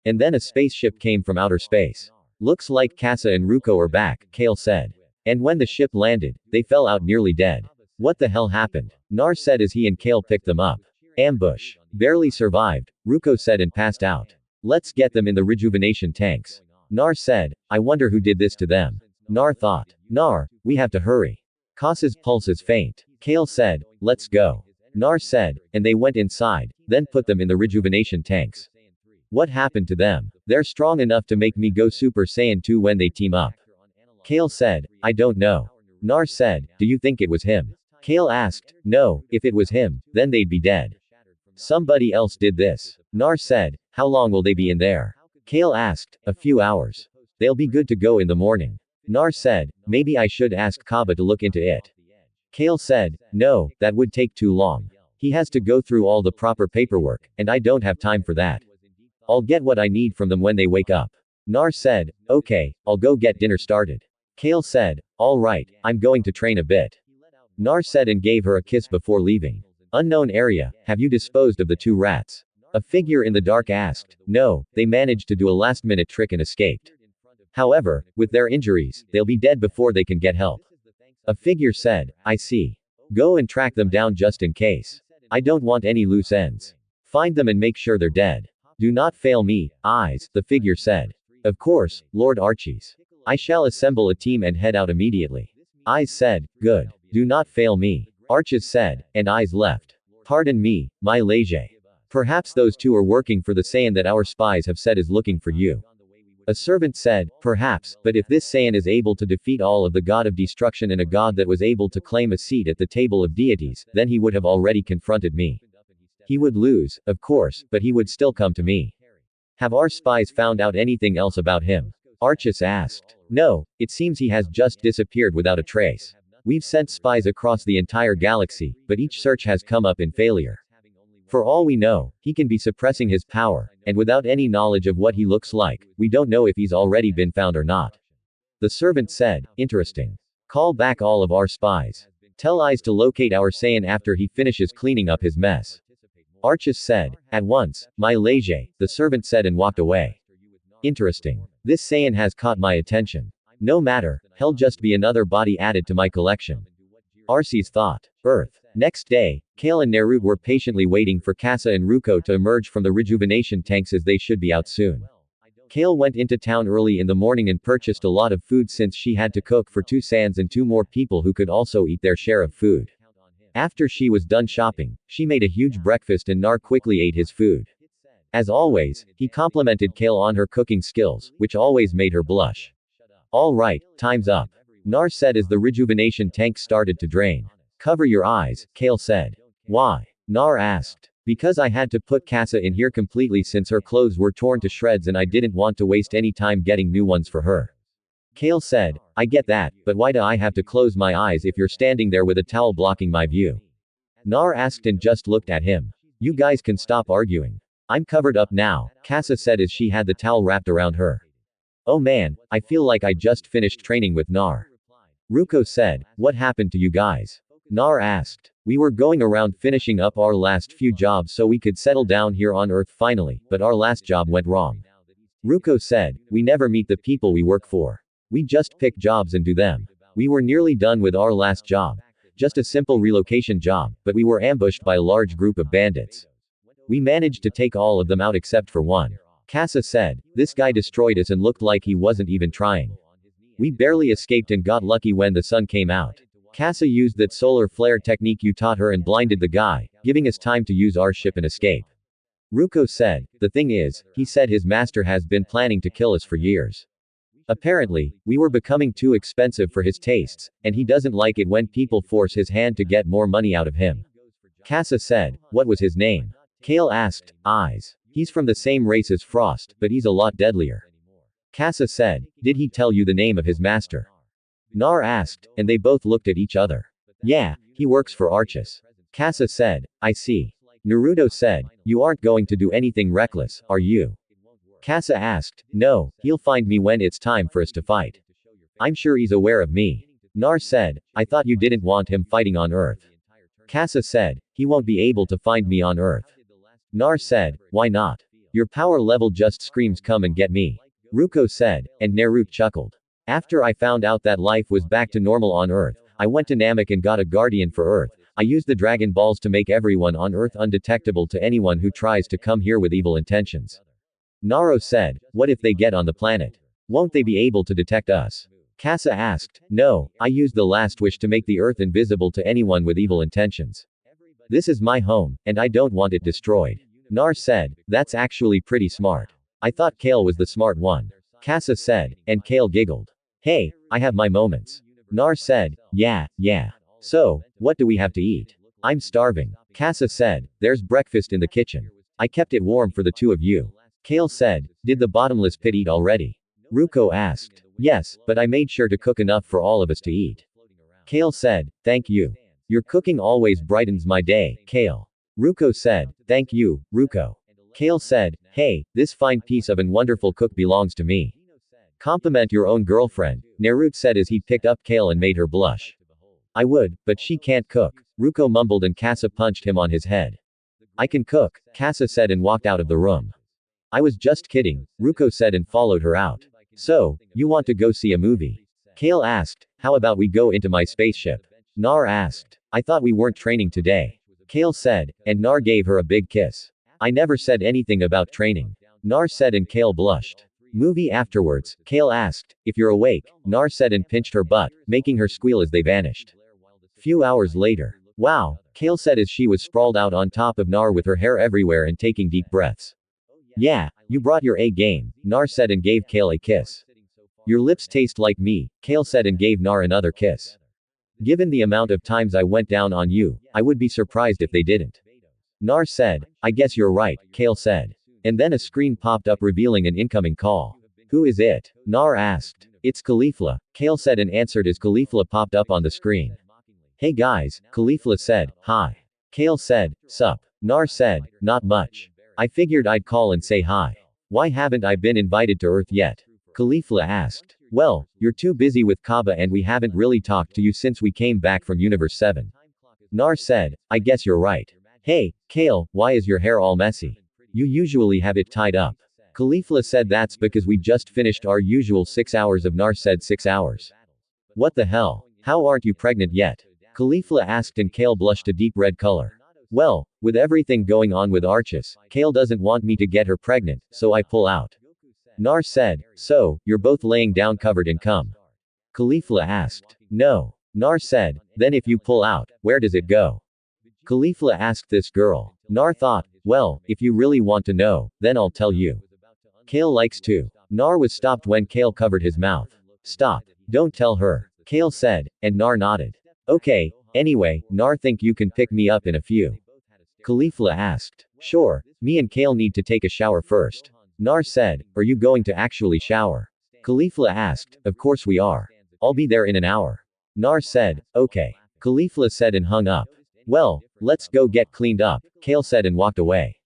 Speaker 1: And then a spaceship came from outer space. Looks like Kasa and Ruko are back, Kale said. And when the ship landed, they fell out nearly dead. What the hell happened? Nar said as he and Kale picked them up. Ambush. Barely survived, Ruko said and passed out. Let's get them in the rejuvenation tanks. Nar said, I wonder who did this to them. Nar thought. Nar, we have to hurry. Kasa's pulse is faint. Kale said, let's go. Nar said, and they went inside, then put them in the rejuvenation tanks. What happened to them? They're strong enough to make me go Super Saiyan 2 when they team up. Kale said, I don't know. Nar said, do you think it was him? Kale asked, no, if it was him, then they'd be dead. Somebody else did this. Nar said, how long will they be in there? Kale asked, a few hours. They'll be good to go in the morning. Nar said, maybe I should ask Kaba to look into it. Kale said, no, that would take too long. He has to go through all the proper paperwork, and I don't have time for that. I'll get what I need from them when they wake up. Nar said, okay, I'll go get dinner started. Kale said, all right, I'm going to train a bit. Nar said and gave her a kiss before leaving. Unknown area, have you disposed of the 2 rats? A figure in the dark asked. No, they managed to do a last-minute trick and escaped. However, with their injuries, they'll be dead before they can get help. A figure said, I see. Go and track them down just in case. I don't want any loose ends. Find them and make sure they're dead. Do not fail me, Eyes, the figure said. Of course, Lord Archies. I shall assemble a team and head out immediately. Eyes said, good. Do not fail me. Archies said, and Eyes left. Pardon me, my Leger. Perhaps those 2 are working for the Saiyan that our spies have said is looking for you. A servant said, perhaps, but if this Saiyan is able to defeat all of the god of destruction and a god that was able to claim a seat at the table of deities, then he would have already confronted me. He would lose, of course, but he would still come to me. Have our spies found out anything else about him? Archis asked. No, it seems he has just disappeared without a trace. We've sent spies across the entire galaxy, but each search has come up in failure. For all we know, he can be suppressing his power, and without any knowledge of what he looks like, we don't know if he's already been found or not. The servant said, interesting. Call back all of our spies. Tell Eyes to locate our Saiyan after he finishes cleaning up his mess. Archus said, at once, my Leger, the servant said and walked away. Interesting. This Saiyan has caught my attention. No matter, he'll just be another body added to my collection. Arcee's thought. Earth. Next day, Kale and Naruto were patiently waiting for Casa and Ruko to emerge from the rejuvenation tanks as they should be out soon. Kale went into town early in the morning and purchased a lot of food since she had to cook for 2 Saiyans and 2 more people who could also eat their share of food. After she was done shopping, she made a huge breakfast and Nar quickly ate his food. As always, he complimented Kale on her cooking skills, which always made her blush. All right, time's up. Nar said as the rejuvenation tank started to drain. Cover your eyes, Kale said. Why? Nar asked. Because I had to put Casa in here completely since her clothes were torn to shreds and I didn't want to waste any time getting new ones for her. Kale said, I get that, but why do I have to close my eyes if you're standing there with a towel blocking my view? Nar asked and just looked at him. You guys can stop arguing. I'm covered up now, Casa said as she had the towel wrapped around her. Oh man, I feel like I just finished training with Nar. Ruko said, what happened to you guys? Nar asked. We were going around finishing up our last few jobs so we could settle down here on Earth finally, but our last job went wrong. Ruko said, we never meet the people we work for. We just pick jobs and do them. We were nearly done with our last job. Just a simple relocation job, but we were ambushed by a large group of bandits. We managed to take all of them out except for one. Casa said, this guy destroyed us and looked like he wasn't even trying. We barely escaped and got lucky when the sun came out. Casa used that solar flare technique you taught her and blinded the guy, giving us time to use our ship and escape. Ruko said, the thing is, he said his master has been planning to kill us for years. Apparently, we were becoming too expensive for his tastes, and he doesn't like it when people force his hand to get more money out of him. Casa said, what was his name? Kale asked, Eyes. He's from the same race as Frost, but he's a lot deadlier. Casa said, did he tell you the name of his master? Nar asked, and they both looked at each other. Yeah, he works for Archus. Casa said, I see. Naruto said, you aren't going to do anything reckless, are you? Casa asked, no, he'll find me when it's time for us to fight. I'm sure he's aware of me. Nar said, I thought you didn't want him fighting on Earth. Casa said, he won't be able to find me on Earth. Nar said, why not? Your power level just screams come and get me. Ruko said, and Naruto chuckled. After I found out that life was back to normal on Earth, I went to Namek and got a guardian for Earth. I used the Dragon Balls to make everyone on Earth undetectable to anyone who tries to come here with evil intentions. Naro said, what if they get on the planet? Won't they be able to detect us? Casa asked, no, I used the last wish to make the Earth invisible to anyone with evil intentions. This is my home, and I don't want it destroyed. Nar said, that's actually pretty smart. I thought Kale was the smart one. Casa said, and Kale giggled. Hey, I have my moments. Nar said, yeah. So, what do we have to eat? I'm starving. Casa said, there's breakfast in the kitchen. I kept it warm for the 2 of you. Kale said, did the bottomless pit eat already? Ruko asked. Yes, but I made sure to cook enough for all of us to eat. Kale said, thank you. Your cooking always brightens my day, Kale. Ruko said, thank you, Ruko. Kale said, hey, this fine piece of and wonderful cook belongs to me. Compliment your own girlfriend, Naruto said as he picked up Kale and made her blush. I would, but she can't cook. Ruko mumbled and Casa punched him on his head. I can cook, Casa said and walked out of the room. I was just kidding, Ruko said and followed her out. So, you want to go see a movie? Kale asked, how about we go into my spaceship? Nar asked, I thought we weren't training today. Kale said, and Nar gave her a big kiss. I never said anything about training. Nar said and Kale blushed. Movie afterwards, Kale asked, if you're awake, Nar said and pinched her butt, making her squeal as they vanished. Few hours later. Wow, Kale said as she was sprawled out on top of Nar with her hair everywhere and taking deep breaths. Yeah, you brought your A game, Nar said and gave Kale a kiss. Your lips taste like me, Kale said and gave Nar another kiss. Given the amount of times I went down on you, I would be surprised if they didn't. Nar said, I guess you're right, Kale said. And then a screen popped up revealing an incoming call. Who is it? Nar asked. It's Caulifla, Kale said and answered as Caulifla popped up on the screen. Hey guys, Caulifla said. Hi. Kale said. Sup. Nar said. Not much. I figured I'd call and say hi. Why haven't I been invited to Earth yet? Caulifla asked. Well, you're too busy with Kaba and we haven't really talked to you since we came back from Universe 7. Nar said. I guess you're right. Hey, Kale, why is your hair all messy? You usually have it tied up. Caulifla said that's because we just finished our usual 6 hours of Nar said 6 hours. What the hell? How aren't you pregnant yet? Caulifla asked and Kale blushed a deep red color. Well, with everything going on with Archis, Kale doesn't want me to get her pregnant, so I pull out. Nar said. So, you're both laying down covered in cum? Caulifla asked. No. Nar said. Then if you pull out, where does it go? Caulifla asked this girl. Nar thought, well, if you really want to know, then I'll tell you. Kale likes to. Nar was stopped when Kale covered his mouth. Stop. Don't tell her. Kale said, and Nar nodded. Okay, anyway, Nar think you can pick me up in a few. Caulifla asked. Sure, me and Kale need to take a shower first. Nar said, are you going to actually shower? Caulifla asked, of course we are. I'll be there in an hour. Nar said, okay. Caulifla said and hung up. Well, let's go get cleaned up, Kale said and walked away.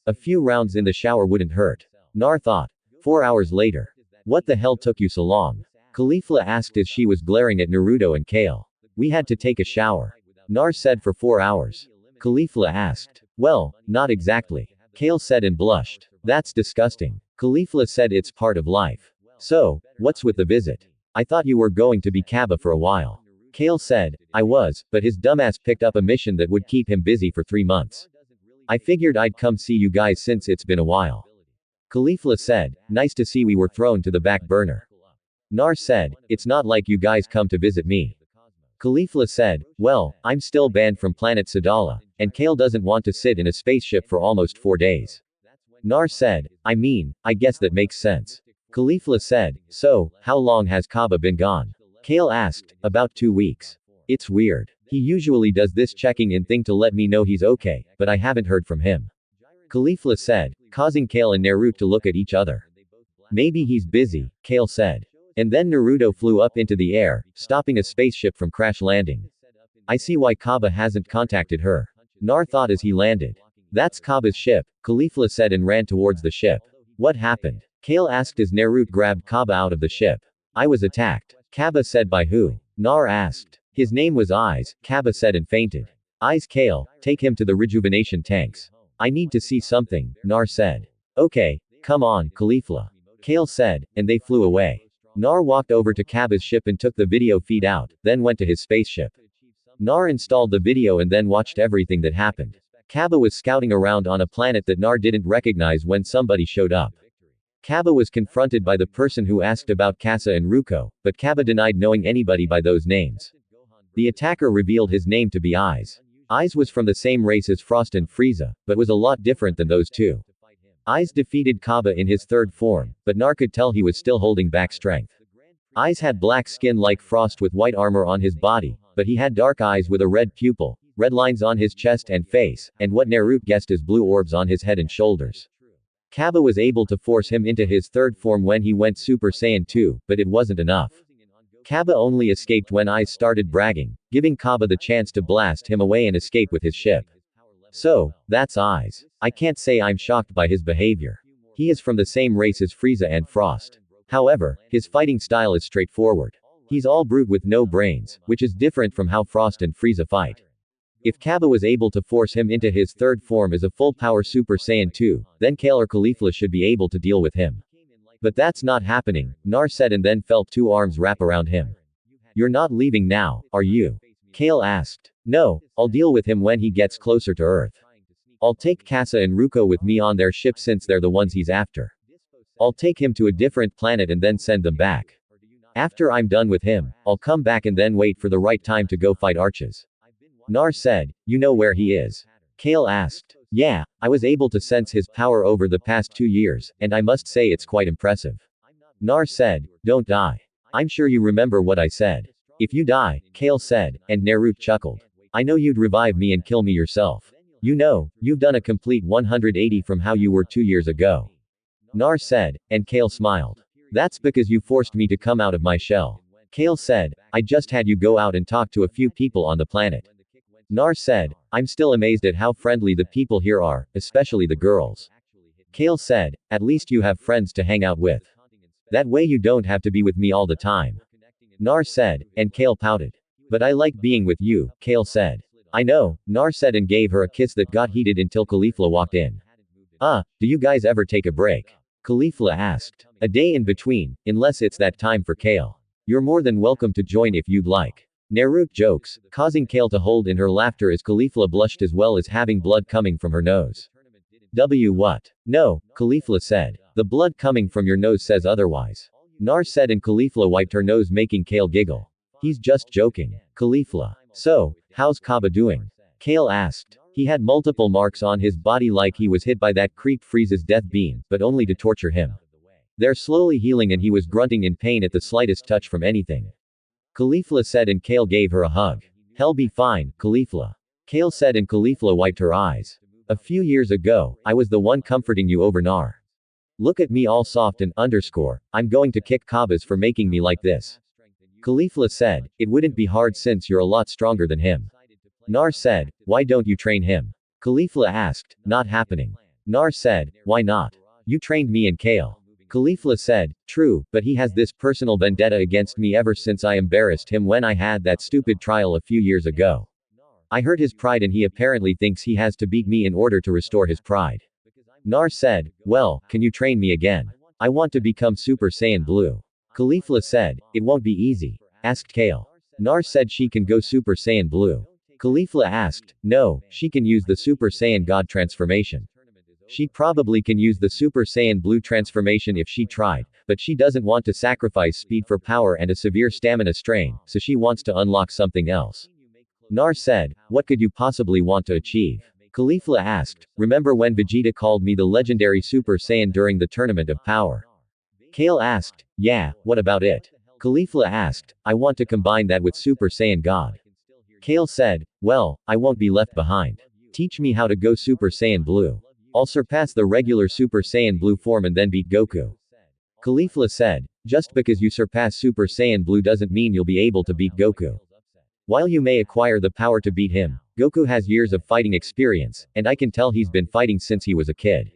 Speaker 1: A few rounds in the shower wouldn't hurt. Nar thought. 4 hours later. What the hell took you so long? Caulifla asked as she was glaring at Naruto and Kale. We had to take a shower. Nar said for 4 hours. Caulifla asked. Well, not exactly. Kale said and blushed. That's disgusting. Caulifla said it's part of life. So, what's with the visit? I thought you were going to be Kaba for a while. Kale said, I was, but his dumbass picked up a mission that would keep him busy for 3 months. I figured I'd come see you guys since it's been a while. Caulifla said, nice to see we were thrown to the back burner. Nar said, it's not like you guys come to visit me. Caulifla said, well, I'm still banned from planet Sadala, and Kale doesn't want to sit in a spaceship for almost 4 days. Nar said, I mean, I guess that makes sense. Caulifla said, so, how long has Kaba been gone? Kale asked, about 2 weeks. It's weird. He usually does this checking in thing to let me know he's okay, but I haven't heard from him. Caulifla said, causing Kale and Naruto to look at each other. Maybe he's busy, Kale said. And then Naruto flew up into the air, stopping a spaceship from crash landing. I see why Kaba hasn't contacted her. Nar thought as he landed. That's Kaba's ship, Caulifla said and ran towards the ship. What happened? Kale asked as Naruto grabbed Kaba out of the ship. I was attacked. Kaba said by who? Nar asked. His name was Eyes, Kaba said and fainted. Eyes Kale, take him to the rejuvenation tanks. I need to see something, Nar said. Okay, come on, Caulifla. Kale said, and they flew away. Nar walked over to Kaba's ship and took the video feed out, then went to his spaceship. Nar installed the video and then watched everything that happened. Kaba was scouting around on a planet that Nar didn't recognize when somebody showed up. Kaba was confronted by the person who asked about Kasa and Ruko, but Kaba denied knowing anybody by those names. The attacker revealed his name to be Eyes. Eyes was from the same race as Frost and Frieza, but was a lot different than those two. Eyes defeated Kaba in his third form, but Nar could tell he was still holding back strength. Eyes had black skin like Frost with white armor on his body, but he had dark eyes with a red pupil, red lines on his chest and face, and what Naruto guessed as blue orbs on his head and shoulders. Kaba was able to force him into his third form when he went Super Saiyan 2, but it wasn't enough. Kaba only escaped when Eyes started bragging, giving Kaba the chance to blast him away and escape with his ship. So, that's Eyes. I can't say I'm shocked by his behavior. He is from the same race as Frieza and Frost. However, his fighting style is straightforward. He's all brute with no brains, which is different from how Frost and Frieza fight. If Kaba was able to force him into his third form as a full-power Super Saiyan 2, then Kale or Caulifla should be able to deal with him. But that's not happening, Nar said and then felt 2 arms wrap around him. You're not leaving now, are you? Kale asked. No, I'll deal with him when he gets closer to Earth. I'll take Kasa and Ruko with me on their ship since they're the ones he's after. I'll take him to a different planet and then send them back. After I'm done with him, I'll come back and then wait for the right time to go fight Archis. Nar said, you know where he is? Kale asked. Yeah, I was able to sense his power over the past 2 years, and I must say it's quite impressive. Nar said, don't die. I'm sure you remember what I said. If you die, Kale said, and Naruto chuckled. I know you'd revive me and kill me yourself. You know, you've done a complete 180 from how you were 2 years ago. Nar said, and Kale smiled. That's because you forced me to come out of my shell. Kale said, I just had you go out and talk to a few people on the planet. Nar said, I'm still amazed at how friendly the people here are, especially the girls. Kale said, at least you have friends to hang out with. That way you don't have to be with me all the time. Nar said, and Kale pouted. But I like being with you, Kale said. I know, Nar said and gave her a kiss that got heated until Caulifla walked in. Do you guys ever take a break? Caulifla asked. A day in between, unless it's that time for Kale. You're more than welcome to join if you'd like. Naruto jokes, causing Kale to hold in her laughter as Caulifla blushed as well as having blood coming from her nose. What? No, Caulifla said. The blood coming from your nose says otherwise. Nar said and Caulifla wiped her nose making Kale giggle. He's just joking. Caulifla. So, how's Kaba doing? Kale asked. He had multiple marks on his body like he was hit by that creep Frieza's death beam, but only to torture him. They're slowly healing and he was grunting in pain at the slightest touch from anything. Caulifla said and Kale gave her a hug. Hell be fine, Caulifla. Kale said and Caulifla wiped her eyes. A few years ago, I was the one comforting you over Nar. Look at me all soft and underscore, I'm going to kick Kabas for making me like this. Caulifla said, it wouldn't be hard since you're a lot stronger than him. Nar said, why don't you train him? Caulifla asked, not happening. Nar said, why not? You trained me and Kale. Caulifla said, true, but he has this personal vendetta against me ever since I embarrassed him when I had that stupid trial a few years ago. I hurt his pride and he apparently thinks he has to beat me in order to restore his pride. Nar said, well, can you train me again? I want to become Super Saiyan Blue. Caulifla said, it won't be easy. Asked Kale. Nar said she can go Super Saiyan Blue. Caulifla asked, no, she can use the Super Saiyan God transformation. She probably can use the Super Saiyan Blue transformation if she tried, but she doesn't want to sacrifice speed for power and a severe stamina strain, so she wants to unlock something else. Nar said, what could you possibly want to achieve? Caulifla asked, remember when Vegeta called me the legendary Super Saiyan during the Tournament of Power? Kale asked, yeah, what about it? Caulifla asked, I want to combine that with Super Saiyan God. Kale said, well, I won't be left behind. Teach me how to go Super Saiyan Blue. I'll surpass the regular Super Saiyan Blue form and then beat Goku. Caulifla said, just because you surpass Super Saiyan Blue doesn't mean you'll be able to beat Goku. While you may acquire the power to beat him, Goku has years of fighting experience, and I can tell he's been fighting since he was a kid.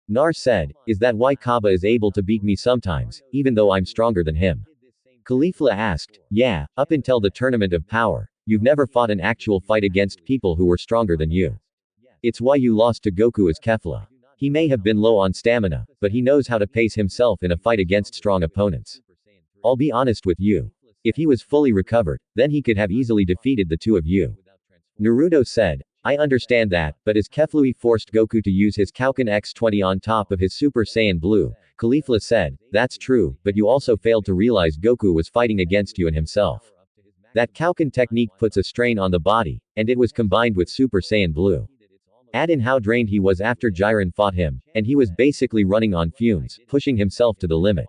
Speaker 1: Nar said, is that why Kaba is able to beat me sometimes, even though I'm stronger than him? Caulifla asked, yeah, up until the Tournament of Power, you've never fought an actual fight against people who were stronger than you. It's why you lost to Goku as Kefla. He may have been low on stamina, but he knows how to pace himself in a fight against strong opponents. I'll be honest with you. If he was fully recovered, then he could have easily defeated the two of you. Naruto said, I understand that, but as Keflui forced Goku to use his Kaukan X20 on top of his Super Saiyan Blue, Caulifla said, that's true, but you also failed to realize Goku was fighting against you and himself. That Kaukan technique puts a strain on the body, and it was combined with Super Saiyan Blue. Add in how drained he was after Jiren fought him, and he was basically running on fumes, pushing himself to the limit.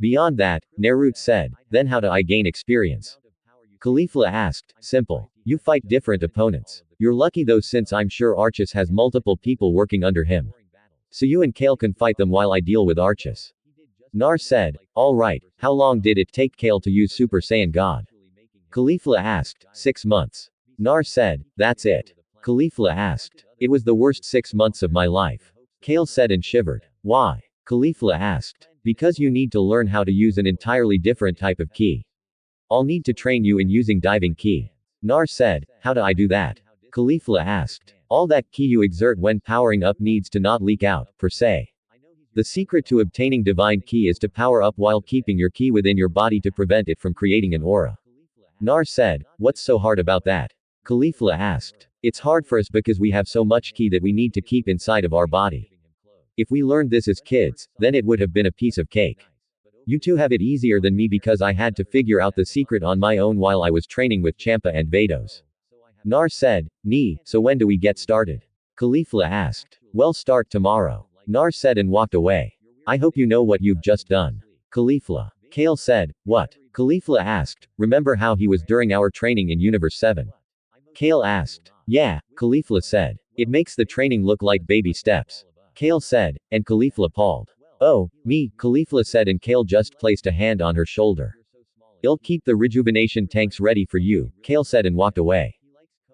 Speaker 1: Beyond that, Naruto said, then how do I gain experience? Caulifla asked, simple. You fight different opponents. You're lucky though since I'm sure Archis has multiple people working under him. So you and Kale can fight them while I deal with Archis. Nar said, alright, how long did it take Kale to use Super Saiyan God? Caulifla asked, 6 months. Nar said, that's it. Caulifla asked, it was the worst 6 months of my life. Kale said and shivered. Why? Caulifla asked. Because you need to learn how to use an entirely different type of ki. I'll need to train you in using diving ki. Nar said, how do I do that? Caulifla asked. All that ki you exert when powering up needs to not leak out, per se. The secret to obtaining divine ki is to power up while keeping your ki within your body to prevent it from creating an aura. Nar said, what's so hard about that? Caulifla asked. It's hard for us because we have so much ki that we need to keep inside of our body. If we learned this as kids, then it would have been a piece of cake. You two have it easier than me because I had to figure out the secret on my own while I was training with Champa and Vados. Nar said, so when do we get started? Caulifla asked. Well, start tomorrow. Nar said and walked away. I hope you know what you've just done. Caulifla. Kale said, what? Caulifla asked, remember how he was during our training in Universe 7? Kale asked. Yeah, Caulifla said. It makes the training look like baby steps. Kale said, and Caulifla palled. Oh, me, Caulifla said, and Kale just placed a hand on her shoulder. I'll keep the rejuvenation tanks ready for you, Kale said and walked away.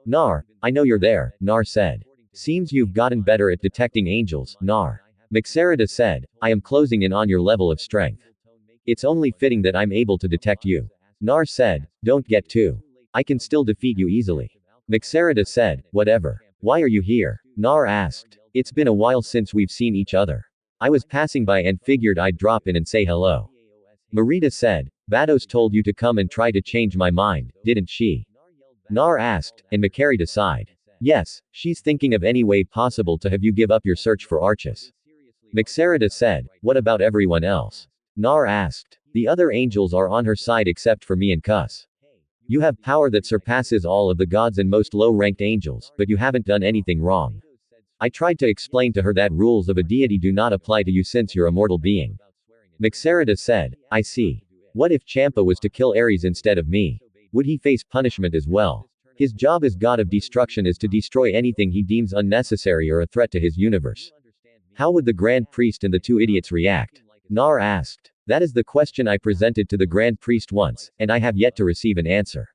Speaker 1: Nar, I know you're there, Nar said. Seems you've gotten better at detecting angels, Nar. Mixerida said, I am closing in on your level of strength. It's only fitting that I'm able to detect you. Nar said, don't get too. I can still defeat you easily. Mixerida said, whatever. Why are you here? Nar asked. It's been a while since we've seen each other. I was passing by and figured I'd drop in and say hello. Marita said, Vados told you to come and try to change my mind, didn't she? Nar asked, and Mixerida sighed. Yes, she's thinking of any way possible to have you give up your search for Archus. Mixerida said, what about everyone else? Nar asked. The other angels are on her side except for me and Cuss. You have power that surpasses all of the gods and most low-ranked angels, but you haven't done anything wrong. I tried to explain to her that rules of a deity do not apply to you since you're a mortal being. Mixerida said, I see. What if Champa was to kill Ares instead of me? Would he face punishment as well? His job as god of destruction is to destroy anything he deems unnecessary or a threat to his universe. How would the Grand Priest and the two idiots react? Nar asked. That is the question I presented to the Grand Priest once, and I have yet to receive an answer.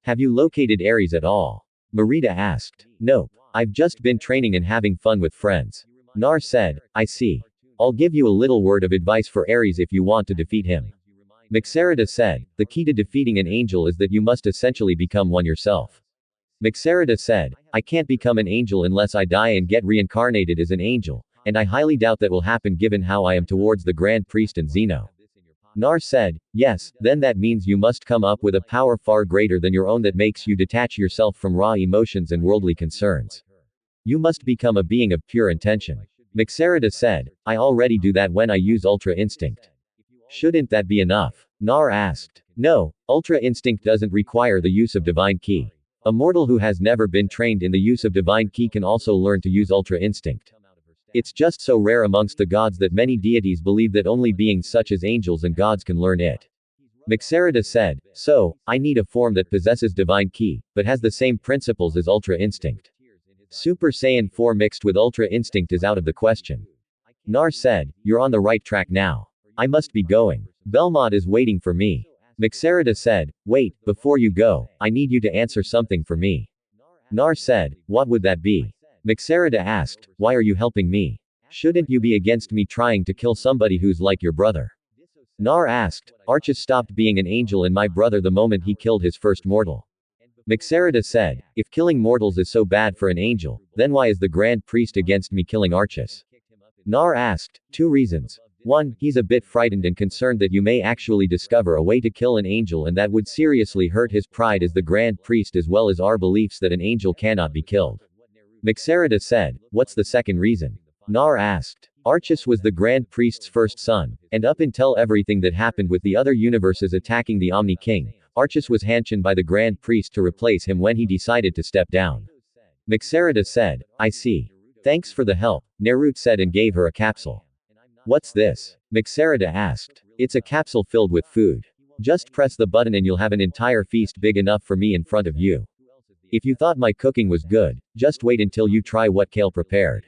Speaker 1: Have you located Ares at all? Marita asked. Nope. I've just been training and having fun with friends. Nar said, I see. I'll give you a little word of advice for Ares if you want to defeat him. Mixerida said, the key to defeating an angel is that you must essentially become one yourself. Mixerida said, I can't become an angel unless I die and get reincarnated as an angel, and I highly doubt that will happen given how I am towards the Grand Priest and Zeno. Nar said, yes, then that means you must come up with a power far greater than your own that makes you detach yourself from raw emotions and worldly concerns. You must become a being of pure intention. Mixerida said, I already do that when I use Ultra Instinct. Shouldn't that be enough? Nar asked. No, Ultra Instinct doesn't require the use of Divine Ki. A mortal who has never been trained in the use of Divine Ki can also learn to use Ultra Instinct. It's just so rare amongst the gods that many deities believe that only beings such as angels and gods can learn it. Mixerida said, so, I need a form that possesses Divine Ki, but has the same principles as Ultra Instinct. Super Saiyan 4 mixed with Ultra Instinct is out of the question. Nar said, you're on the right track now. I must be going. Belmont is waiting for me. Mixerida said, wait, before you go, I need you to answer something for me. Nar said, what would that be? Mixerida asked, why are you helping me? Shouldn't you be against me trying to kill somebody who's like your brother? Nar asked, Archus stopped being an angel and my brother the moment he killed his first mortal. Mixerida said, if killing mortals is so bad for an angel, then why is the Grand Priest against me killing Archus? Nar asked, 2 reasons. 1, he's a bit frightened and concerned that you may actually discover a way to kill an angel and that would seriously hurt his pride as the Grand Priest as well as our beliefs that an angel cannot be killed. Mixerida said, what's the second reason? Nar asked. Archus was the Grand Priest's first son, and up until everything that happened with the other universes attacking the Omni King, Archus was handpicked by the Grand Priest to replace him when he decided to step down. Mixerida said, I see. Thanks for the help, Naruto said and gave her a capsule. What's this? Mixerida asked. It's a capsule filled with food. Just press the button and you'll have an entire feast big enough for me in front of you. If you thought my cooking was good, just wait until you try what Kale prepared.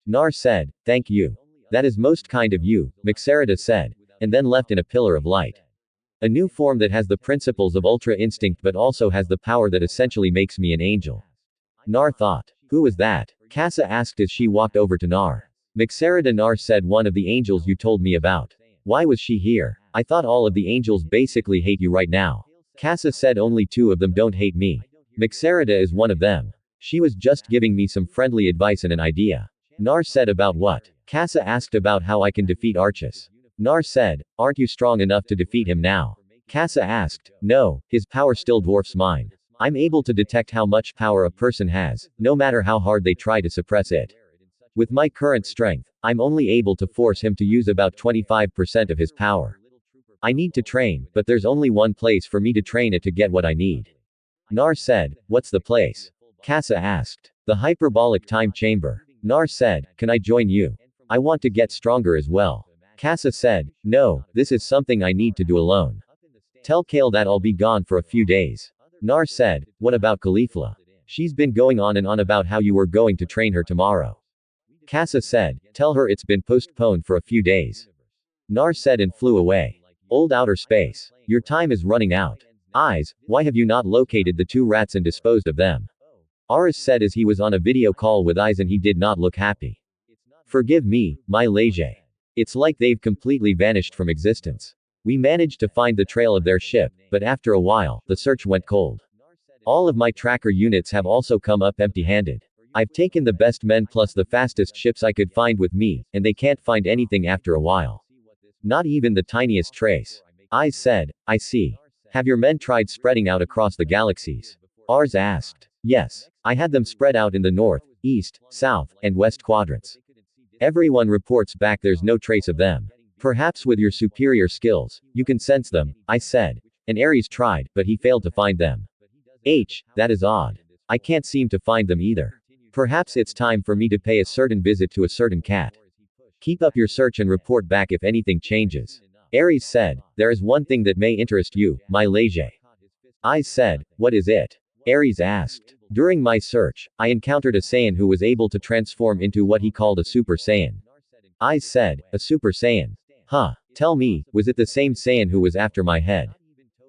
Speaker 1: Nar said, thank you. That is most kind of you, Mixerida said, and then left in a pillar of light. A new form that has the principles of Ultra Instinct but also has the power that essentially makes me an angel. Nar thought. Who was that? Casa asked as she walked over to Nar. Mixerida. Nar said, one of the angels you told me about. Why was she here? I thought all of the angels basically hate you right now. Casa said only 2 of them don't hate me. Mixerida is one of them. She was just giving me some friendly advice and an idea. Nar said about what? Casa asked about how I can defeat Archus. Nar said, aren't you strong enough to defeat him now? Casa asked, no, his power still dwarfs mine. I'm able to detect how much power a person has, no matter how hard they try to suppress it. With my current strength, I'm only able to force him to use about 25% of his power. I need to train, but there's only one place for me to train it to get what I need. Nar said, what's the place? Casa asked. The hyperbolic time chamber. Nar said, can I join you? I want to get stronger as well. Casa said, no, this is something I need to do alone. Tell Kale that I'll be gone for a few days. Nar said, what about Caulifla? She's been going on and on about how you were going to train her tomorrow. Casa said, tell her it's been postponed for a few days. Nar said and flew away. Old outer space. Your time is running out. Eyes, why have you not located the two rats and disposed of them? Aris said as he was on a video call with Eyes and he did not look happy. Forgive me, my Leger. It's like they've completely vanished from existence. We managed to find the trail of their ship, but after a while, the search went cold. All of my tracker units have also come up empty-handed. I've taken the best men plus the fastest ships I could find with me, and they can't find anything after a while. Not even the tiniest trace. Eyes said, I see. Have your men tried spreading out across the galaxies? Ars asked. Yes. I had them spread out in the north, east, south, and west quadrants. Everyone reports back there's no trace of them. Perhaps with your superior skills, you can sense them, I said. And Ares tried, but he failed to find them. That is odd. I can't seem to find them either. Perhaps it's time for me to pay a certain visit to a certain cat. Keep up your search and report back if anything changes. Ares said, there is one thing that may interest you, my Leger. Eyes said, what is it? Ares asked. During my search, I encountered a Saiyan who was able to transform into what he called a Super Saiyan. Eyes said, a Super Saiyan. Huh. Tell me, was it the same Saiyan who was after my head?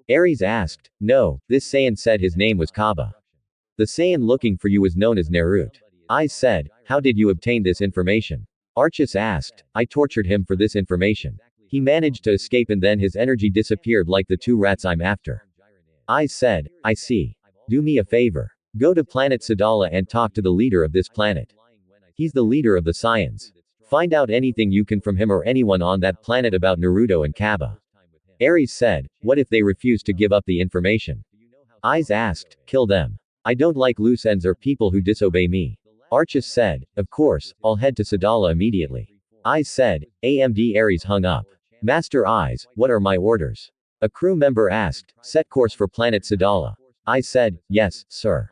Speaker 1: Ares asked. No, this Saiyan said his name was Kaba. The Saiyan looking for you was known as Naruto. Eyes said, how did you obtain this information? Archus asked. I tortured him for this information. He managed to escape and then his energy disappeared like the two rats I'm after. Eyes said, I see. Do me a favor. Go to planet Sadala and talk to the leader of this planet. He's the leader of the Saiyans. Find out anything you can from him or anyone on that planet about Naruto and Kaba. Ares said, what if they refuse to give up the information? Eyes asked, kill them. I don't like loose ends or people who disobey me. Archus said, of course, I'll head to Sadala immediately. Eyes said, AMD Ares hung up. Master Eyes, what are my orders? A crew member asked, set course for planet Sadala. Eyes said, yes, sir.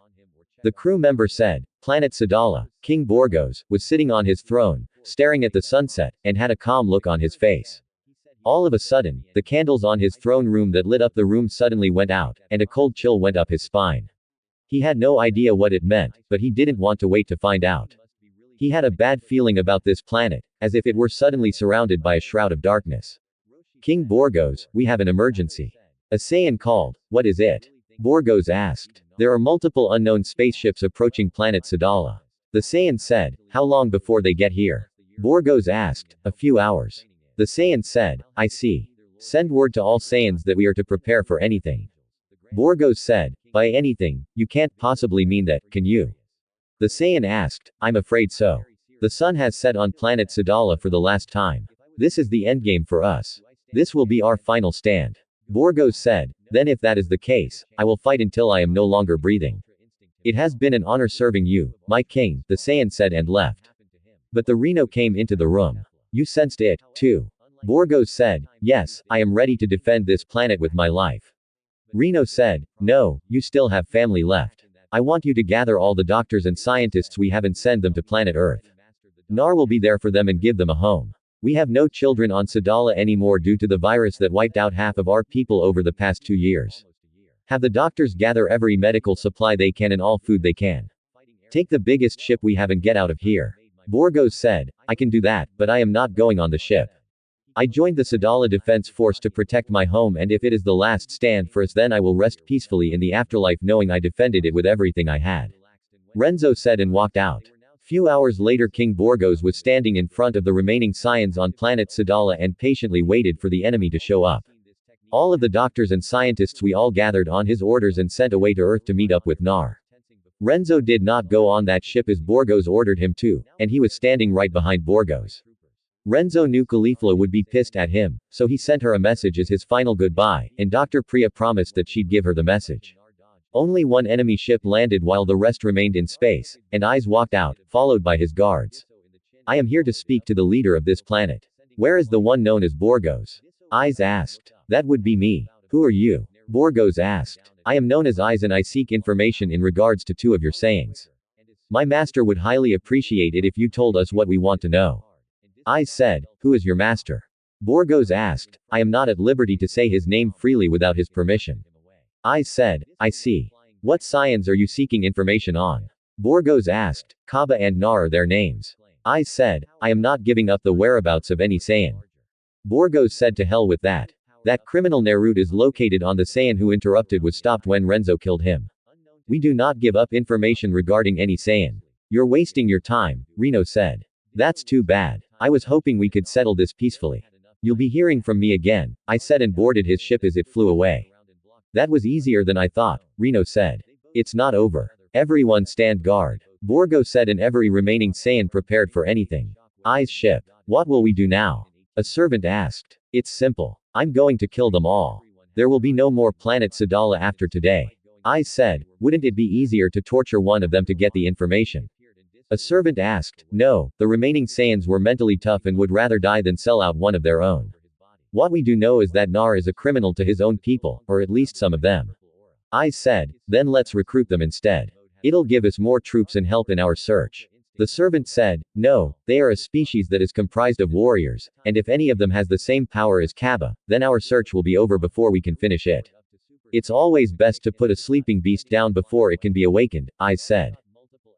Speaker 1: The crew member said, planet Sadala, King Borgos, was sitting on his throne, staring at the sunset, and had a calm look on his face. All of a sudden, the candles on his throne room that lit up the room suddenly went out, and a cold chill went up his spine. He had no idea what it meant, but he didn't want to wait to find out. He had a bad feeling about this planet, as if it were suddenly surrounded by a shroud of darkness. King Borgos, we have an emergency. A Saiyan called. What is it? Borgos asked. There are multiple unknown spaceships approaching planet Sadala. The Saiyan said, how long before they get here? Borgos asked, a few hours. The Saiyan said, I see. Send word to all Saiyans that we are to prepare for anything. Borgos said, by anything, you can't possibly mean that, can you? The Saiyan asked, I'm afraid so. The sun has set on planet Sadala for the last time. This is the endgame for us. This will be our final stand. Borgos said, then if that is the case, I will fight until I am no longer breathing. It has been an honor serving you, my king, the Saiyan said and left. But the Reno came into the room. You sensed it, too. Borgos said, yes, I am ready to defend this planet with my life. Reno said, no, you still have family left. I want you to gather all the doctors and scientists we have and send them to planet Earth. Nar will be there for them and give them a home. We have no children on Sadala anymore due to the virus that wiped out half of our people over the past 2 years. Have the doctors gather every medical supply they can and all food they can. Take the biggest ship we have and get out of here. Borgos said, I can do that, but I am not going on the ship. I joined the Sadala Defense Force to protect my home, and if it is the last stand for us, then I will rest peacefully in the afterlife knowing I defended it with everything I had. Renzo said and walked out. Few hours later, King Borgos was standing in front of the remaining Saiyans on planet Sadala and patiently waited for the enemy to show up. All of the doctors and scientists we all gathered on his orders and sent away to Earth to meet up with Nar. Renzo did not go on that ship as Borgos ordered him to, and he was standing right behind Borgos. Renzo knew Caulifla would be pissed at him, so he sent her a message as his final goodbye, and Dr. Priya promised that she'd give her the message. Only one enemy ship landed while the rest remained in space, and Eyes walked out, followed by his guards. I am here to speak to the leader of this planet. Where is the one known as Borgos? Eyes asked. That would be me. Who are you? Borgos asked. I am known as Eyes and I seek information in regards to 2 of your sayings. My master would highly appreciate it if you told us what we want to know. Eyes said, who is your master? Borgos asked. I am not at liberty to say his name freely without his permission. Eyes said, I see. What Saiyans are you seeking information on? Borgos asked. Kaba and Nar are their names. Eyes said, I am not giving up the whereabouts of any Saiyan. Borgos said to hell with that. That criminal Naruto is located on the Saiyan who interrupted was stopped when Renzo killed him. We do not give up information regarding any Saiyan. You're wasting your time, Reno said. That's too bad. I was hoping we could settle this peacefully. You'll be hearing from me again, I said and boarded his ship as it flew away. That was easier than I thought, Reno said. It's not over. Everyone stand guard. Borgo said and every remaining Saiyan prepared for anything. Eyes ship. What will we do now? A servant asked. It's simple. I'm going to kill them all. There will be no more planet Sadala after today. Eyes said, wouldn't it be easier to torture one of them to get the information? A servant asked. No, the remaining Saiyans were mentally tough and would rather die than sell out one of their own. What we do know is that Nar is a criminal to his own people, or at least some of them. Eyes said, then let's recruit them instead. It'll give us more troops and help in our search. The servant said, no, they are a species that is comprised of warriors, and if any of them has the same power as Kaba, then our search will be over before we can finish it. It's always best to put a sleeping beast down before it can be awakened, Eyes said.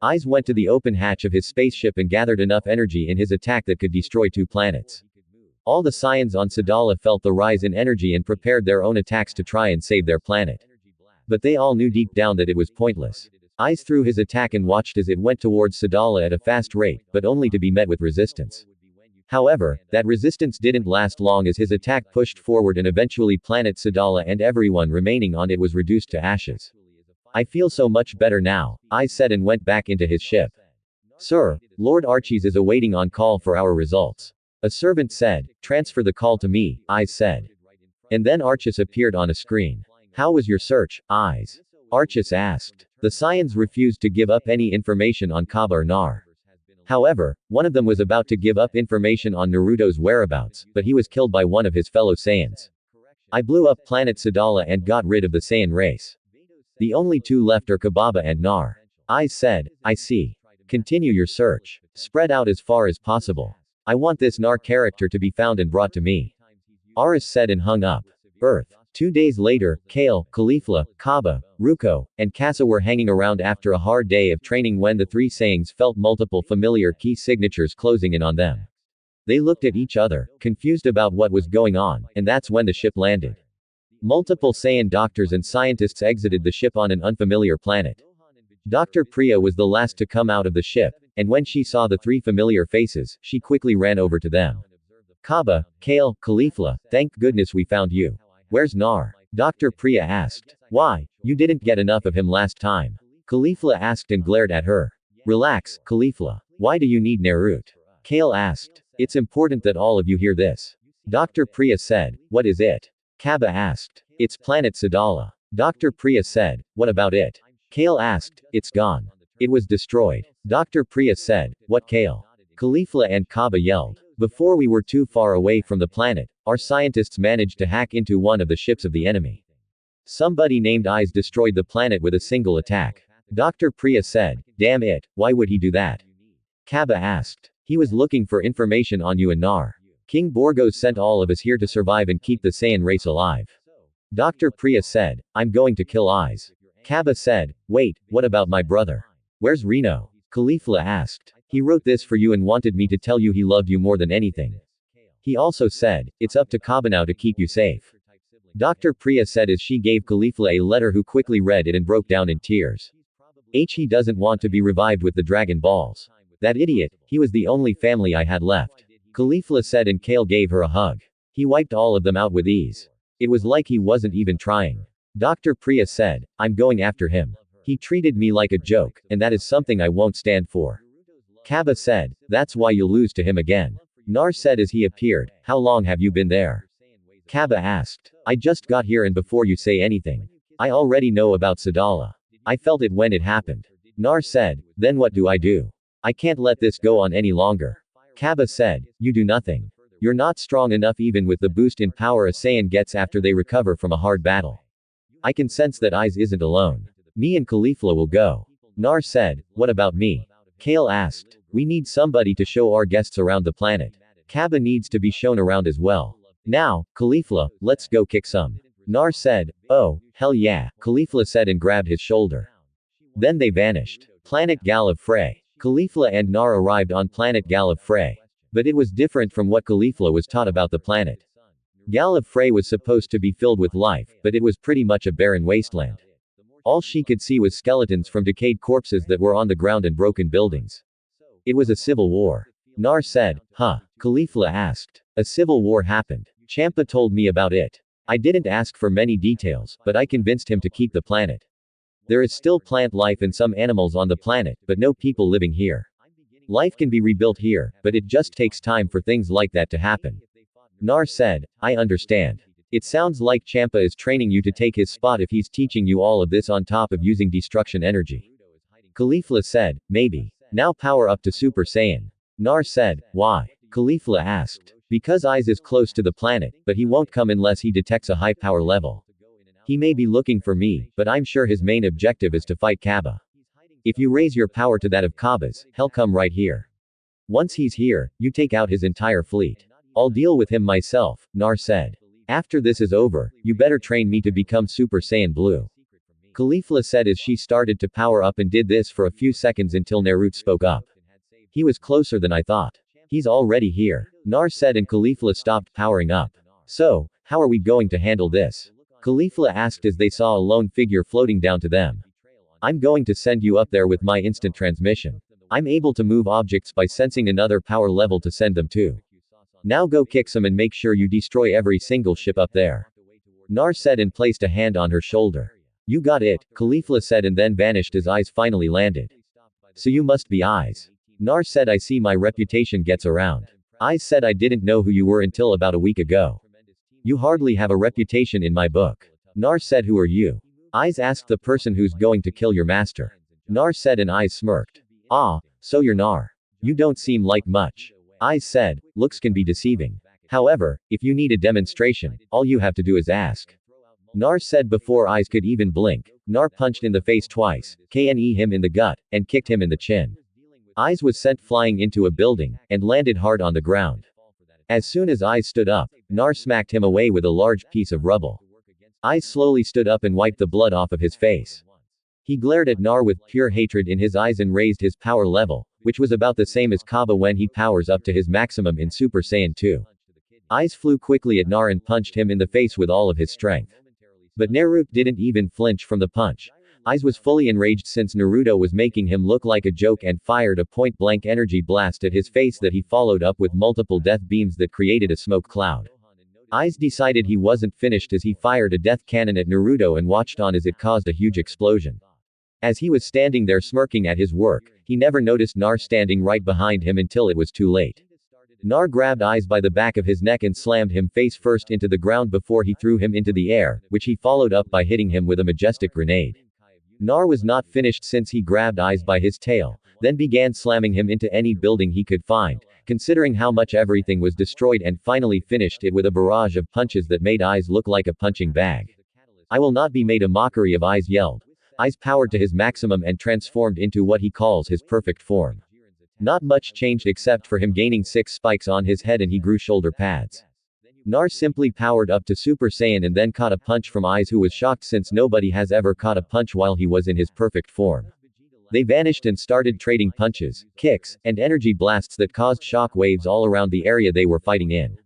Speaker 1: Eyes went to the open hatch of his spaceship and gathered enough energy in his attack that could destroy 2 planets. All the Saiyans on Sadala felt the rise in energy and prepared their own attacks to try and save their planet. But they all knew deep down that it was pointless. Eyes threw his attack and watched as it went towards Sadala at a fast rate, but only to be met with resistance. However, that resistance didn't last long as his attack pushed forward and eventually planet Sadala and everyone remaining on it was reduced to ashes. I feel so much better now, Eyes said and went back into his ship. Sir, Lord Archie's is awaiting on call for our results. A servant said, transfer the call to me, Eyes said. And then Archis appeared on a screen. How was your search, Eyes? Archis asked. The Saiyans refused to give up any information on Kaba or Nar. However, one of them was about to give up information on Naruto's whereabouts, but he was killed by one of his fellow Saiyans. I blew up planet Sadala and got rid of the Saiyan race. The only 2 left are Kababa and Nar. Eyes said, I see. Continue your search. Spread out as far as possible. I want this Nar character to be found and brought to me. Aris said and hung up. Earth. 2 days later, Kale, Caulifla, Kaba, Ruko, and Kasa were hanging around after a hard day of training when the 3 Saiyans felt multiple familiar key signatures closing in on them. They looked at each other, confused about what was going on, and that's when the ship landed. Multiple Saiyan doctors and scientists exited the ship on an unfamiliar planet. Dr. Priya was the last to come out of the ship, and when she saw the 3 familiar faces, she quickly ran over to them. Kaba, Kale, Caulifla, thank goodness we found you. Where's Nar? Dr. Priya asked. Why, you didn't get enough of him last time. Caulifla asked and glared at her. Relax, Caulifla. Why do you need Naruto? Kale asked. It's important that all of you hear this. Dr. Priya said, what is it? Kaba asked. It's planet Sadala. Dr. Priya said, what about it? Kale asked, it's gone. It was destroyed. Dr. Priya said, what Kale? Caulifla and Kaba yelled. Before we were too far away from the planet, our scientists managed to hack into one of the ships of the enemy. Somebody named Eyes destroyed the planet with a single attack. Dr. Priya said, damn it, why would he do that? Kaba asked. He was looking for information on you and Nar. King Borgos sent all of us here to survive and keep the Saiyan race alive. Dr. Priya said, I'm going to kill Eyes. Kaba said, wait, what about my brother? Where's Reno? Caulifla asked. He wrote this for you and wanted me to tell you he loved you more than anything. He also said, it's up to Kaba now to keep you safe. Dr. Priya said as she gave Caulifla a letter who quickly read it and broke down in tears. He doesn't want to be revived with the Dragon Balls. That idiot, he was the only family I had left. Caulifla said and Kale gave her a hug. He wiped all of them out with ease. It was like he wasn't even trying. Dr. Priya said, I'm going after him. He treated me like a joke, and that is something I won't stand for. Kaba said, that's why you'll lose to him again. Nar said as he appeared, how long have you been there? Kaba asked. I just got here and before you say anything. I already know about Sadala. I felt it when it happened. Nar said, then what do I do? I can't let this go on any longer. Kaba said, you do nothing. You're not strong enough even with the boost in power a Saiyan gets after they recover from a hard battle. I can sense that Eyes isn't alone. Me and Caulifla will go. Nar said, what about me? Kale asked. We need somebody to show our guests around the planet. Kaba needs to be shown around as well. Now, Caulifla, let's go kick some. Nar said, oh, hell yeah, Caulifla said and grabbed his shoulder. Then they vanished. Planet Gallifrey. Caulifla and Nar arrived on planet Gallifrey. But it was different from what Caulifla was taught about the planet. Gallifrey was supposed to be filled with life, but it was pretty much a barren wasteland. All she could see was skeletons from decayed corpses that were on the ground and broken buildings. It was a civil war. Nar said, huh? Caulifla asked. A civil war happened. Champa told me about it. I didn't ask for many details, but I convinced him to keep the planet. There is still plant life and some animals on the planet, but no people living here. Life can be rebuilt here, but it just takes time for things like that to happen. Nar said, I understand. It sounds like Champa is training you to take his spot if he's teaching you all of this on top of using destruction energy. Caulifla said, maybe. Now power up to Super Saiyan. Nar said, why? Caulifla asked. Because Eyes is close to the planet, but he won't come unless he detects a high power level. He may be looking for me, but I'm sure his main objective is to fight Kaba. If you raise your power to that of Kaba's, he'll come right here. Once he's here, you take out his entire fleet. I'll deal with him myself, Nar said. After this is over, you better train me to become Super Saiyan Blue. Caulifla said as she started to power up and did this for a few seconds until Naruto spoke up. He was closer than I thought. He's already here, Nar said, and Caulifla stopped powering up. So, how are we going to handle this? Caulifla asked as they saw a lone figure floating down to them. I'm going to send you up there with my instant transmission. I'm able to move objects by sensing another power level to send them to. Now go kick some and make sure you destroy every single ship up there. Nar said and placed a hand on her shoulder. You got it, Caulifla said, and then vanished as Eyes finally landed. So you must be Eyes. Nar said, I see my reputation gets around. Eyes said, I didn't know who you were until about a week ago. You hardly have a reputation in my book. Nar said, who are you? Eyes asked, the person who's going to kill your master. Nar said, and Eyes smirked. Ah, so you're Nar. You don't seem like much. Eyes said, looks can be deceiving. However, if you need a demonstration, all you have to do is ask. Nar said before Eyes could even blink. Nar punched in the face twice, knee him in the gut, and kicked him in the chin. Eyes was sent flying into a building, and landed hard on the ground. As soon as Eyes stood up, Nar smacked him away with a large piece of rubble. Eyes slowly stood up and wiped the blood off of his face. He glared at Nar with pure hatred in his eyes and raised his power level, which was about the same as Kaba when he powers up to his maximum in Super Saiyan 2. Eyes flew quickly at Nar and punched him in the face with all of his strength. But Naruto didn't even flinch from the punch. Eyes was fully enraged since Naruto was making him look like a joke and fired a point-blank energy blast at his face that he followed up with multiple death beams that created a smoke cloud. Eyes decided he wasn't finished as he fired a death cannon at Naruto and watched on as it caused a huge explosion. As he was standing there smirking at his work, he never noticed Nar standing right behind him until it was too late. Nar grabbed Eyes by the back of his neck and slammed him face first into the ground before he threw him into the air, which he followed up by hitting him with a majestic grenade. Nar was not finished since he grabbed Eyes by his tail, then began slamming him into any building he could find, considering how much everything was destroyed, and finally finished it with a barrage of punches that made Eyes look like a punching bag. I will not be made a mockery of, Eyes yelled. Eyes powered to his maximum and transformed into what he calls his perfect form. Not much changed except for him gaining 6 spikes on his head and he grew shoulder pads. Nar simply powered up to Super Saiyan and then caught a punch from Eyes, who was shocked since nobody has ever caught a punch while he was in his perfect form. They vanished and started trading punches, kicks, and energy blasts that caused shock waves all around the area they were fighting in.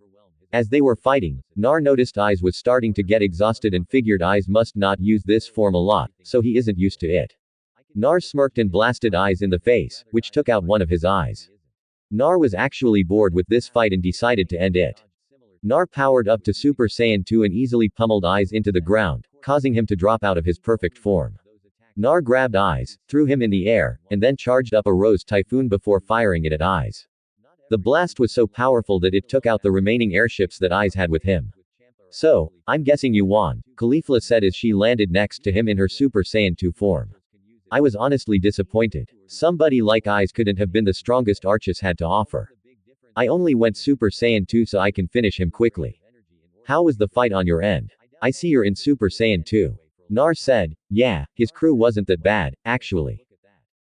Speaker 1: As they were fighting, Nar noticed Eyes was starting to get exhausted and figured Eyes must not use this form a lot, so he isn't used to it. Nar smirked and blasted Eyes in the face, which took out one of his eyes. Nar was actually bored with this fight and decided to end it. Nar powered up to Super Saiyan 2 and easily pummeled Eyes into the ground, causing him to drop out of his perfect form. Nar grabbed Eyes, threw him in the air, and then charged up a Rose Typhoon before firing it at Eyes. The blast was so powerful that it took out the remaining airships that Eyes had with him. So, I'm guessing you won, Caulifla said as she landed next to him in her Super Saiyan 2 form. I was honestly disappointed. Somebody like Eyes couldn't have been the strongest Archus had to offer. I only went Super Saiyan 2 so I can finish him quickly. How was the fight on your end? I see you're in Super Saiyan 2. Nar said, yeah, his crew wasn't that bad, actually.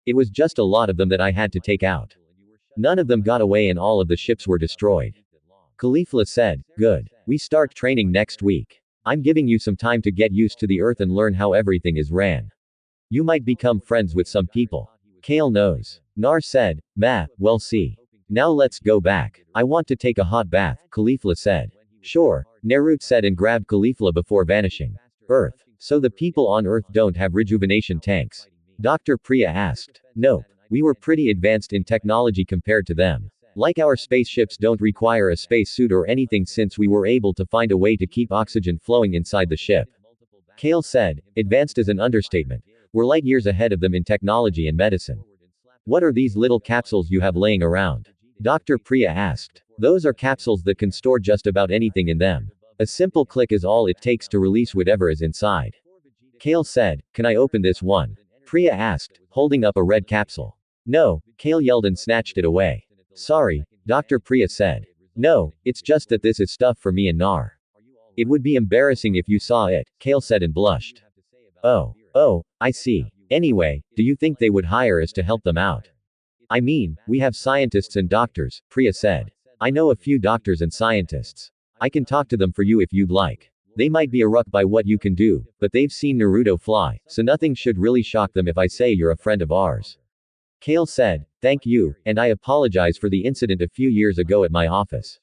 Speaker 1: It was just a lot of them that I had to take out. None of them got away and all of the ships were destroyed. Caulifla said, good. We start training next week. I'm giving you some time to get used to the Earth and learn how everything is ran. You might become friends with some people. Kale knows. Nar said, "Meh, well see. Now let's go back. I want to take a hot bath," Caulifla said. "Sure," Naruto said and grabbed Caulifla before vanishing. Earth. So the people on Earth don't have rejuvenation tanks? Dr. Priya asked. Nope. We were pretty advanced in technology compared to them. Like our spaceships don't require a spacesuit or anything since we were able to find a way to keep oxygen flowing inside the ship. Kale said, advanced is an understatement. We're light years ahead of them in technology and medicine. What are these little capsules you have laying around? Dr. Priya asked. Those are capsules that can store just about anything in them. A simple click is all it takes to release whatever is inside. Kale said, can I open this one? Priya asked, holding up a red capsule. No, Kale yelled and snatched it away. Sorry, Dr. Priya said. No, it's just that this is stuff for me and Nar. It would be embarrassing if you saw it, Kale said and blushed. Oh, I see. Anyway, do you think they would hire us to help them out? I mean, we have scientists and doctors, Priya said. I know a few doctors and scientists. I can talk to them for you if you'd like. They might be struck by what you can do, but they've seen Naruto fly, so nothing should really shock them if I say you're a friend of ours. Kale said, thank you, and I apologize for the incident a few years ago at my office.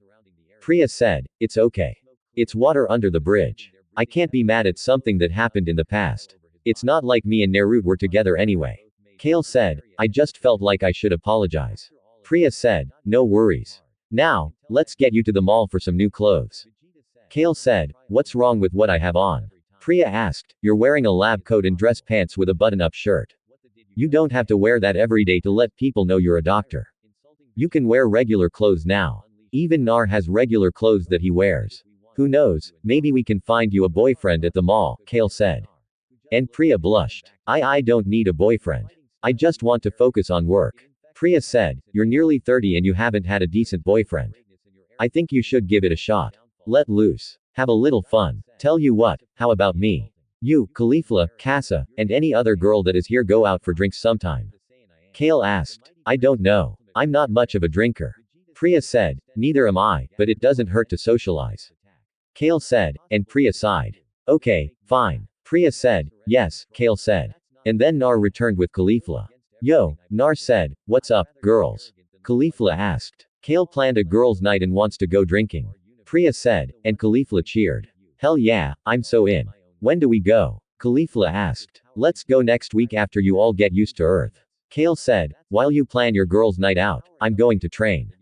Speaker 1: Priya said, it's okay. It's water under the bridge. I can't be mad at something that happened in the past. It's not like me and Naruto were together anyway. Kale said, I just felt like I should apologize. Priya said, no worries. Now, let's get you to the mall for some new clothes. Kale said, what's wrong with what I have on? Priya asked, you're wearing a lab coat and dress pants with a button-up shirt. You don't have to wear that every day to let people know you're a doctor. You can wear regular clothes now. Even Nar has regular clothes that he wears. Who knows, maybe we can find you a boyfriend at the mall, Kale said. And Priya blushed. I don't need a boyfriend. I just want to focus on work. Priya said, you're nearly 30 and you haven't had a decent boyfriend. I think you should give it a shot. Let loose. Have a little fun. Tell you what, how about me? You, Caulifla, Casa, and any other girl that is here go out for drinks sometime. Kale asked. I don't know. I'm not much of a drinker. Priya said, neither am I, but it doesn't hurt to socialize. Kale said, and Priya sighed. Okay, fine. Priya said, yes, Kale said. And then Nar returned with Caulifla. Yo, Nar said, what's up, girls? Caulifla asked. Kale planned a girls' night and wants to go drinking. Priya said, and Caulifla cheered. Hell yeah, I'm so in. When do we go? Caulifla asked. Let's go next week after you all get used to Earth. Kale said, while you plan your girls' night out, I'm going to train.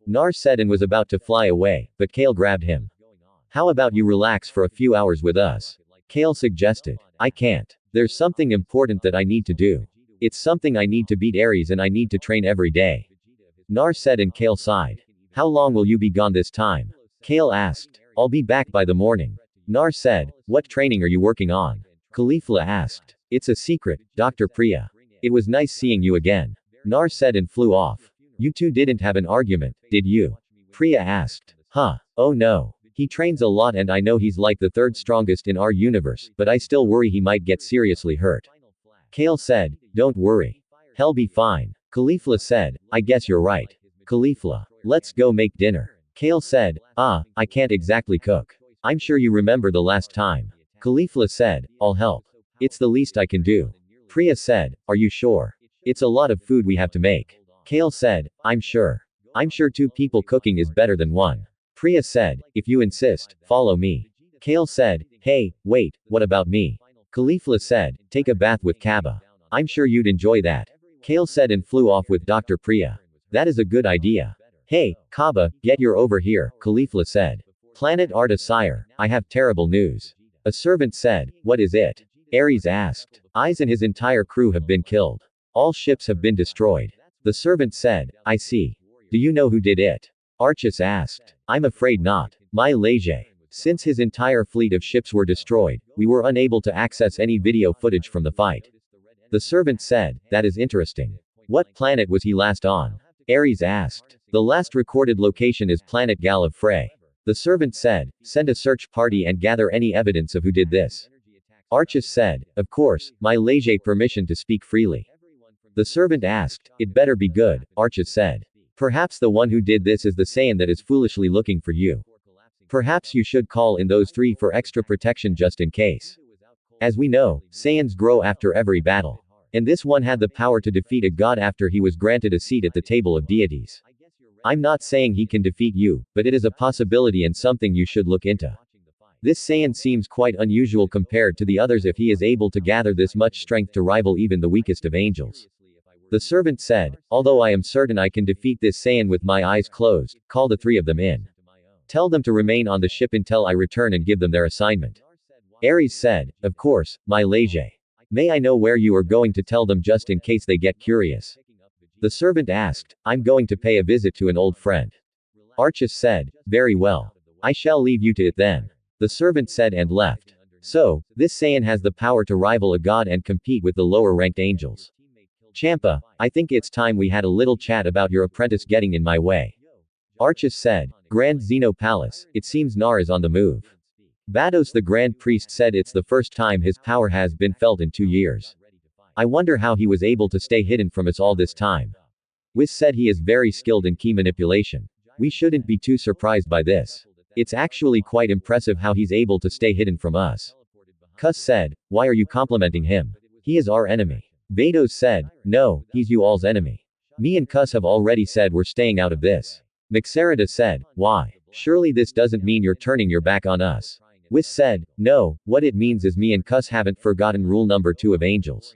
Speaker 1: Nar said and was about to fly away, but Kale grabbed him. How about you relax for a few hours with us? Kale suggested. I can't. There's something important that I need to do. It's something I need to beat Aries and I need to train every day. Nar said and Kale sighed. How long will you be gone this time? Kale asked. I'll be back by the morning. Nar said, what training are you working on? Caulifla asked. It's a secret, Dr. Priya. It was nice seeing you again. Nar said and flew off. You two didn't have an argument, did you? Priya asked. Huh. Oh no. He trains a lot and I know he's like the third strongest in our universe, but I still worry he might get seriously hurt. Kale said, don't worry. He'll be fine. Caulifla said, I guess you're right. Caulifla. Let's go make dinner. Kale said, I can't exactly cook. I'm sure you remember the last time. Caulifla said, I'll help. It's the least I can do. Priya said, are you sure? It's a lot of food we have to make. Kale said, I'm sure. I'm sure two people cooking is better than one. Priya said, if you insist, follow me. Kale said, hey, wait, what about me? Caulifla said, take a bath with Kaba. I'm sure you'd enjoy that. Kale said and flew off with Dr. Priya. That is a good idea. Hey, Kaba, get your over here, Caulifla said. Planet Arta sire, I have terrible news. A servant said, what is it? Ares asked. Aiz and his entire crew have been killed. All ships have been destroyed. The servant said, I see. Do you know who did it? Archus asked. I'm afraid not. My Leger. Since his entire fleet of ships were destroyed, we were unable to access any video footage from the fight. The servant said, that is interesting. What planet was he last on? Ares asked. The last recorded location is planet Gal of Frey. The servant said, send a search party and gather any evidence of who did this. Archus said, of course, my Leger permission to speak freely. The servant asked, it better be good, Archus said. Perhaps the one who did this is the Saiyan that is foolishly looking for you. Perhaps you should call in those three for extra protection just in case. As we know, Saiyans grow after every battle. And this one had the power to defeat a god after he was granted a seat at the table of deities. I'm not saying he can defeat you, but it is a possibility and something you should look into. This Saiyan seems quite unusual compared to the others if he is able to gather this much strength to rival even the weakest of angels. The servant said, although I am certain I can defeat this Saiyan with my eyes closed, call the three of them in. Tell them to remain on the ship until I return and give them their assignment. Ares said, of course, my liege. May I know where you are going to tell them just in case they get curious? The servant asked, I'm going to pay a visit to an old friend. Archus said, very well. I shall leave you to it then. The servant said and left. So, this Saiyan has the power to rival a god and compete with the lower-ranked angels. Champa, I think it's time we had a little chat about your apprentice getting in my way. Archus said, Grand Zeno Palace, it seems Nar is on the move. Vados the Grand Priest said it's the first time his power has been felt in 2 years. I wonder how he was able to stay hidden from us all this time. Whis said he is very skilled in key manipulation. We shouldn't be too surprised by this. It's actually quite impressive how he's able to stay hidden from us. Cuss said, why are you complimenting him? He is our enemy. Vados said, no, he's you all's enemy. Me and Cuss have already said we're staying out of this. Mixerida said, why? Surely this doesn't mean you're turning your back on us. Whis said, no, what it means is me and Cuss haven't forgotten rule number 2 of angels.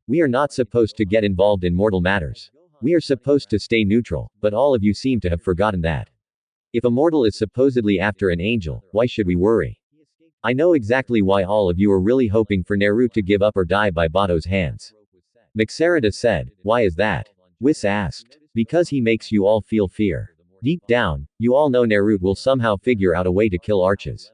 Speaker 1: We are not supposed to get involved in mortal matters. We are supposed to stay neutral, but all of you seem to have forgotten that. If a mortal is supposedly after an angel, why should we worry? I know exactly why all of you are really hoping for Naruto to give up or die by Vados' hands. Mixerida said, why is that? Whis asked. Because he makes you all feel fear. Deep down, you all know Naruto will somehow figure out a way to kill Archus.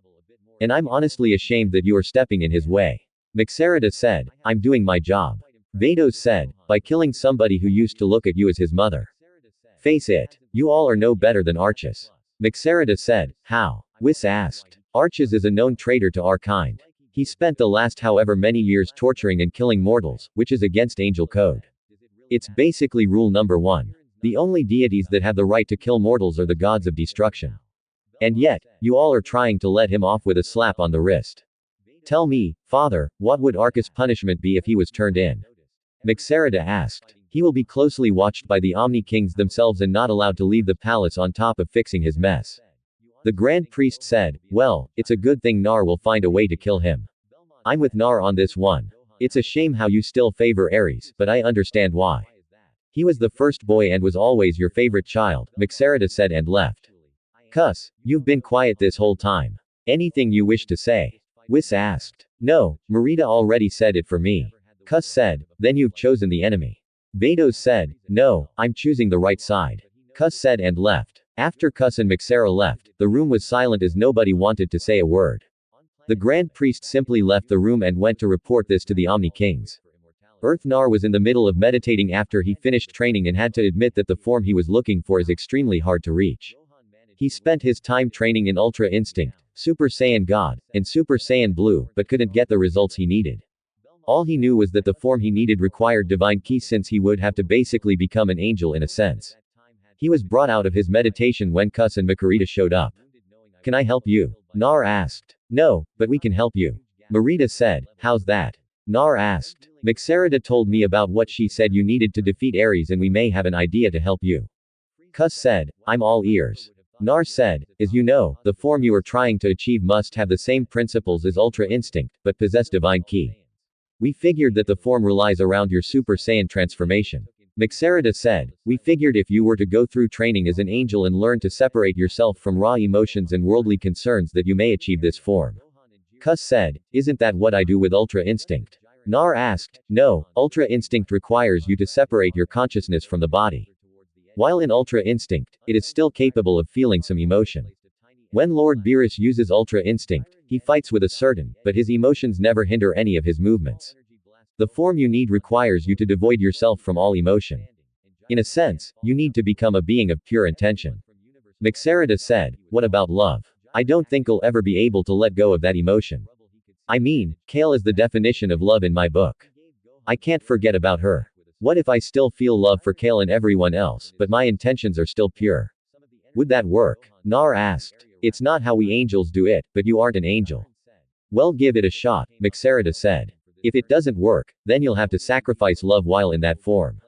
Speaker 1: And I'm honestly ashamed that you are stepping in his way. Mixerida said, I'm doing my job. Vados said, by killing somebody who used to look at you as his mother. Face it. You all are no better than Archus. Mixerida said, how? Whis asked. Archus is a known traitor to our kind. He spent the last however many years torturing and killing mortals, which is against angel code. It's basically rule number 1. The only deities that have the right to kill mortals are the gods of destruction. And yet, you all are trying to let him off with a slap on the wrist. Tell me, father, what would Archus' punishment be if he was turned in? Mixerida asked. He will be closely watched by the Omni Kings themselves and not allowed to leave the palace on top of fixing his mess. The Grand Priest said, well, it's a good thing Nar will find a way to kill him. I'm with Nar on this one. It's a shame how you still favor Ares, but I understand why. He was the first boy and was always your favorite child, Mixerida said and left. Cuss, you've been quiet this whole time. Anything you wish to say? Whis asked. No, Marita already said it for me. Cuss said, then you've chosen the enemy. Vados said, no, I'm choosing the right side. Cuss said and left. After Cuss and Mixera left, the room was silent as nobody wanted to say a word. The Grand Priest simply left the room and went to report this to the Omni Kings. Earth Nar was in the middle of meditating after he finished training and had to admit that the form he was looking for is extremely hard to reach. He spent his time training in Ultra Instinct, Super Saiyan God, and Super Saiyan Blue, but couldn't get the results he needed. All he knew was that the form he needed required divine ki since he would have to basically become an angel in a sense. He was brought out of his meditation when Cuss and Makarita showed up. Can I help you? Nar asked. No, but we can help you. Marita said, how's that? Nar asked. Mixerida told me about what she said you needed to defeat Ares and we may have an idea to help you. Cuss said, I'm all ears. Nar said, as you know, the form you are trying to achieve must have the same principles as Ultra Instinct, but possess divine ki. We figured that the form relies around your Super Saiyan transformation. Mixerida said, we figured if you were to go through training as an angel and learn to separate yourself from raw emotions and worldly concerns that you may achieve this form. Cuss said, isn't that what I do with Ultra Instinct? Nar asked, no, Ultra Instinct requires you to separate your consciousness from the body. While in Ultra Instinct, it is still capable of feeling some emotion. When Lord Beerus uses Ultra Instinct, he fights with a certain, but his emotions never hinder any of his movements. The form you need requires you to devoid yourself from all emotion. In a sense, you need to become a being of pure intention. Mixerida said, what about love? I don't think I'll ever be able to let go of that emotion. I mean, Kale is the definition of love in my book. I can't forget about her. What if I still feel love for Kale and everyone else, but my intentions are still pure? Would that work? Nar asked. It's not how we angels do it, but you aren't an angel. Well, give it a shot, Mixerida said. If it doesn't work, then you'll have to sacrifice love while in that form.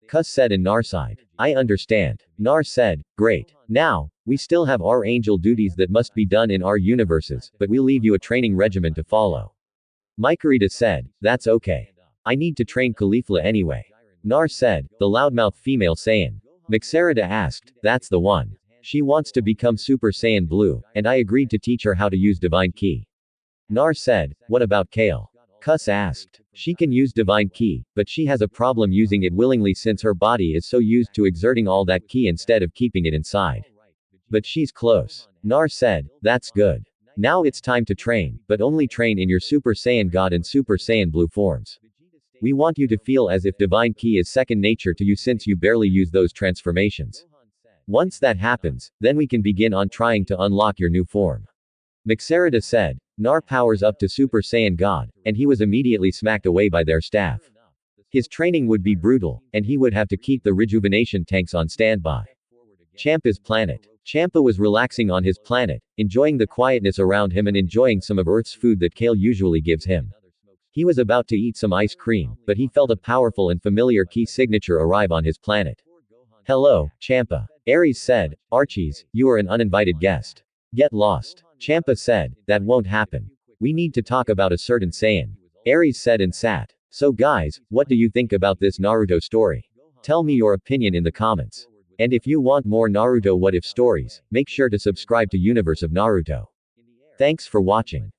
Speaker 1: Cus said, and Nar sighed. I understand. Nar said, great. Now, we still have our angel duties that must be done in our universes, but we'll leave you a training regimen to follow. Mykarita said, that's okay. I need to train Caulifla anyway. Nar said, the loudmouth female Saiyan. Myxerida asked, that's the one. She wants to become Super Saiyan Blue, and I agreed to teach her how to use Divine Ki. Nar said, what about Kale? Cus asked. She can use Divine Ki, but she has a problem using it willingly since her body is so used to exerting all that Ki instead of keeping it inside. But she's close. Nar said, that's good. Now it's time to train, but only train in your Super Saiyan God and Super Saiyan Blue forms. We want you to feel as if Divine Ki is second nature to you since you barely use those transformations. Once that happens, then we can begin on trying to unlock your new form. Myxerida said. Nar powers up to Super Saiyan God, and he was immediately smacked away by their staff. His training would be brutal, and he would have to keep the rejuvenation tanks on standby. Champa's planet. Champa was relaxing on his planet, enjoying the quietness around him and enjoying some of Earth's food that Kale usually gives him. He was about to eat some ice cream, but he felt a powerful and familiar key signature arrive on his planet. Hello, Champa. Ares said, Archies, you are an uninvited guest. Get lost. Champa said, that won't happen. We need to talk about a certain Saiyan. Ares said and sat. So guys, what do you think about this Naruto story? Tell me your opinion in the comments. And if you want more Naruto what if stories, make sure to subscribe to Universe of Naruto. Thanks for watching.